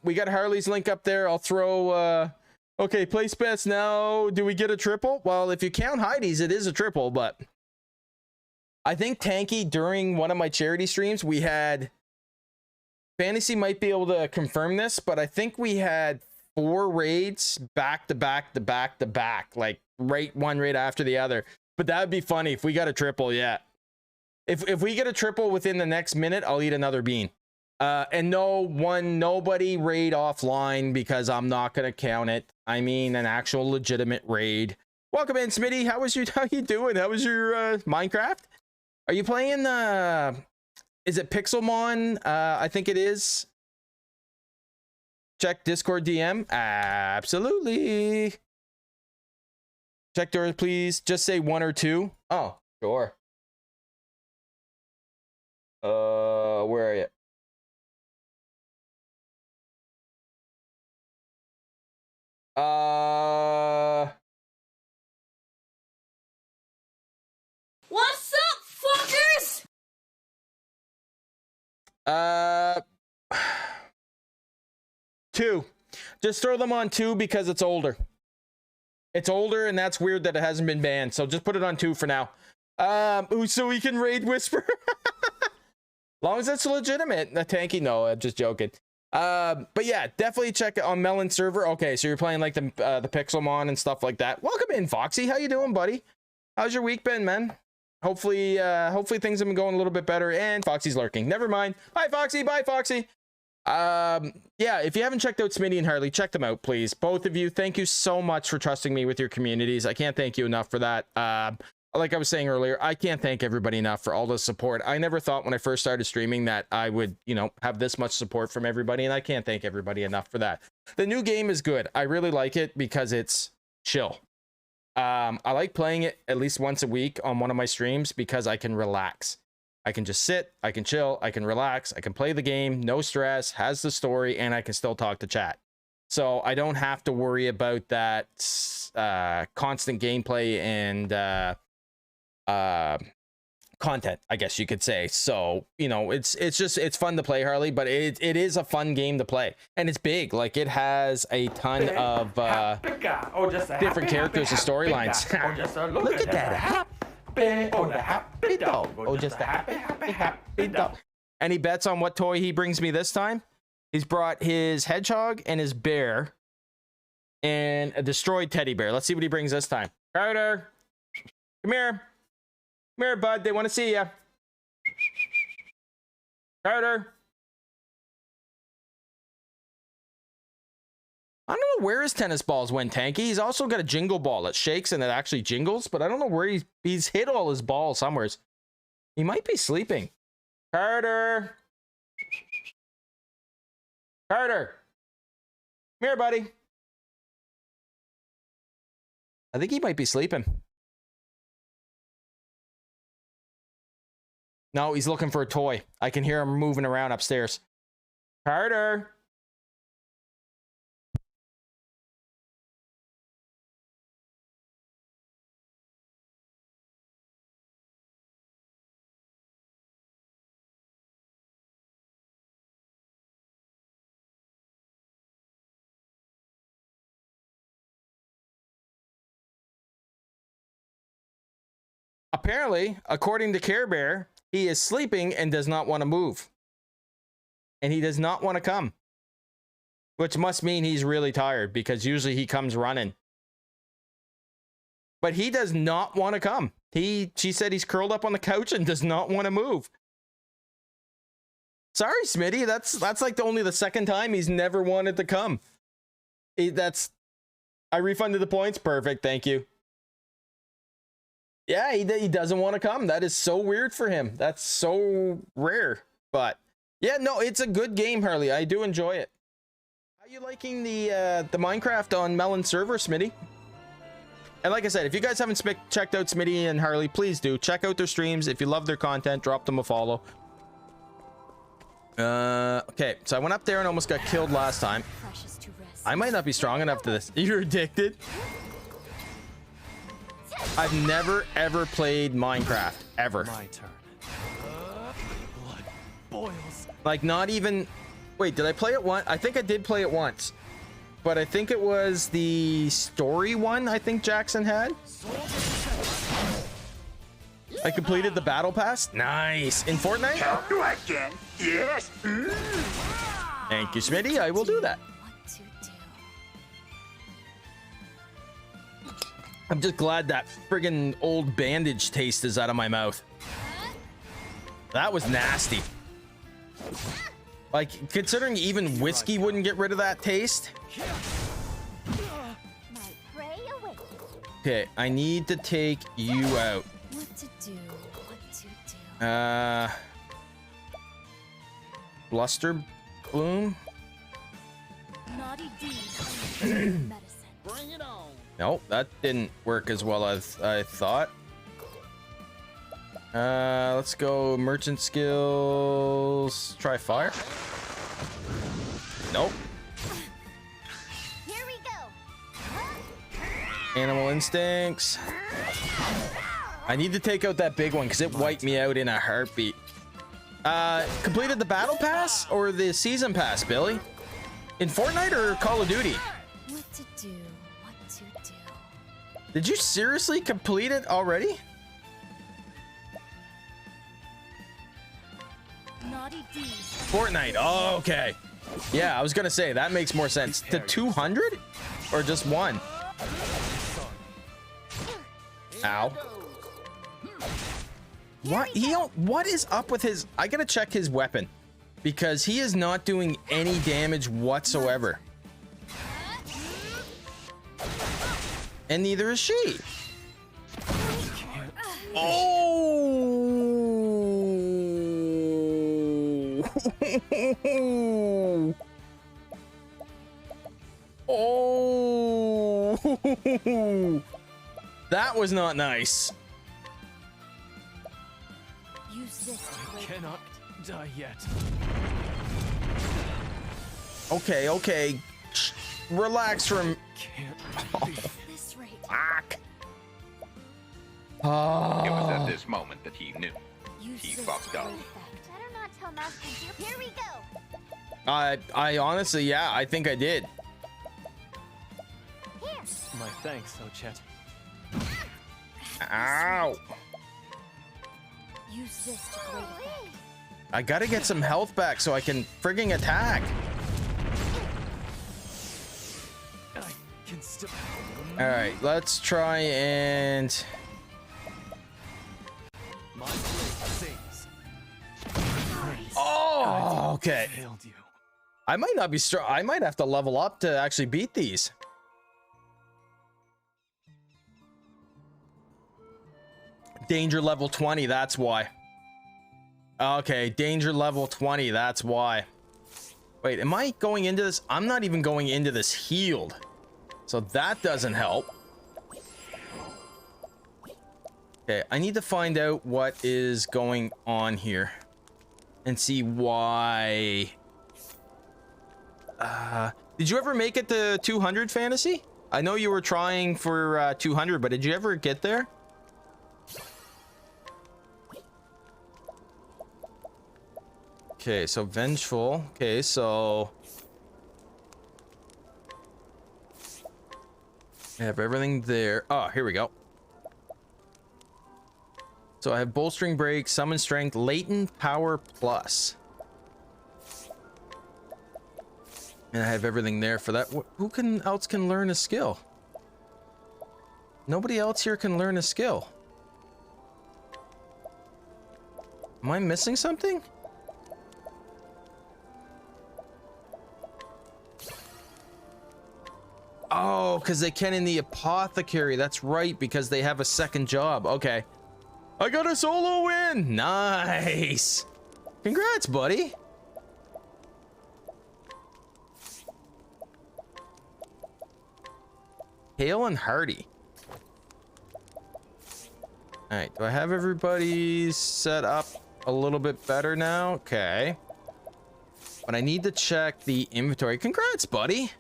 [SPEAKER 3] We got Harley's link up there. I'll throw. Okay, place bets now. Do we get a triple? Well, if you count Heidi's, it is a triple, but. I think Tanky, during one of my charity streams, we had Fantasy might be able to confirm this, but I think we had 4 raids back to back to back to back, like one raid after the other. But that would be funny if we got a triple. Yeah, if we get a triple within the next minute, I'll eat another bean. And nobody raid offline because I'm not gonna count it. I mean, an actual legitimate raid. Welcome in, Smitty. How you doing? How was your Minecraft? Are you playing is it Pixelmon? I think it is. check Discord DM? Absolutely. Check doors, please. Just say 1 or 2. Oh, sure. Where are you?
[SPEAKER 8] What's up, fuckers?
[SPEAKER 3] 2. Just throw them on 2 because it's older. It's older, and that's weird that it hasn't been banned. So just put it on 2 for now. So we can raid Whisper. Long as it's legitimate. Tanky, no, I'm just joking. But yeah, definitely check it on Melon server. Okay, so you're playing like the Pixelmon and stuff like that. Welcome in, Foxy. How you doing, buddy? How's your week been, man? Hopefully things have been going a little bit better. And Foxy's lurking. Never mind. Hi, Foxy. Bye, Foxy. Yeah, if you haven't checked out Smitty and Harley, check them out, please. Both of you, thank you so much for trusting me with your communities. I can't thank you enough for that. Like I was saying earlier, I can't thank everybody enough for all the support. I never thought when I first started streaming that I would, you know, have this much support from everybody, and I can't thank everybody enough for that. The new game is good. I really like it because it's chill. I like playing it at least once a week on one of my streams because I can relax. I can just sit, I can chill, I can relax, I can play the game, no stress, has the story, and I can still talk to chat. So I don't have to worry about that constant gameplay and content, I guess you could say. So, you know, it's fun to play, Harley, but it is a fun game to play, and it's big. Like, it has a ton of different characters and storylines. Look at that happy dog. Oh, just a happy dog. Any bets on what toy he brings me this time? He's brought his hedgehog and his bear and a destroyed teddy bear. Let's see what he brings this time. Carter, come here. Come here, bud. They want to see you. Carter. I don't know where his tennis balls went, Tanky. He's also got a jingle ball that shakes and it actually jingles, but I don't know where he's hit all his balls somewheres. He might be sleeping. Carter. Carter. Come here, buddy. I think he might be sleeping. No, he's looking for a toy. I can hear him moving around upstairs. Carter. Apparently, according to Care Bear, he is sleeping and does not want to move. And he does not want to come. Which must mean he's really tired, because usually he comes running. But he does not want to come. She said he's curled up on the couch and does not want to move. Sorry, Smitty. That's like only the second time he's never wanted to come. I refunded the points. Perfect. Thank you. Yeah, he doesn't want to come. That is so weird for him. That's so rare. But yeah, no, it's a good game, Harley. I do enjoy it. How you liking the Minecraft on Melon server, Smitty? And like I said, if you guys haven't checked out Smitty and Harley, please do. Check out their streams. If you love their content, drop them a follow. Okay, so I went up there and almost got killed last time. I might not be strong enough to this. You're addicted? I've never ever played Minecraft ever.
[SPEAKER 4] My turn. Blood boils.
[SPEAKER 3] Like, not even. Wait, did I play it once? I think I did play it once, but I think it was the story one. I think Jackson had. I completed the battle pass. Nice. In Fortnite.
[SPEAKER 1] How do I get? Yes.
[SPEAKER 3] Thank you, Smitty. I will do that. I'm just glad that friggin' old bandage taste is out of my mouth. That was nasty. Like, considering even whiskey wouldn't get rid of that taste. Okay, I need to take you out.
[SPEAKER 8] What to do?
[SPEAKER 3] Bluster Bloom?
[SPEAKER 8] Naughty deeds are medicine.
[SPEAKER 1] Bring it on.
[SPEAKER 3] Nope, that didn't work as well as I thought. Let's go merchant skills. Try fire. Nope.
[SPEAKER 5] Here we go.
[SPEAKER 3] Animal instincts. I need to take out that big one because it wiped me out in a heartbeat. Completed the battle pass or the season pass, Billy? In Fortnite or Call of Duty?
[SPEAKER 8] What to do? What to do?
[SPEAKER 3] Did you seriously complete it already?
[SPEAKER 8] Naughty deeds.
[SPEAKER 3] Fortnite. Oh, okay. Yeah, I was gonna say that makes more sense. To 200 or just one? Ow. What? He don't. What is up with his? I gotta check his weapon because he is not doing any damage whatsoever, and neither is she. Oh. Oh. That was not nice.
[SPEAKER 8] Use this to
[SPEAKER 4] I
[SPEAKER 8] break
[SPEAKER 4] cannot die yet.
[SPEAKER 3] Okay, okay. Shh. Relax from.
[SPEAKER 4] Can't be.
[SPEAKER 8] this rate.
[SPEAKER 3] Fuck.
[SPEAKER 9] It was at
[SPEAKER 3] Oh.
[SPEAKER 9] this moment that he knew.
[SPEAKER 8] Use
[SPEAKER 9] He
[SPEAKER 8] this
[SPEAKER 9] fucked
[SPEAKER 8] to
[SPEAKER 9] up.
[SPEAKER 8] great effect.
[SPEAKER 5] Better not tell Master Chief. Here we go.
[SPEAKER 3] I honestly, yeah, I think I did.
[SPEAKER 5] Here.
[SPEAKER 4] My thanks, Ochet.
[SPEAKER 3] Ow.
[SPEAKER 8] Use this to great effect.
[SPEAKER 3] I gotta get some health back so I can frigging attack.
[SPEAKER 4] I can still.
[SPEAKER 3] All right, let's try and.
[SPEAKER 4] My blade sings.
[SPEAKER 3] Oh, okay.
[SPEAKER 4] Failed you.
[SPEAKER 3] I might not be strong. I might have to level up to actually beat these. Danger level 20, that's why. Okay, danger level 20, that's why. Wait, am I going into this? I'm not even going into this healed. So that doesn't help. Okay, I need to find out what is going on here. And see why. Did you ever make it to 200 fantasy? I know you were trying for 200, but did you ever get there? Okay, so vengeful. Okay, so I have everything there. Oh, here we go. So I have bolstering break, summon strength, latent power plus. And I have everything there for that. Who else can learn a skill? Nobody else here can learn a skill. Am I missing something? Oh, because they can in the apothecary. That's right, because they have a second job. Okay. I got a solo win. Nice. Congrats, buddy. Hale and Hardy. All right, do I have everybody set up a little bit better now? Okay. But I need to check the inventory. Congrats, buddy.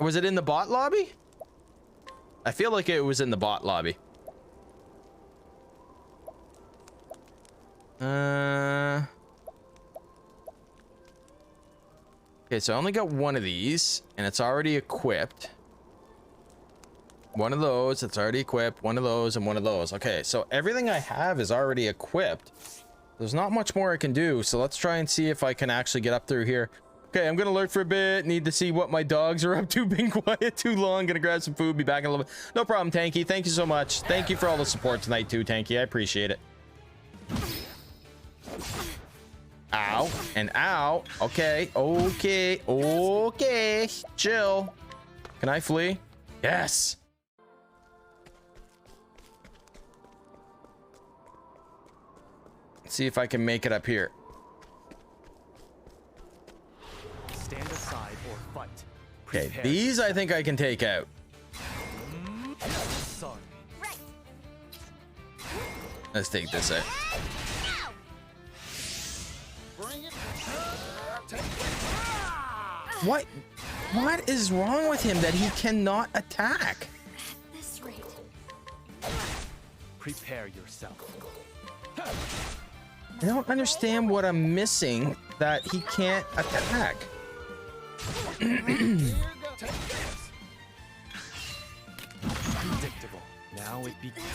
[SPEAKER 3] Was it in the bot lobby? I feel like it was in the bot lobby. Okay, so I only got one of these, and it's already equipped. One of those, it's already equipped. One of those, and one of those. Okay, so everything I have is already equipped. There's not much more I can do, so let's try and see if I can actually get up through here. Okay, I'm gonna lurk for a bit. Need to see what my dogs are up to. Being quiet too long. Gonna grab some food. Be back in a little bit. No problem, Tanky. Thank you so much. Thank you for all the support tonight too, Tanky. I appreciate it. Ow and ow. Okay, okay, okay. Chill. Can I flee? Yes. Let's see if I can make it up here.
[SPEAKER 4] Stand aside or fight.
[SPEAKER 3] Okay,
[SPEAKER 4] Prepare
[SPEAKER 3] these I think I can take out.
[SPEAKER 4] Sorry.
[SPEAKER 3] Let's take this out.
[SPEAKER 1] Bring it. Take it.
[SPEAKER 3] What? What is wrong with him that he cannot attack?
[SPEAKER 8] At this rate.
[SPEAKER 4] Prepare yourself.
[SPEAKER 3] I don't understand what I'm missing that he can't attack.
[SPEAKER 1] Here goes. Take this.
[SPEAKER 4] Predictable. Now it begins.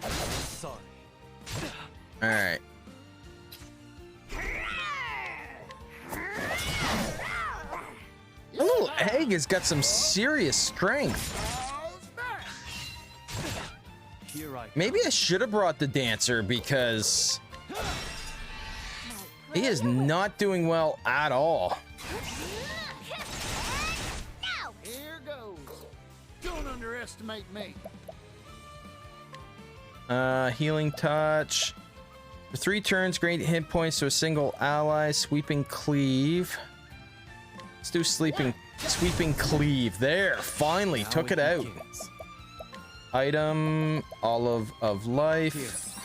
[SPEAKER 4] Sorry.
[SPEAKER 3] All right. The little egg has got some serious strength.
[SPEAKER 4] Here I
[SPEAKER 3] Maybe I should have brought the dancer because he is not doing well at all.
[SPEAKER 1] Here goes. Don't underestimate me.
[SPEAKER 3] Healing touch. For 3 turns, great hit points to a single ally. Sweeping cleave. Let's do sweeping cleave. There, finally took it out.
[SPEAKER 4] begins.
[SPEAKER 3] Item, olive of life.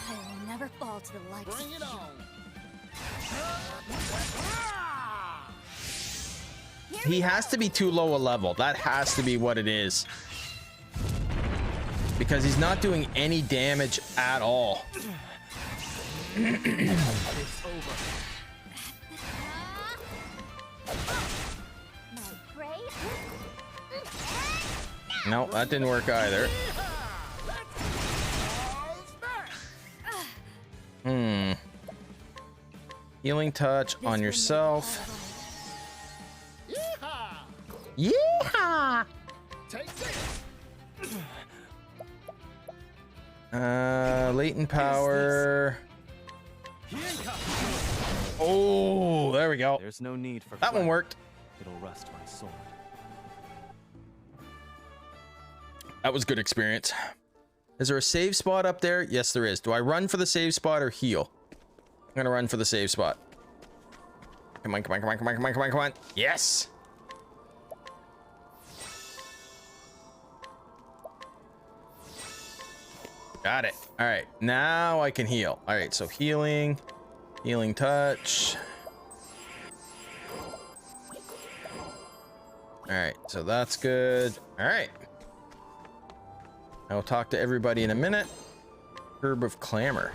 [SPEAKER 8] I will never fall to the likes
[SPEAKER 1] Bring
[SPEAKER 8] of
[SPEAKER 1] it
[SPEAKER 8] you.
[SPEAKER 1] on.
[SPEAKER 3] He has to be too low a level. That has to be what it is. Because he's not doing any damage at all.
[SPEAKER 4] It's over.
[SPEAKER 5] My prey.
[SPEAKER 3] No, that didn't work either. Healing touch on yourself.
[SPEAKER 1] Yeehaw!
[SPEAKER 3] Yeah.
[SPEAKER 1] Take this.
[SPEAKER 3] Latent power. Oh, there we go.
[SPEAKER 4] There's no need for
[SPEAKER 3] That one
[SPEAKER 4] flight.
[SPEAKER 3] worked.
[SPEAKER 4] It'll rust my sword.
[SPEAKER 3] That was good experience. Is there a save spot up there? Yes, there is. Do I run for the save spot or heal? I'm gonna run for the save spot. Come on, come on, come on, come on, come on, come on, come on. Yes! Got it. All right, now I can heal. All right, so healing, healing touch. All right, so that's good. All right. I'll talk to everybody in a minute. Herb of Clamor.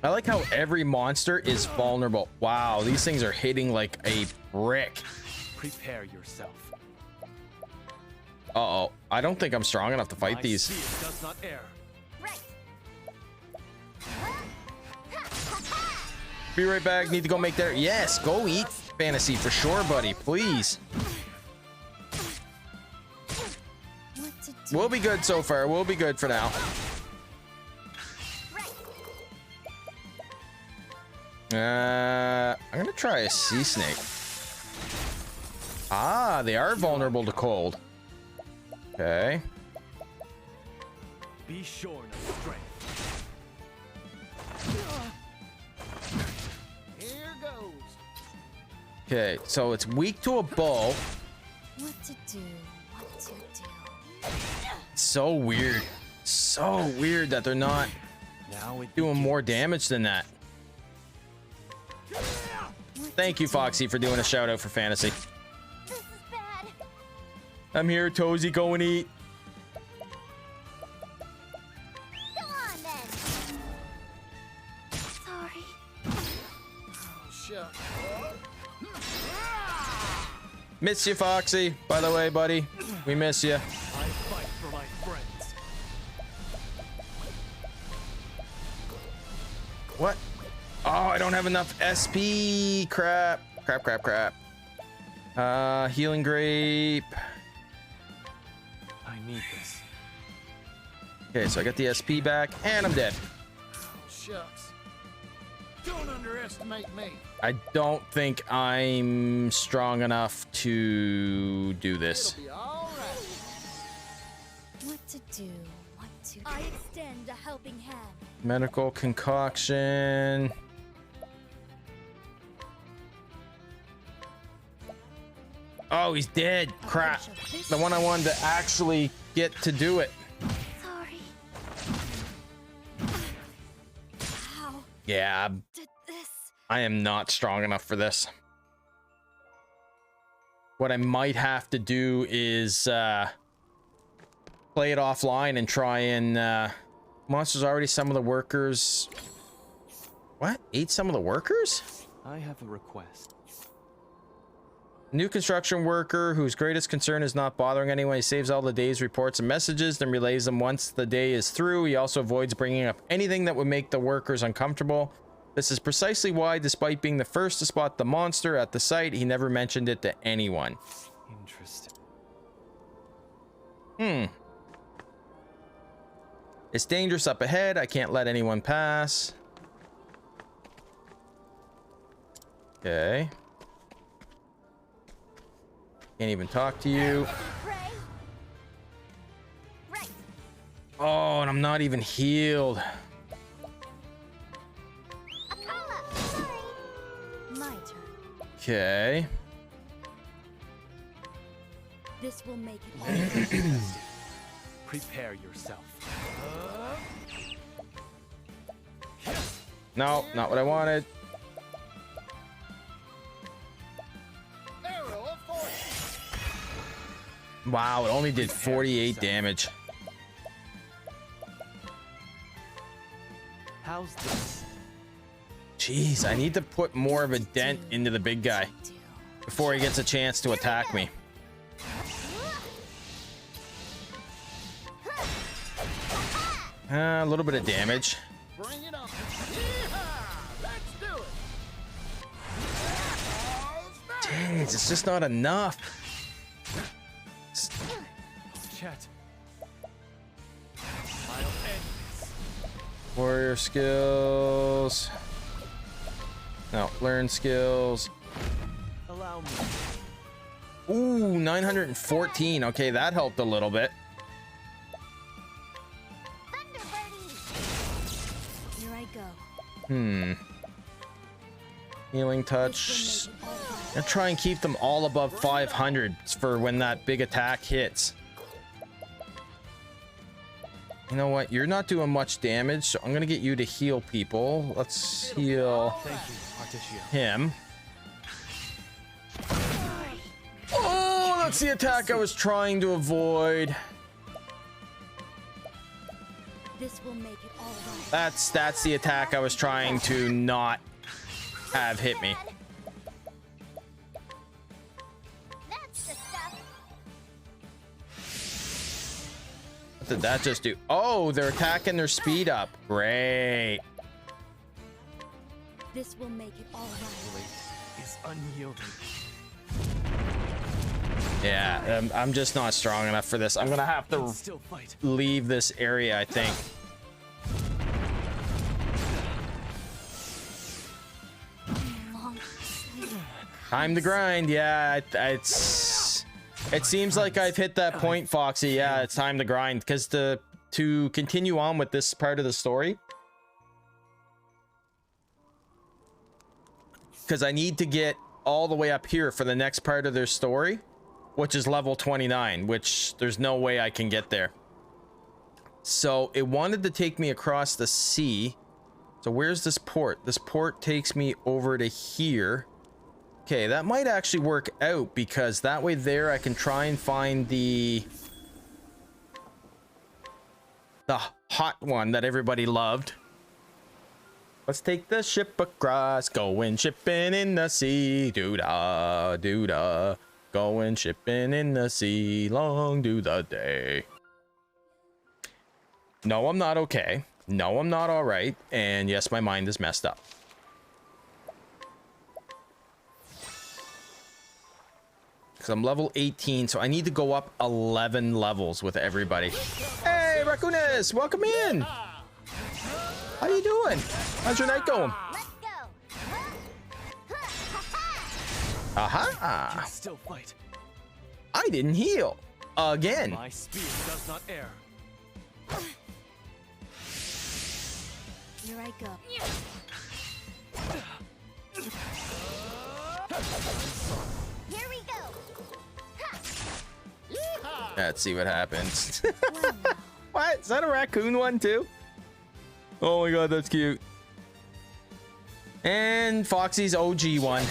[SPEAKER 3] I like how every monster is vulnerable. Wow, these things are hitting like a brick.
[SPEAKER 4] Prepare yourself.
[SPEAKER 3] Uh-oh. I don't think I'm strong enough to fight
[SPEAKER 4] My
[SPEAKER 3] these.
[SPEAKER 4] seer does not err.
[SPEAKER 3] Be right back. Need to go make that. Yes, go eat fantasy for sure, buddy. Please.
[SPEAKER 8] What to do?
[SPEAKER 3] We'll be good so far. We'll be good for now. I'm gonna try a sea snake. Ah, they are vulnerable to cold. Okay.
[SPEAKER 4] Be shorn of strength.
[SPEAKER 1] Here goes.
[SPEAKER 3] Okay, so it's weak to a bow.
[SPEAKER 8] What to do? What to do?
[SPEAKER 3] So weird. So weird that they're not
[SPEAKER 4] Now it
[SPEAKER 3] doing more damage than that. Thank you, Foxy, for doing a shout out for fantasy.
[SPEAKER 5] This is bad.
[SPEAKER 3] I'm here, Tozy. Go and eat.
[SPEAKER 5] Go on then. Sorry.
[SPEAKER 1] Oh, shucks.
[SPEAKER 3] Miss you, Foxy. By the way, buddy, we miss you.
[SPEAKER 4] I fight for my friends.
[SPEAKER 3] What? Oh, I don't have enough SP. Crap. Crap, crap, crap. Healing grape.
[SPEAKER 4] I need this.
[SPEAKER 3] Okay, so I got the SP back, and I'm dead.
[SPEAKER 1] Oh, shucks. Don't underestimate me.
[SPEAKER 3] I don't think I'm strong enough to do this.
[SPEAKER 1] It'll be all right.
[SPEAKER 8] What to do? What to do?
[SPEAKER 5] I extend a helping hand.
[SPEAKER 3] Medical concoction. Oh, he's dead. Crap. The one I wanted to actually get to do it.
[SPEAKER 8] Sorry. How
[SPEAKER 3] Yeah,
[SPEAKER 8] did this?
[SPEAKER 3] I am not strong enough for this. What I might have to do is play it offline and try and monsters already some of the workers. What? Ate some of the workers?
[SPEAKER 4] I have a request.
[SPEAKER 3] New construction worker whose greatest concern is not bothering anyone. He saves all the day's reports and messages, then relays them once the day is through. He also avoids bringing up anything that would make the workers uncomfortable. This is precisely why, despite being the first to spot the monster at the site, he never mentioned it to anyone.
[SPEAKER 4] Interesting.
[SPEAKER 3] It's dangerous up ahead. I can't let anyone pass. Okay. Can't even talk to you. Oh, and I'm not even healed.
[SPEAKER 8] My turn.
[SPEAKER 3] Okay.
[SPEAKER 8] This will make it all.
[SPEAKER 4] Prepare yourself.
[SPEAKER 3] No, not what I wanted. Wow, it only did 48 damage.
[SPEAKER 4] How's this?
[SPEAKER 3] Jeez, I need to put more of a dent into the big guy before he gets a chance to attack me. A little bit of damage.
[SPEAKER 1] Bring it on. Yeehaw! Let's do it.
[SPEAKER 3] Jeez, it's just not enough.
[SPEAKER 4] Chet. I'll end this.
[SPEAKER 3] Warrior skills. No, learn skills.
[SPEAKER 4] Allow me.
[SPEAKER 3] Ooh, 914. Okay, that helped a little bit.
[SPEAKER 8] Here I go.
[SPEAKER 3] Healing touch. I'll try and keep them all above 500 for when that big attack hits. You know what? You're not doing much damage, so I'm going to get you to heal people. Let's heal him. Oh, that's the attack I was trying to avoid.
[SPEAKER 8] This will make it all right.
[SPEAKER 3] That's the attack I was trying to not have hit me.
[SPEAKER 5] That's the stuff.
[SPEAKER 3] What did that just do? Oh, they're attacking their speed up. Great.
[SPEAKER 8] This will make it all right.
[SPEAKER 4] Weight is unyielding.
[SPEAKER 3] Yeah, I'm just not strong enough for this. I'm gonna have to
[SPEAKER 4] Still fight.
[SPEAKER 3] leave this area, I think. Time to grind. Yeah, it seems like I've hit that point, Foxy. Yeah, it's time to grind because to continue on with this part of the story, because I need to get all the way up here for the next part of their story, which is level 29, which there's no way I can get there. So it wanted to take me across the sea. So where's this port? This port takes me over to here. Okay, that might actually work out because that way there I can try and find the hot one that everybody loved. Let's take the ship across, going shipping in the sea, doo-da, doo-da, going shipping in the sea, long do the day. No, I'm not okay. No, I'm not all right. And yes, my mind is messed up. Because I'm level 18, so I need to go up 11 levels with everybody. Hey, Raccoonus, welcome in. How you doing? How's your night going?
[SPEAKER 5] Let's go.
[SPEAKER 3] Aha!
[SPEAKER 4] Still fight.
[SPEAKER 3] I didn't heal again.
[SPEAKER 4] My speed does not err.
[SPEAKER 8] Here I go.
[SPEAKER 5] Here we go.
[SPEAKER 3] Let's see what happens. What? Is that a raccoon one too? Oh my god, that's cute. And Foxy's OG one.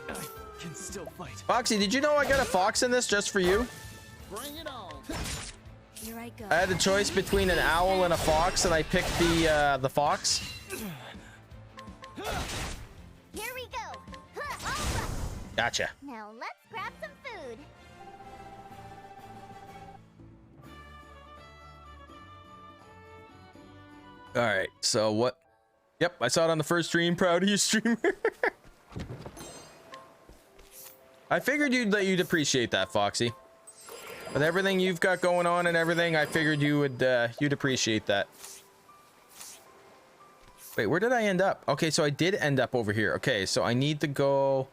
[SPEAKER 4] I can still fight.
[SPEAKER 3] Foxy, did you know I got a fox in this just for you?
[SPEAKER 1] Bring it on.
[SPEAKER 8] Here I go.
[SPEAKER 3] I had a choice between an owl and a fox, and I picked the fox.
[SPEAKER 5] Here we go.
[SPEAKER 3] Gotcha.
[SPEAKER 5] Now let's grab some food.
[SPEAKER 3] All right. So what? Yep, I saw it on the first stream. Proud of you, streamer. I figured you'd appreciate that, Foxy. With everything you've got going on and everything, I figured you'd appreciate that. Wait, where did I end up? Okay, so I did end up over here. Okay, so I need to go.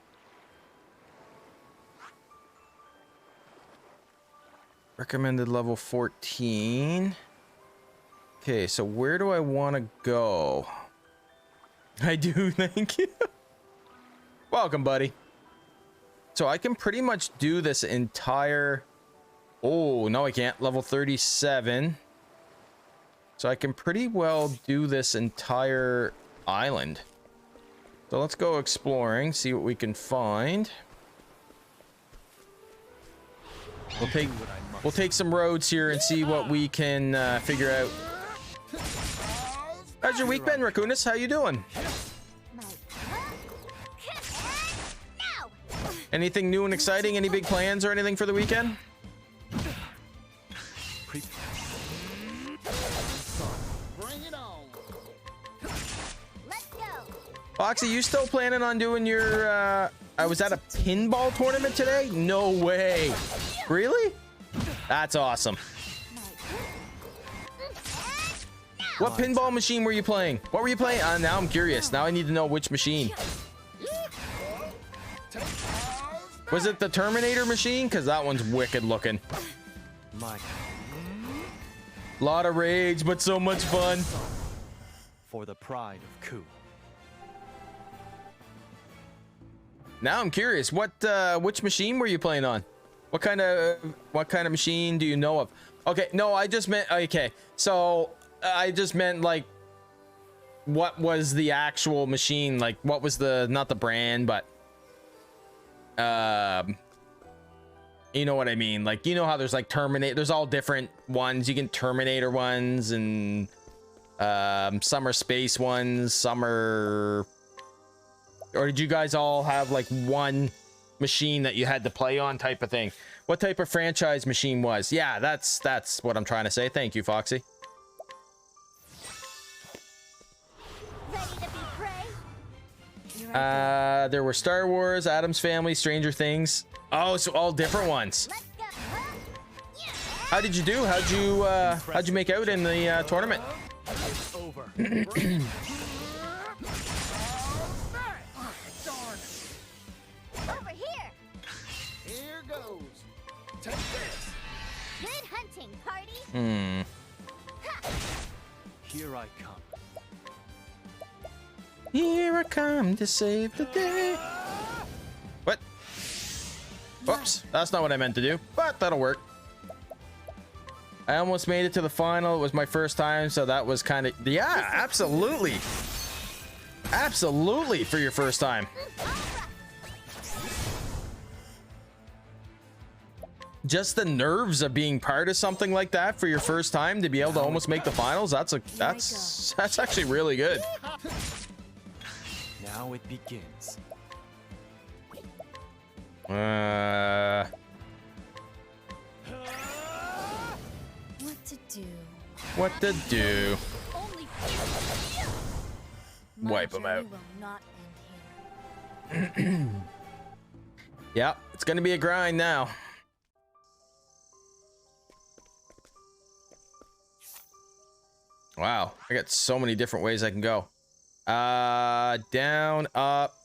[SPEAKER 3] Recommended level 14. Okay, so where do I want to go? I do, thank you. Welcome, buddy. So I can pretty much do this entire... Oh, no, I can't. Level 37. So I can pretty well do this entire island. So let's go exploring, see what we can find. We'll take some roads here and see what we can figure out. How's your week been, Raccoonus? How you doing? Anything new and exciting? Any big plans or anything for the weekend?
[SPEAKER 1] Bring it on.
[SPEAKER 5] Let's go.
[SPEAKER 3] Foxy, you still planning on doing your, I was at a pinball tournament today? No way. Really? That's awesome. What pinball machine were you playing? What were you playing? Now I'm curious. Now I need to know which machine. Was it the Terminator machine? Because that one's wicked looking.
[SPEAKER 4] My
[SPEAKER 3] Lot of rage, but so much fun.
[SPEAKER 4] for the pride of Ku.
[SPEAKER 3] Now I'm curious. What which machine were you playing on? What kind of machine do you know of? Okay, no, I just meant okay. So I just meant like what was the actual machine? Like what was the not the brand, but you know what I mean? Like you know how there's like Terminator, there's all different ones. You can Terminator ones and some are space ones, some are, or did you guys all have like one machine that you had to play on type of thing? What type of franchise machine was? Yeah, that's what I'm trying to say. Thank you, Foxy.
[SPEAKER 5] Ready to be prey?
[SPEAKER 8] Here I go.
[SPEAKER 3] There were Star Wars, Addams Family, Stranger Things. Oh, so all different ones.
[SPEAKER 5] Let's go.
[SPEAKER 3] How did you do? How'd you make out in the tournament?
[SPEAKER 4] It's over.
[SPEAKER 5] Over here.
[SPEAKER 1] Here goes. Take this.
[SPEAKER 5] Good hunting, party.
[SPEAKER 4] Here I come.
[SPEAKER 3] Here I come to save the day. What? Whoops, that's not what I meant to do, but that'll work. I almost made it to the final. It was my first time, so that was kind of... Yeah, absolutely. Absolutely for your first time. Just the nerves of being part of something like that for your first time to be able to almost make the finals. That's actually really good.
[SPEAKER 4] Now it begins.
[SPEAKER 8] What to do?
[SPEAKER 3] What to do?
[SPEAKER 5] Only
[SPEAKER 8] My
[SPEAKER 3] Wipe 'em out.
[SPEAKER 8] journey will not end here.
[SPEAKER 3] Yeah, it's gonna be a grind now. Wow, I got so many different ways I can go. Down, up.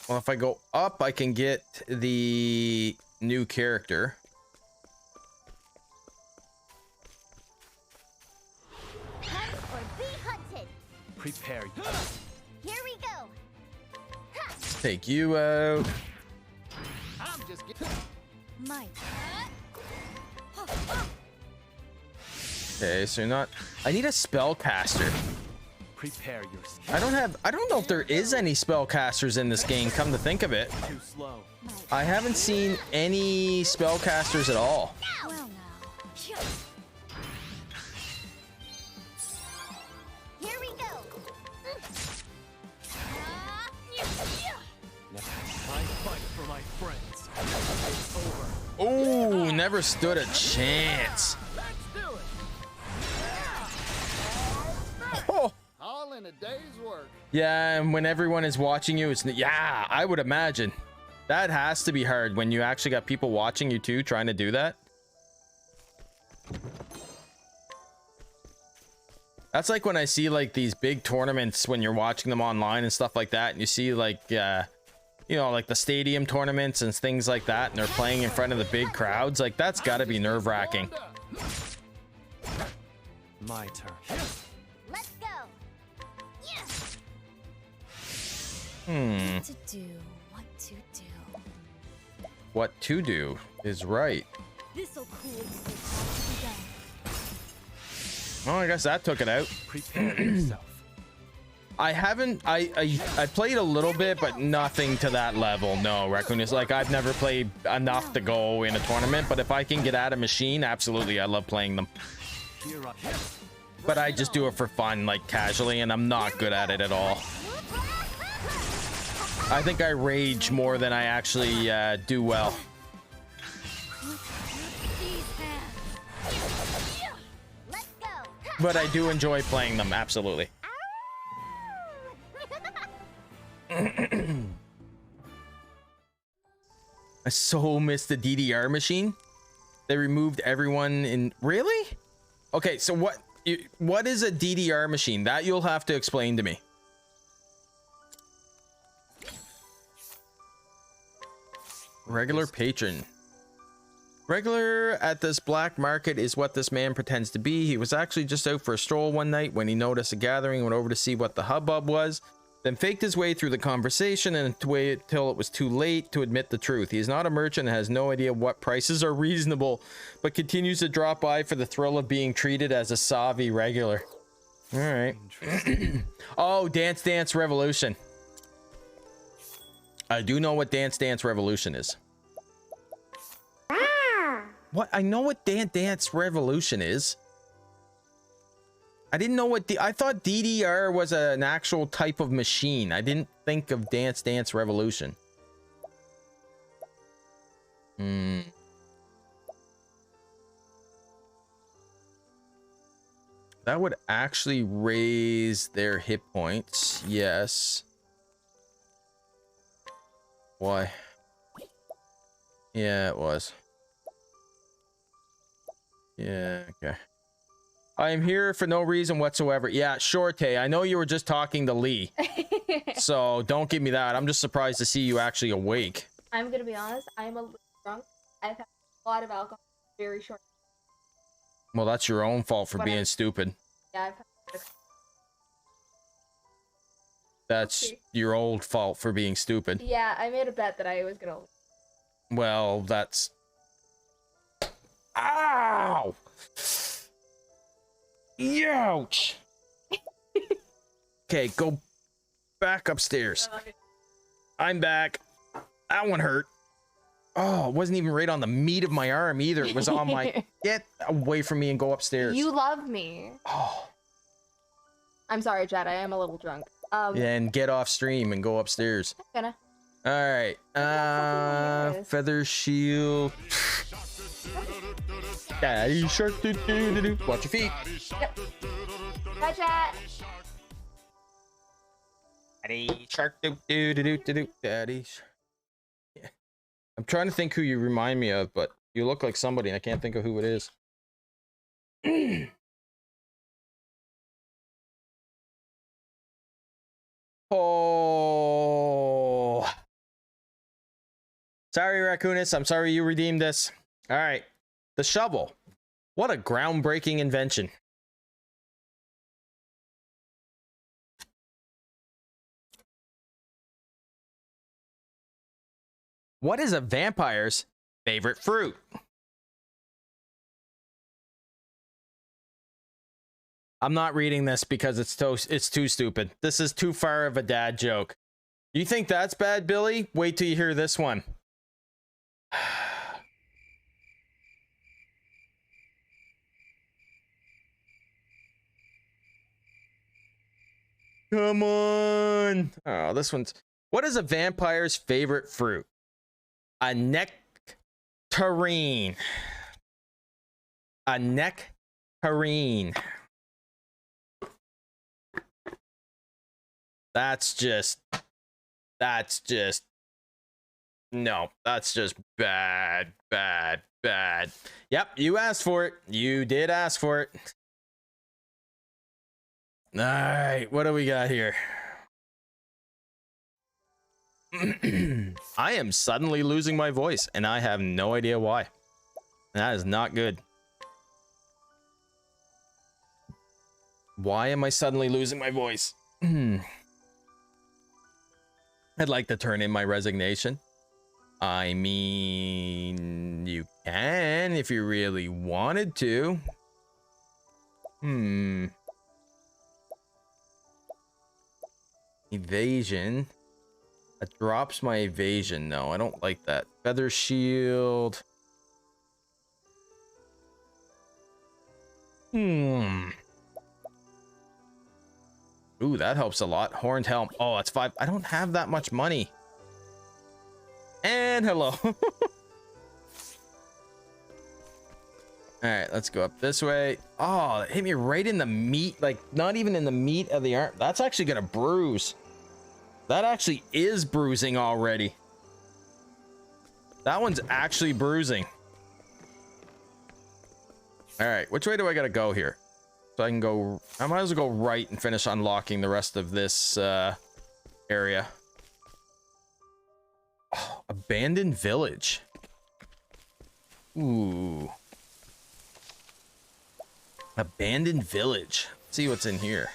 [SPEAKER 3] Well, if I go up, I can get the new character.
[SPEAKER 5] hunt or be hunted.
[SPEAKER 4] Prepare you.
[SPEAKER 5] Here we go.
[SPEAKER 3] Take you out.
[SPEAKER 1] I'm just getting.
[SPEAKER 8] Might.
[SPEAKER 3] Okay, so you're not. I need a spellcaster.
[SPEAKER 4] Prepare yourself.
[SPEAKER 3] I don't know if there is any spellcasters in this game, come to think of it.
[SPEAKER 4] Too slow.
[SPEAKER 3] I haven't seen any spellcasters at all.
[SPEAKER 8] Well now.
[SPEAKER 5] Here we go.
[SPEAKER 4] I fight for my friends. It's over.
[SPEAKER 3] Oh, never stood a chance.
[SPEAKER 1] Let's do it.
[SPEAKER 3] Oh.
[SPEAKER 1] All in a day's work.
[SPEAKER 3] Yeah, and when everyone is watching you, it's yeah, I would imagine. That has to be hard when you actually got people watching you too, trying to do that. That's like when I see like these big tournaments when you're watching them online and stuff like that, and you see like you know, like the stadium tournaments and things like that, and they're playing in front of the big crowds. Like that's got to be nerve-wracking.
[SPEAKER 4] My turn.
[SPEAKER 5] Let's go.
[SPEAKER 3] Hmm.
[SPEAKER 8] What to do? What to do?
[SPEAKER 3] What to do is right.
[SPEAKER 8] This'll cool before it's all to be done.
[SPEAKER 3] Well, I guess that took it out.
[SPEAKER 4] Prepare yourself.
[SPEAKER 3] I haven't. I played a little bit, but nothing to that level. No, Raccoon is like I've never played enough to go in a tournament. But if I can get at a machine, absolutely, I love playing them.
[SPEAKER 4] Here I
[SPEAKER 3] But I just do it for fun, like casually, and I'm not good at it at all. I think I rage more than I actually do well.
[SPEAKER 8] These hands.
[SPEAKER 5] Let's go.
[SPEAKER 3] But I do enjoy playing them, absolutely. I so miss the DDR machine. They removed everyone in. Really? Okay, so what is a DDR machine? That you'll have to explain to me. Regular patron. Regular at this black market is what this man pretends to be. He was actually just out for a stroll one night when he noticed a gathering and went over to see what the hubbub was, then faked his way through the conversation and waited till it was too late to admit the truth. He is not a merchant and has no idea what prices are reasonable, but continues to drop by for the thrill of being treated as a savvy regular. All right. Oh, Dance Dance Revolution. I do know what Dance Dance Revolution is. What? I know what Dance Dance Revolution is. I didn't know what I thought DDR was an actual type of machine. I didn't think of Dance Dance Revolution. That would actually raise their hit points. Yes. Why? Yeah, it was. Yeah, okay. I am here for no reason whatsoever. Yeah, Shorte, I know you were just talking to Lee. So don't give me that. I'm just surprised to see you actually awake.
[SPEAKER 6] I'm gonna be honest, I'm a little drunk. I've had a lot of alcohol very short.
[SPEAKER 3] Well, that's your own fault for
[SPEAKER 6] But
[SPEAKER 3] being stupid.
[SPEAKER 6] Yeah, I've had
[SPEAKER 3] That's your old fault for being stupid.
[SPEAKER 6] Yeah, I made a bet that I was gonna.
[SPEAKER 3] Well, that's... Ow! Ouch! Okay, go back upstairs. I'm back. That one hurt. Oh, it wasn't even right on the meat of my arm either. It was on my... Get away from me and go upstairs.
[SPEAKER 6] You love me.
[SPEAKER 3] Oh.
[SPEAKER 6] I'm sorry, Chad. I am a little drunk.
[SPEAKER 3] And get off stream and go upstairs.
[SPEAKER 6] Gonna.
[SPEAKER 3] All right. Feather shield. Daddy shark doo doo doo doo. Watch your feet.
[SPEAKER 6] Yep. Bye, Chad.
[SPEAKER 3] Daddy shark doo doo doo doo doo. Daddy. Yeah. I'm trying to think who you remind me of, but you look like somebody, and I can't think of who it is. Oh. Sorry, Raccoonus. I'm sorry you redeemed this. All right. The shovel. What a groundbreaking invention. What is a vampire's favorite fruit? I'm not reading this because it's too stupid. This is too far of a dad joke. You think that's bad, Billy? Wait till you hear this one. Come on. Oh, this one's... What is a vampire's favorite fruit? A nectarine. A nectarine. That's just... No, that's just bad. Yep, you asked for it. You did ask for it. All right, what do we got here? I am suddenly losing my voice, and I have no idea why. That is not good. Why am I suddenly losing my voice? I'd like to turn in my resignation. I mean, you can if you really wanted to. Evasion. That drops my evasion. No, I don't like that. Feather shield. Ooh, that helps a lot. Horned helm. Oh, that's 5. I don't have that much money. And hello. Alright, let's go up this way. Oh, it hit me right in the meat. Like, not even in the meat of the arm. That's actually gonna bruise. That actually is bruising already. That one's actually bruising. Alright, which way do I gotta go here? So I can go... I might as well go right and finish unlocking the rest of this area. Oh, abandoned village. Ooh. Abandoned village. Let's see what's in here.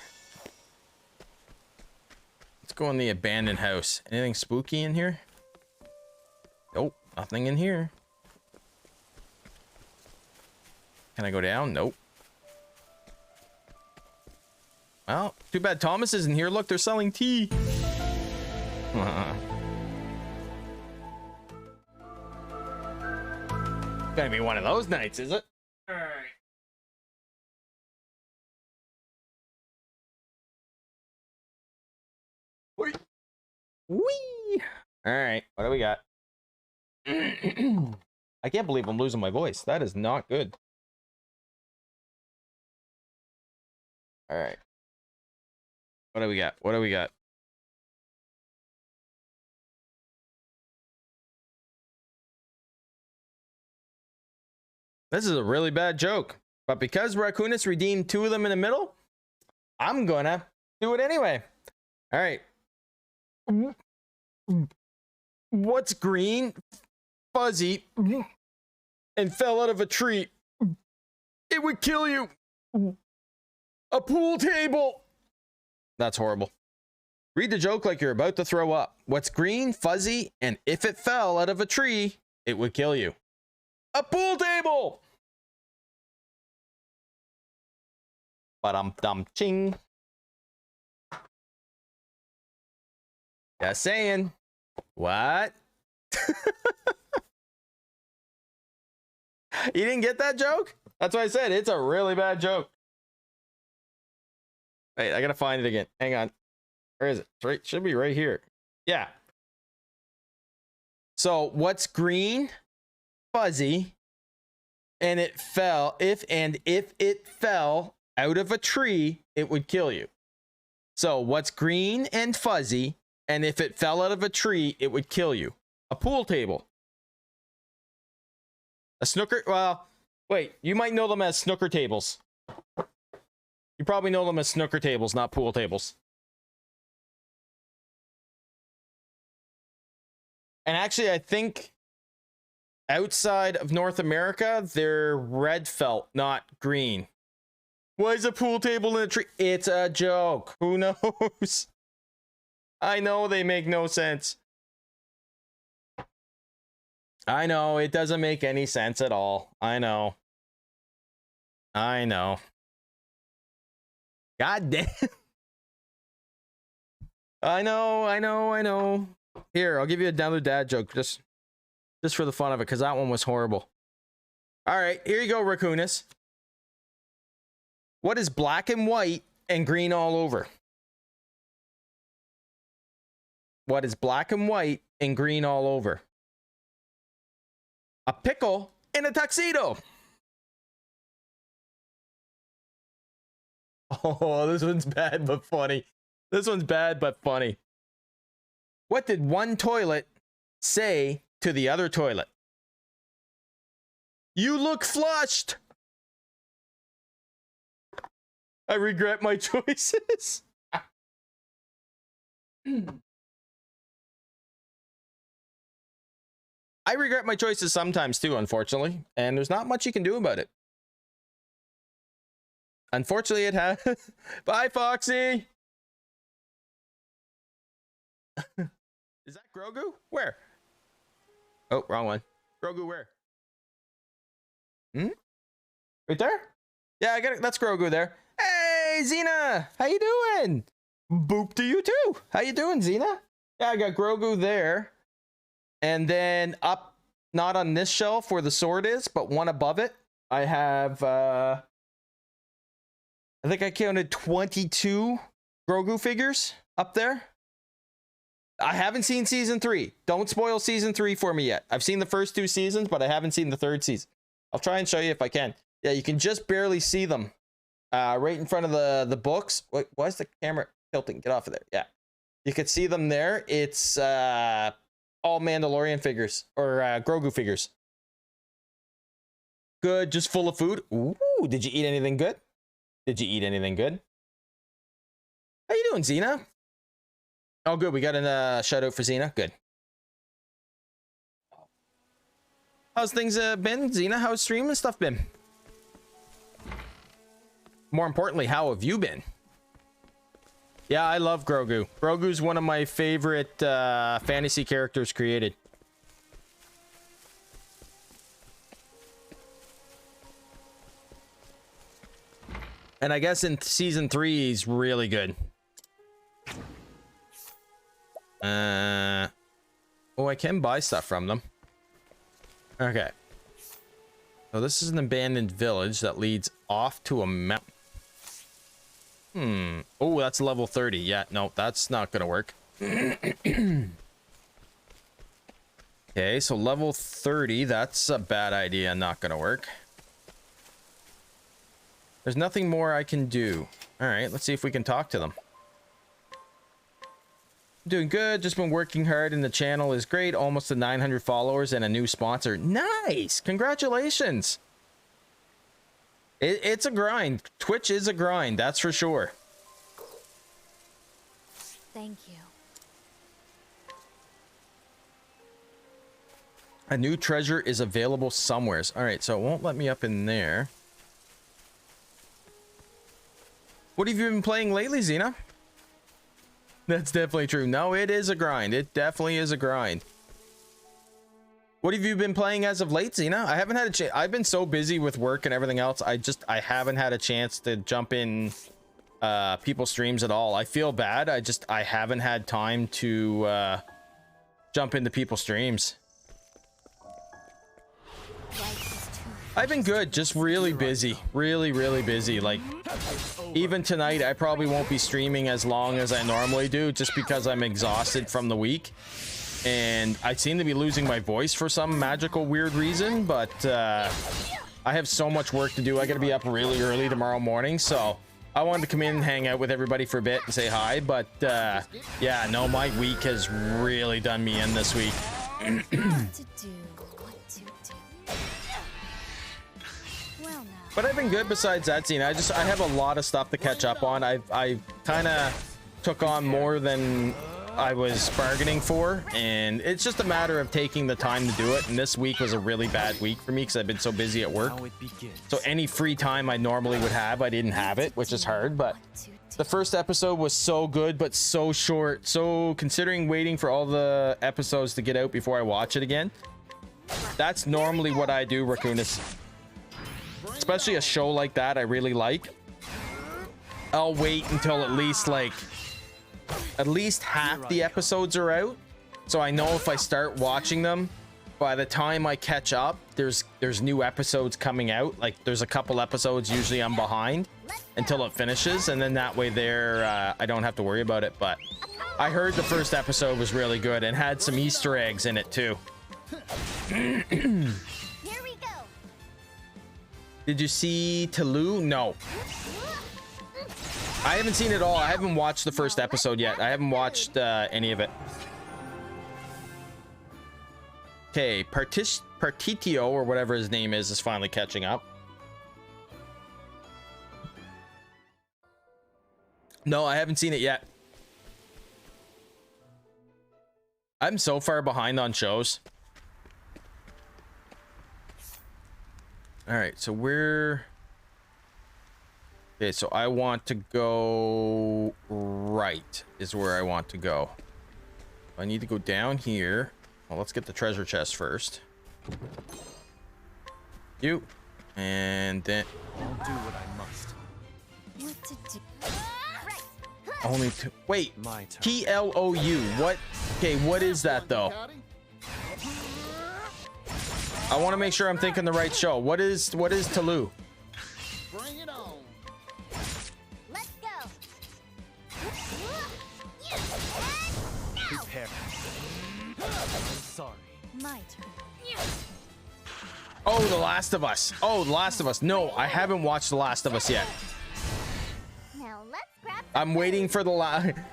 [SPEAKER 3] Let's go in the abandoned house. Anything spooky in here? Nope, nothing in here. Can I go down? Nope. Well, too bad Thomas isn't here. Look, they're selling tea. Gonna be one of those nights, is it? All right. Whee! All right, what do we got? I can't believe I'm losing my voice. That is not good. All right. What do we got? What do we got? This is a really bad joke. But because Raccoonus redeemed 2 of them in the middle, I'm gonna do it anyway. All right. What's green, fuzzy, and fell out of a tree? It would kill you. A pool table. That's horrible. Read the joke like you're about to throw up. What's green, fuzzy, and if it fell out of a tree, it would kill you? A pool table. Ba-dum-dum-ching. Just saying. What? You didn't get that joke? That's why I said it's a really bad joke. Wait, I gotta find it again. Hang on. Where is it? It's right, should be right here. Yeah. So what's green, fuzzy, and it fell? If it fell out of a tree, it would kill you. So what's green and fuzzy, and if it fell out of a tree, it would kill you? A pool table. A snooker. Well, wait. You might know them as snooker tables. You probably know them as snooker tables, not pool tables. And actually, I think outside of North America, they're red felt, not green. Why is a pool table in a tree? It's a joke. Who knows? I know they make no sense. I know, it doesn't make any sense at all. I know. I know. God damn. I know. Here, I'll give you another dad joke just for the fun of it, because that one was horrible. All right, here you go, Raccoonus. What is black and white and green all over? What is black and white and green all over? A pickle in a tuxedo. Oh, this one's bad but funny. This one's bad but funny. What did one toilet say to the other toilet? You look flushed. I regret my choices. I regret my choices sometimes too, unfortunately, and there's not much you can do about it. Unfortunately, it has. Bye, Foxy. Is that Grogu? Where? Oh, wrong one. Grogu, where? Right there? Yeah, I got it. That's Grogu there. Hey, Xena, how you doing? Boop to you too. How you doing, Xena? Yeah, I got Grogu there. And then up, not on this shelf where the sword is, but one above it, I have, I think I counted 22 Grogu figures up there. I haven't seen season 3. Don't spoil season 3 for me yet. I've seen the first 2 seasons, but I haven't seen the 3rd season. I'll try and show you if I can. Yeah, you can just barely see them right in front of the books. Wait, why is the camera tilting? Get off of there. Yeah, you can see them there. It's all Mandalorian figures or Grogu figures. Good, just full of food. Ooh, did you eat anything good? Did you eat anything good? How you doing, Xena? Oh, good. We got a shout out for Xena. Good. How's things been, Xena? How's stream and stuff been? More importantly, how have you been? Yeah, I love Grogu. Grogu's one of my favorite fantasy characters created. And I guess in season 3, he's really good. Oh, I can buy stuff from them. Okay. So this is an abandoned village that leads off to a mountain. Oh, that's level 30. Yeah, no, that's not gonna work. Okay, so level 30, that's a bad idea. Not gonna work. There's nothing more I can do. All right, let's see if we can talk to them. Doing good, just been working hard and the channel is great. Almost to 900 followers and a new sponsor. Nice, congratulations. It's a grind. Twitch is a grind, that's for sure.
[SPEAKER 8] Thank you.
[SPEAKER 3] A new treasure is available somewheres. All right, so it won't let me up in there. What have you been playing lately, Xena? That's definitely true. No, it is a grind. It definitely is a grind. What have you been playing as of late, Xena? I haven't had a chance. I've been so busy with work and everything else. I haven't had a chance to jump in people's streams at all. I feel bad. I haven't had time to jump into people's streams. I've been good, just really busy. Really busy. Like, even tonight, I probably won't be streaming as long as I normally do, just because I'm exhausted from the week. And I seem to be losing my voice for some magical weird reason, but I have so much work to do. I gotta be up really early tomorrow morning, so I wanted to come in and hang out with everybody for a bit and say hi. But yeah, no, my week has really done me in this week. But I've been good besides that, Xena. I have a lot of stuff to catch up on. I kind of took on more than I was bargaining for, and it's just a matter of taking the time to do it. And this week was a really bad week for me because I've been so busy at work. So any free time I normally would have, I didn't have it, which is hard. But the first episode was so good, but so short. So considering waiting for all the episodes to get out before I watch it again, That's normally what I do, Raccoonus. Especially a show like that I really like. I'll wait until at least half the episodes are out. So I know if I start watching them, by the time I catch up, there's new episodes coming out. Like there's a couple episodes usually I'm behind until it finishes, and then that way I don't have to worry about it. But I heard the first episode was really good and had some Easter eggs in it too.
[SPEAKER 5] Here we go.
[SPEAKER 3] Did you see Tulu? No. I haven't seen it all. I haven't watched the first episode yet. I haven't watched any of it. Okay, Partitio, or whatever his name is finally catching up. No, I haven't seen it yet. I'm so far behind on shows. All right, so we're... Okay, so I want to go right is where I want to go. I need to go down here. Well, let's get the treasure chest first. You. And then...
[SPEAKER 4] I'll do what I must.
[SPEAKER 8] What to do?
[SPEAKER 3] Only two... Wait.
[SPEAKER 4] My turn.
[SPEAKER 3] T-L-O-U. What? Okay, what is that, though? I want to make sure I'm thinking the right show. What is Tulu?
[SPEAKER 1] Bring it on.
[SPEAKER 5] Let's go.
[SPEAKER 4] Prepare. I'm sorry.
[SPEAKER 8] My turn.
[SPEAKER 3] Oh, The Last of Us. Oh, The Last of Us. No, I haven't watched The Last of Us yet.
[SPEAKER 5] Now let's grab.
[SPEAKER 3] I'm waiting for the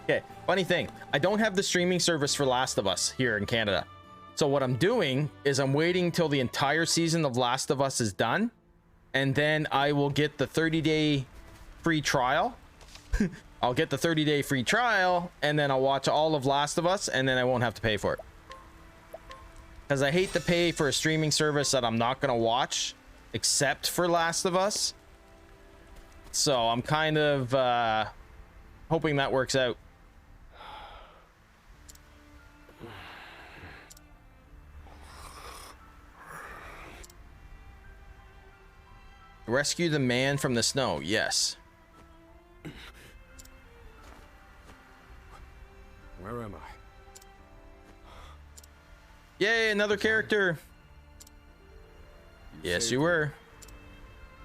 [SPEAKER 3] Okay, funny thing. I don't have the streaming service for Last of Us here in Canada. So what I'm doing is I'm waiting till the entire season of Last of Us is done. And then I will get the 30-day free trial. I'll get the 30-day free trial. And then I'll watch all of Last of Us. And then I won't have to pay for it. Because I hate to pay for a streaming service that I'm not going to watch. Except for Last of Us. So I'm kind of hoping that works out. Rescue the man from the snow. Yes.
[SPEAKER 10] Where am I?
[SPEAKER 3] Yay, another character. Yes, you were.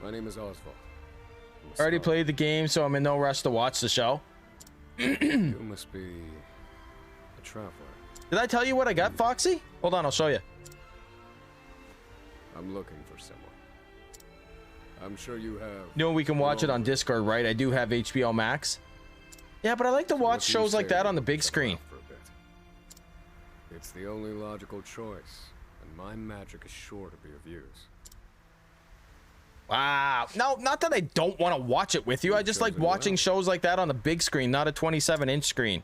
[SPEAKER 10] My name is Oswald.
[SPEAKER 3] Already played the game, so I'm in no rush to watch the show.
[SPEAKER 10] You must be a traveler.
[SPEAKER 3] Did I tell you what I got, Foxy? Hold on, I'll show you.
[SPEAKER 10] I'm looking for someone. I'm sure you have.
[SPEAKER 3] No, we can watch it on Discord, right? I do have HBO Max. Yeah, but I like to watch shows like that on the big screen.
[SPEAKER 10] For a bit. It's the only logical choice, and my magic is sure to be of use.
[SPEAKER 3] Wow. No, not that I don't want to watch it with you. I just like watching shows like that on the big screen, not a 27-inch screen.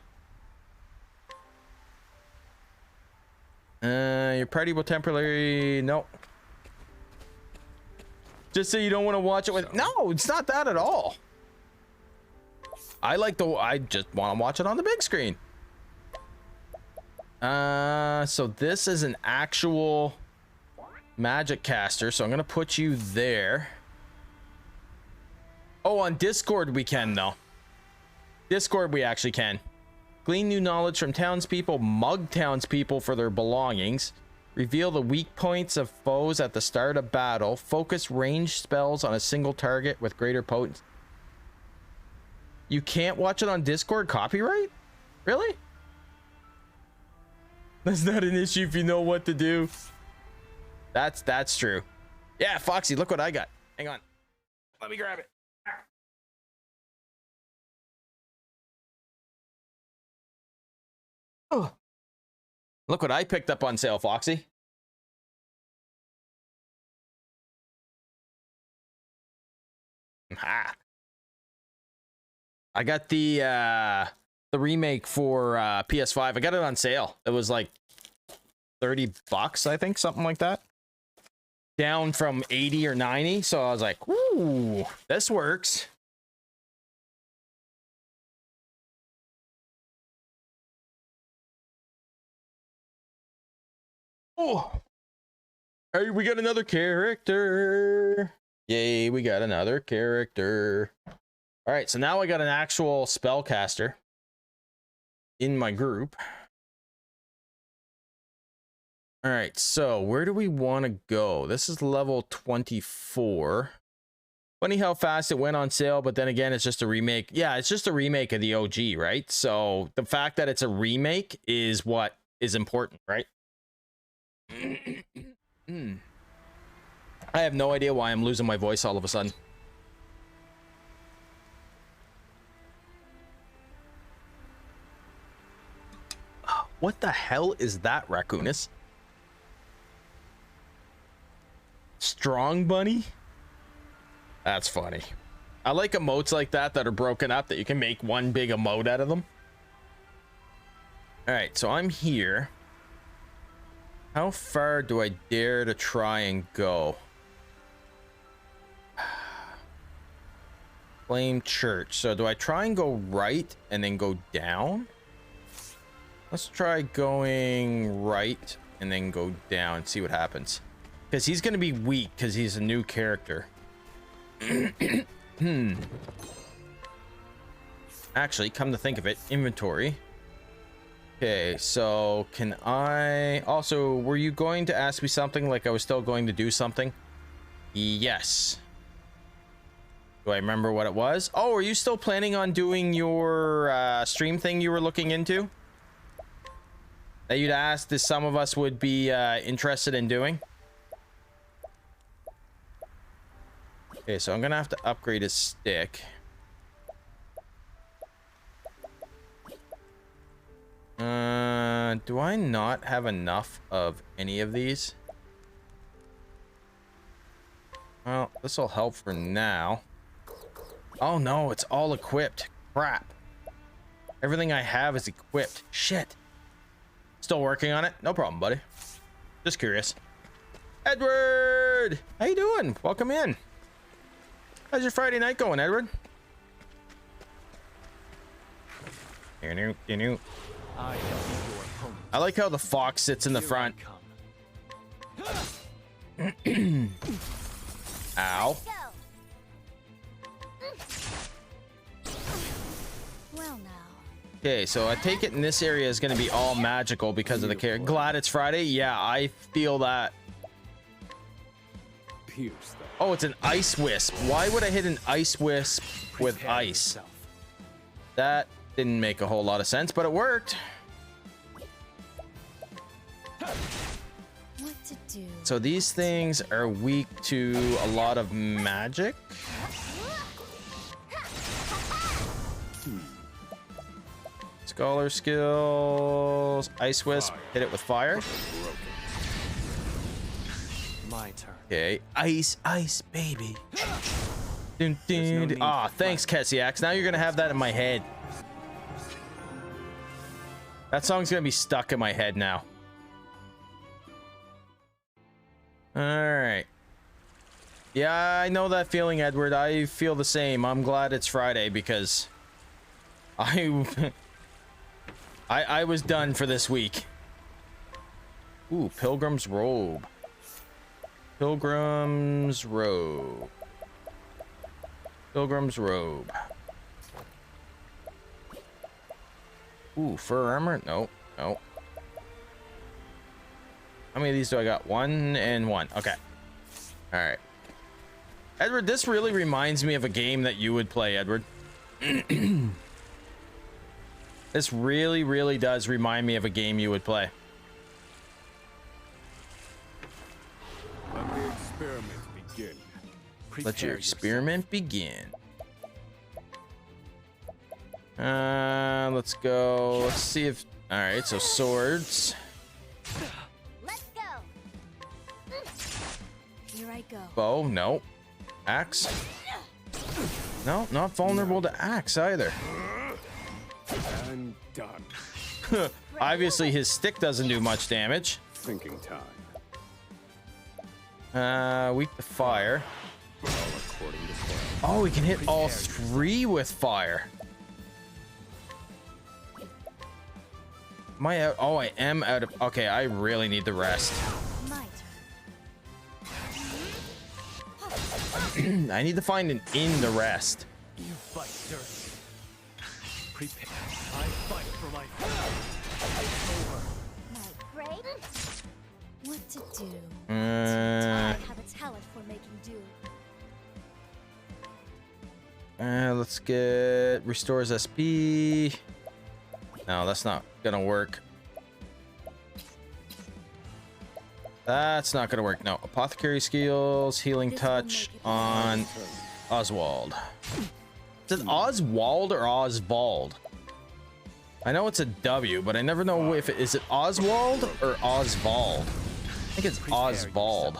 [SPEAKER 3] Your party will temporarily... No. Just so you don't want to watch it with... No, it's not that at all. I just want to watch it on the big screen. So this is an actual magic caster, so I'm gonna put you there. Oh, on Discord we can though. Discord we actually can. Glean new knowledge from townspeople, mug townspeople for their belongings, reveal the weak points of foes at the start of battle, focus ranged spells on a single target with greater potency. You can't watch it on Discord? Copyright? Really? That's not an issue if you know what to do. That's true. Yeah, Foxy, look what I got. Hang on. Let me grab it. Oh. Look what I picked up on sale, Foxy. Ha. I got the remake for PS5. I got it on sale. It was like $30, I think, something like that. Down from 80 or 90, so I was like, ooh, this works. Oh, Hey, we got another character. Yay, we got another character. All right, so now I got an actual spellcaster in my group. All right, so where do we want to go? This is level 24. Funny how fast it went on sale, but then again, it's just a remake. Yeah, it's just a remake of the OG, right? So the fact that it's a remake is what is important, right? I have no idea why I'm losing my voice all of a sudden. What the hell is that, Raccoonus? Strong bunny? That's funny. I like emotes like that are broken up, that you can make one big emote out of them. All right, so I'm here. How far do I dare to try and go? Flame Church. So do I try and go right and then go down? Let's try going right and then go down and see what happens. Because he's going to be weak because he's a new character. Actually, come to think of it, inventory. Okay, so can I... Also, were you going to ask me something like I was still going to do something? Yes. Do I remember what it was? Oh, are you still planning on doing your stream thing you were looking into? That you'd asked if some of us would be interested in doing? Okay, so I'm gonna have to upgrade his stick. Do I not have enough of any of these? Well, this will help for now. Oh no, it's all equipped. Crap. Everything I have is equipped. Shit. Still working on it? No problem, buddy. Just curious. Edward! How you doing? Welcome in. How's your Friday night going, Edward? I like how the fox sits in the front. Ow.
[SPEAKER 8] Well now.
[SPEAKER 3] Okay, so I take it in this area is going to be all magical because of the character. Glad it's Friday? Yeah, I feel that. Oh, it's an ice wisp. Why would I hit an ice wisp with ice? That didn't make a whole lot of sense, but it worked.
[SPEAKER 8] What to do?
[SPEAKER 3] So these things are weak to a lot of magic. Scholar skills, ice wisp, hit it with fire.
[SPEAKER 4] My turn.
[SPEAKER 3] Okay, ice, baby. Dun, dun, dun. Ah, thanks, Kessiax. Now you're gonna have that in my head. That song's gonna be stuck in my head now. All right. Yeah, I know that feeling, Edward. I feel the same. I'm glad it's Friday because I was done for this week. Ooh, Pilgrim's Robe. Pilgrim's Robe. Pilgrim's Robe. Ooh, fur armor? No, no. How many of these do I got? 1 and 1. Okay. All right. Edward, this really reminds me of a game that you would play, Edward. This really, really does remind me of a game you would play.
[SPEAKER 10] Let the experiment begin.
[SPEAKER 3] Let your experiment begin. Let's go. Let's see if... All right, so swords.
[SPEAKER 5] Let's go.
[SPEAKER 8] Here I go.
[SPEAKER 3] Bow, no. Axe. No, not vulnerable to axe either.
[SPEAKER 10] And done.
[SPEAKER 3] Obviously, his stick doesn't do much damage.
[SPEAKER 10] Thinking time.
[SPEAKER 3] Weak to fire.
[SPEAKER 10] All according to plan.
[SPEAKER 3] Oh, we can hit all 3 with fire. Am I out? Oh, I am out of... Okay, I really need the rest.
[SPEAKER 8] My turn.
[SPEAKER 3] I need to find an inn to rest.
[SPEAKER 4] You fight dirty. Prepare. I fight for my it's over.
[SPEAKER 8] My break? What to do? I have a talent for making do.
[SPEAKER 3] Let's get restores SP. No, that's not gonna work. That's not gonna work. No, apothecary skills, healing touch on Oswald. Is it Oswald or Oswald? I know it's a W, but I never know if it is it Oswald or Oswald. I think it's Oswald.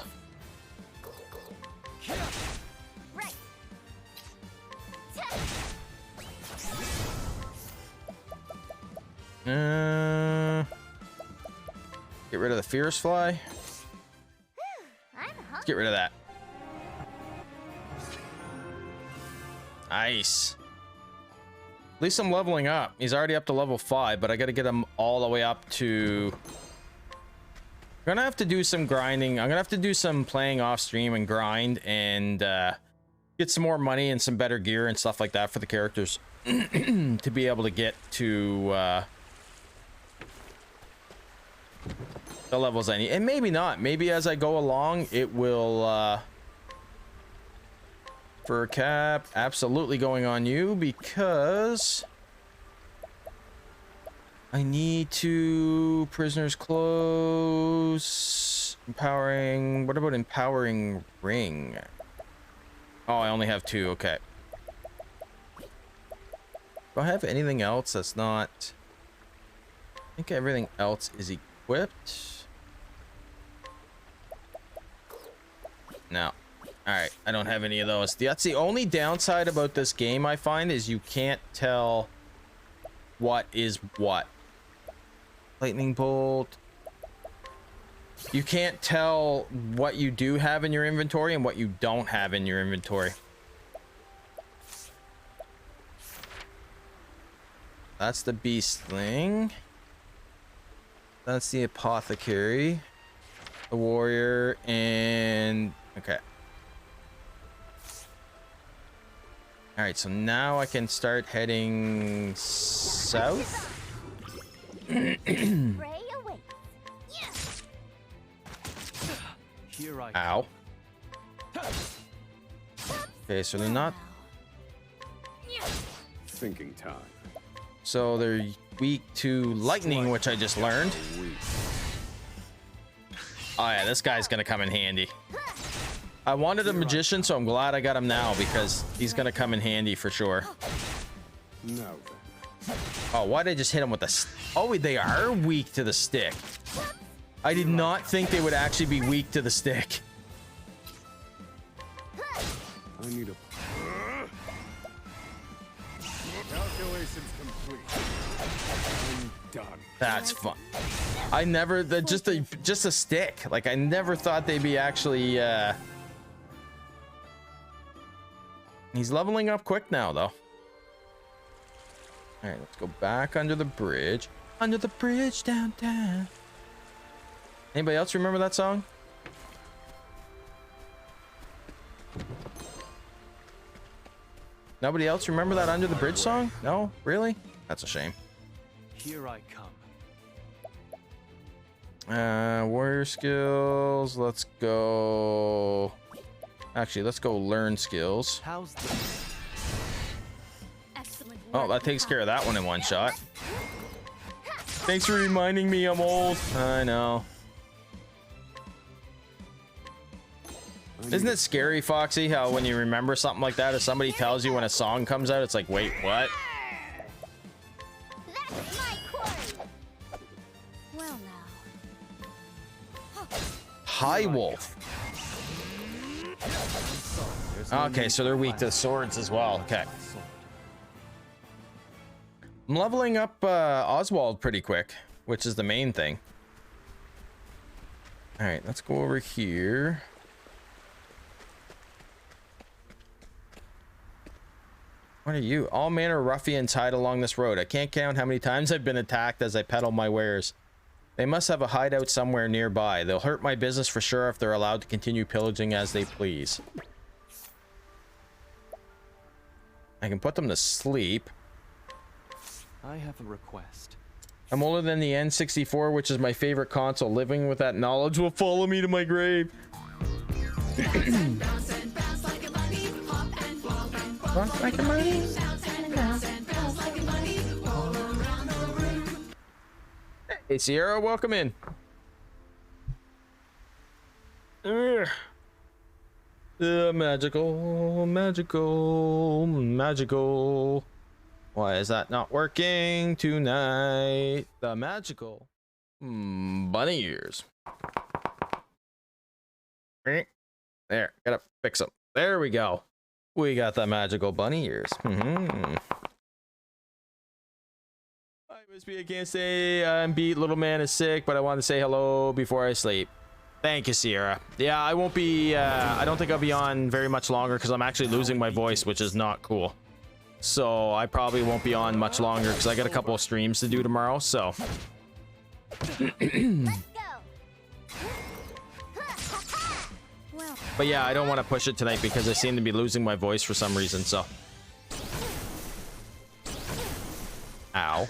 [SPEAKER 3] Get rid of the fierce fly. Let's get rid of that. Nice. At least I'm leveling up. He's already up to level 5, but I gotta get him all the way up to... I'm gonna have to do some grinding. I'm gonna have to do some playing off stream and grind and get some more money and some better gear and stuff like that for the characters to be able to get to the levels I need. And maybe not. Maybe as I go along, it will... For a cap, absolutely going on you because I need to prisoners close empowering. What about empowering ring? Oh, I only have 2. Okay. Do I have anything else that's not? I think everything else is equipped. No. Alright, I don't have any of those. That's the only downside about this game, I find, is you can't tell what is what. Lightning bolt. You can't tell what you do have in your inventory and what you don't have in your inventory. That's the beast thing. That's the apothecary. The warrior and... Okay. All right, so now I can start heading south. Ow. Okay, so they're not...
[SPEAKER 10] Thinking time.
[SPEAKER 3] So they're weak to lightning, which I just learned. Oh yeah, this guy's gonna come in handy. I wanted a magician, so I'm glad I got him now because he's gonna come in handy for sure.
[SPEAKER 10] No.
[SPEAKER 3] Oh, why did I just hit him with the... Oh, they are weak to the stick. I did not think they would actually be weak to the stick.
[SPEAKER 10] I need a... Calculations complete. I'm done.
[SPEAKER 3] That's fun. I never... just a stick. Like, I never thought they'd be actually... He's leveling up quick now, though. All right, let's go back under the bridge. Under the bridge downtown. Anybody else remember that song? Nobody else remember that Under the Bridge song? No? Really? That's a shame.
[SPEAKER 4] Here I come.
[SPEAKER 3] Warrior skills. Let's go... Actually, let's go learn skills.
[SPEAKER 4] How's this?
[SPEAKER 3] Oh, that takes care of that one in one shot. Thanks for reminding me I'm old. I know. Isn't it scary, Foxy, how when you remember something like that, if somebody tells you when a song comes out, it's like, wait, what?
[SPEAKER 8] Well now.
[SPEAKER 3] High Wolf. Okay, so they're weak to swords as well. Okay. I'm leveling up Oswald pretty quick, which is the main thing. All right, let's go over here. What are you? All manner of ruffians hide along this road. I can't count how many times I've been attacked as I peddle my wares. They must have a hideout somewhere nearby. They'll hurt my business for sure if they're allowed to continue pillaging as they please. I can put them to sleep.
[SPEAKER 4] I have a request.
[SPEAKER 3] I'm older than the N64, which is my favorite console. Living with that knowledge will follow me to my grave. Hey Sierra, welcome in. Magical. Why is that not working tonight? The magical bunny ears. There, gotta fix them. There we go. We got the magical bunny ears. Hi, Wispy. I can't say I'm beat. Little man is sick, but I want to say hello before I sleep. Thank you, Sierra. Yeah, I won't be. I don't think I'll be on very much longer because I'm actually losing my voice, which is not cool. So I probably won't be on much longer because I got a couple of streams to do tomorrow. So. But yeah, I don't want to push it tonight because I seem to be losing my voice for some reason, so. Ow.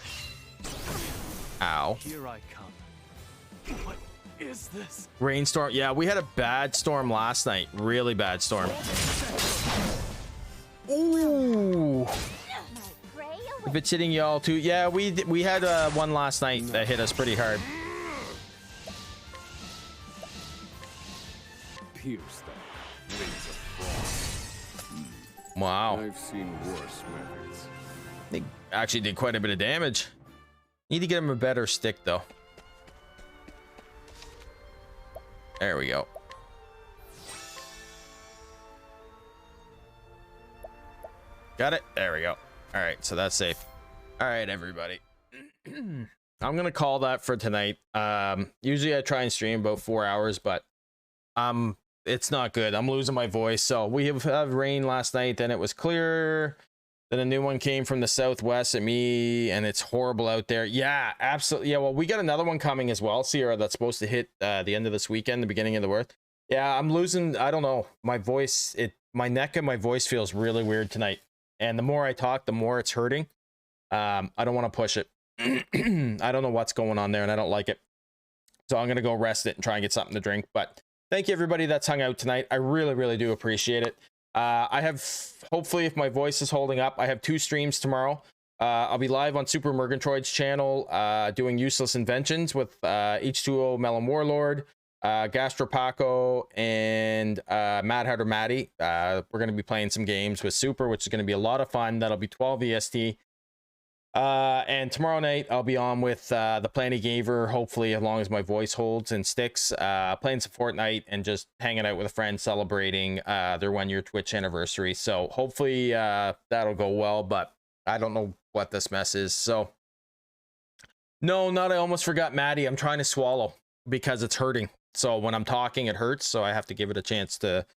[SPEAKER 3] Ow.
[SPEAKER 4] Here I come. What is this?
[SPEAKER 3] Rainstorm. Yeah, we had a bad storm last night. Really bad storm. Ooh. If it's hitting y'all too. Yeah, we had one last night that hit us pretty hard.
[SPEAKER 10] Pierce that wings of frost.
[SPEAKER 3] Wow.
[SPEAKER 10] I've seen worse methods.
[SPEAKER 3] They actually did quite a bit of damage. Need to get him a better stick though. There we go. Got it. There we go. All right, so that's safe. All right, everybody. I'm gonna call that for tonight. Usually I try and stream about 4 hours, but it's not good. I'm losing my voice. So we have rain last night, then it was clear. Then a new one came from the southwest at me, and it's horrible out there. Yeah, absolutely. Yeah, well, we got another one coming as well, Sierra, that's supposed to hit the end of this weekend, the beginning of the work. Yeah, I'm losing. I don't know. My voice, my neck and my voice feels really weird tonight. And the more I talk, the more it's hurting. I don't want to push it. I don't know what's going on there, and I don't like it. So I'm going to go rest it and try and get something to drink. But thank you, everybody that's hung out tonight. I really, really do appreciate it. I have, hopefully, if my voice is holding up, I have 2 streams tomorrow. I'll be live on Super Murgatroyd's channel doing Useless Inventions with H2O Melon Warlord, Gastropaco, and Mad Hatter Matty. We're going to be playing some games with Super, which is going to be a lot of fun. That'll be 12 EST. And tomorrow night I'll be on with the Planty Gaver, hopefully, as long as my voice holds and sticks, playing some Fortnite and just hanging out with a friend celebrating their 1-year Twitch anniversary. So hopefully that'll go well, but I don't know what this mess is. So no, not I almost forgot Maddie. I'm trying to swallow because it's hurting. So when I'm talking, it hurts. So I have to give it a chance to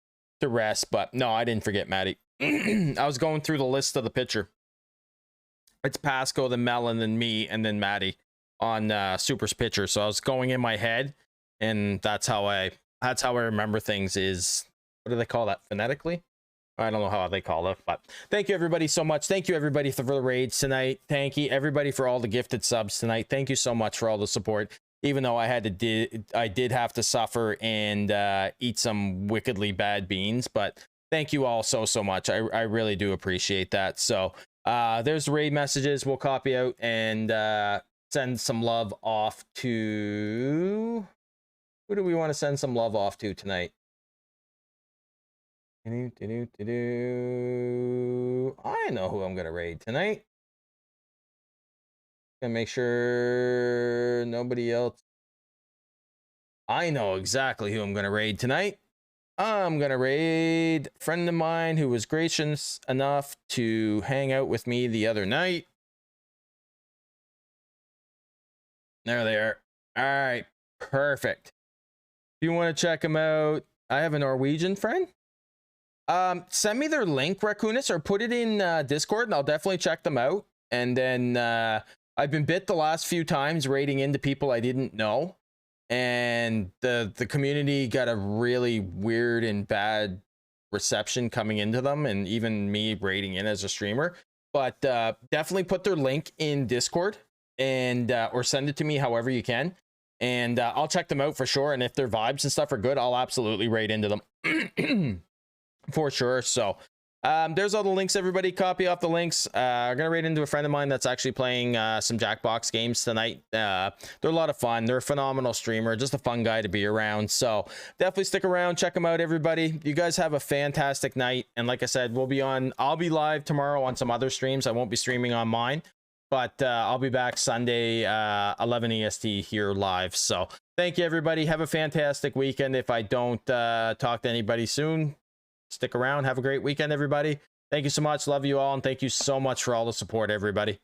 [SPEAKER 3] rest. But no, I didn't forget Maddie. I was going through the list of the picture. It's Pasco, then Melon, then me, and then Maddie on Super's picture. So I was going in my head, and that's how I remember things. Is what do they call that phonetically? I don't know how they call it, but thank you everybody so much. Thank you everybody for the raids tonight. Thank you everybody for all the gifted subs tonight. Thank you so much for all the support. Even though I did have to suffer and eat some wickedly bad beans, but thank you all so much. I really do appreciate that. So. There's the raid messages we'll copy out and send some love off to... Who do we want to send some love off to tonight? I know who I'm going to raid tonight. Gonna make sure nobody else... I know exactly who I'm going to raid tonight. I'm going to raid a friend of mine who was gracious enough to hang out with me the other night. There they are. All right, perfect. If you want to check them out, I have a Norwegian friend. Send me their link, Raccoonus, or put it in Discord, and I'll definitely check them out. And then I've been bit the last few times raiding into people I didn't know. And the community got a really weird and bad reception coming into them, and even me rating in as a streamer. But definitely put their link in Discord, and or send it to me however you can, and I'll check them out for sure. And if their vibes and stuff are good, I'll absolutely raid into them for sure. So there's all the links, everybody. Copy off the links. I'm gonna raid into a friend of mine that's actually playing some Jackbox games tonight. They're a lot of fun. They're a phenomenal streamer, just a fun guy to be around. So definitely stick around, check them out, everybody. You guys have a fantastic night, and like I said, I'll be live tomorrow on some other streams. I won't be streaming on mine, but I'll be back Sunday 11 EST here live. So thank you, everybody. Have a fantastic weekend. If I don't talk to anybody soon, stick around. Have a great weekend, everybody. Thank you so much. Love you all, and thank you so much for all the support, everybody.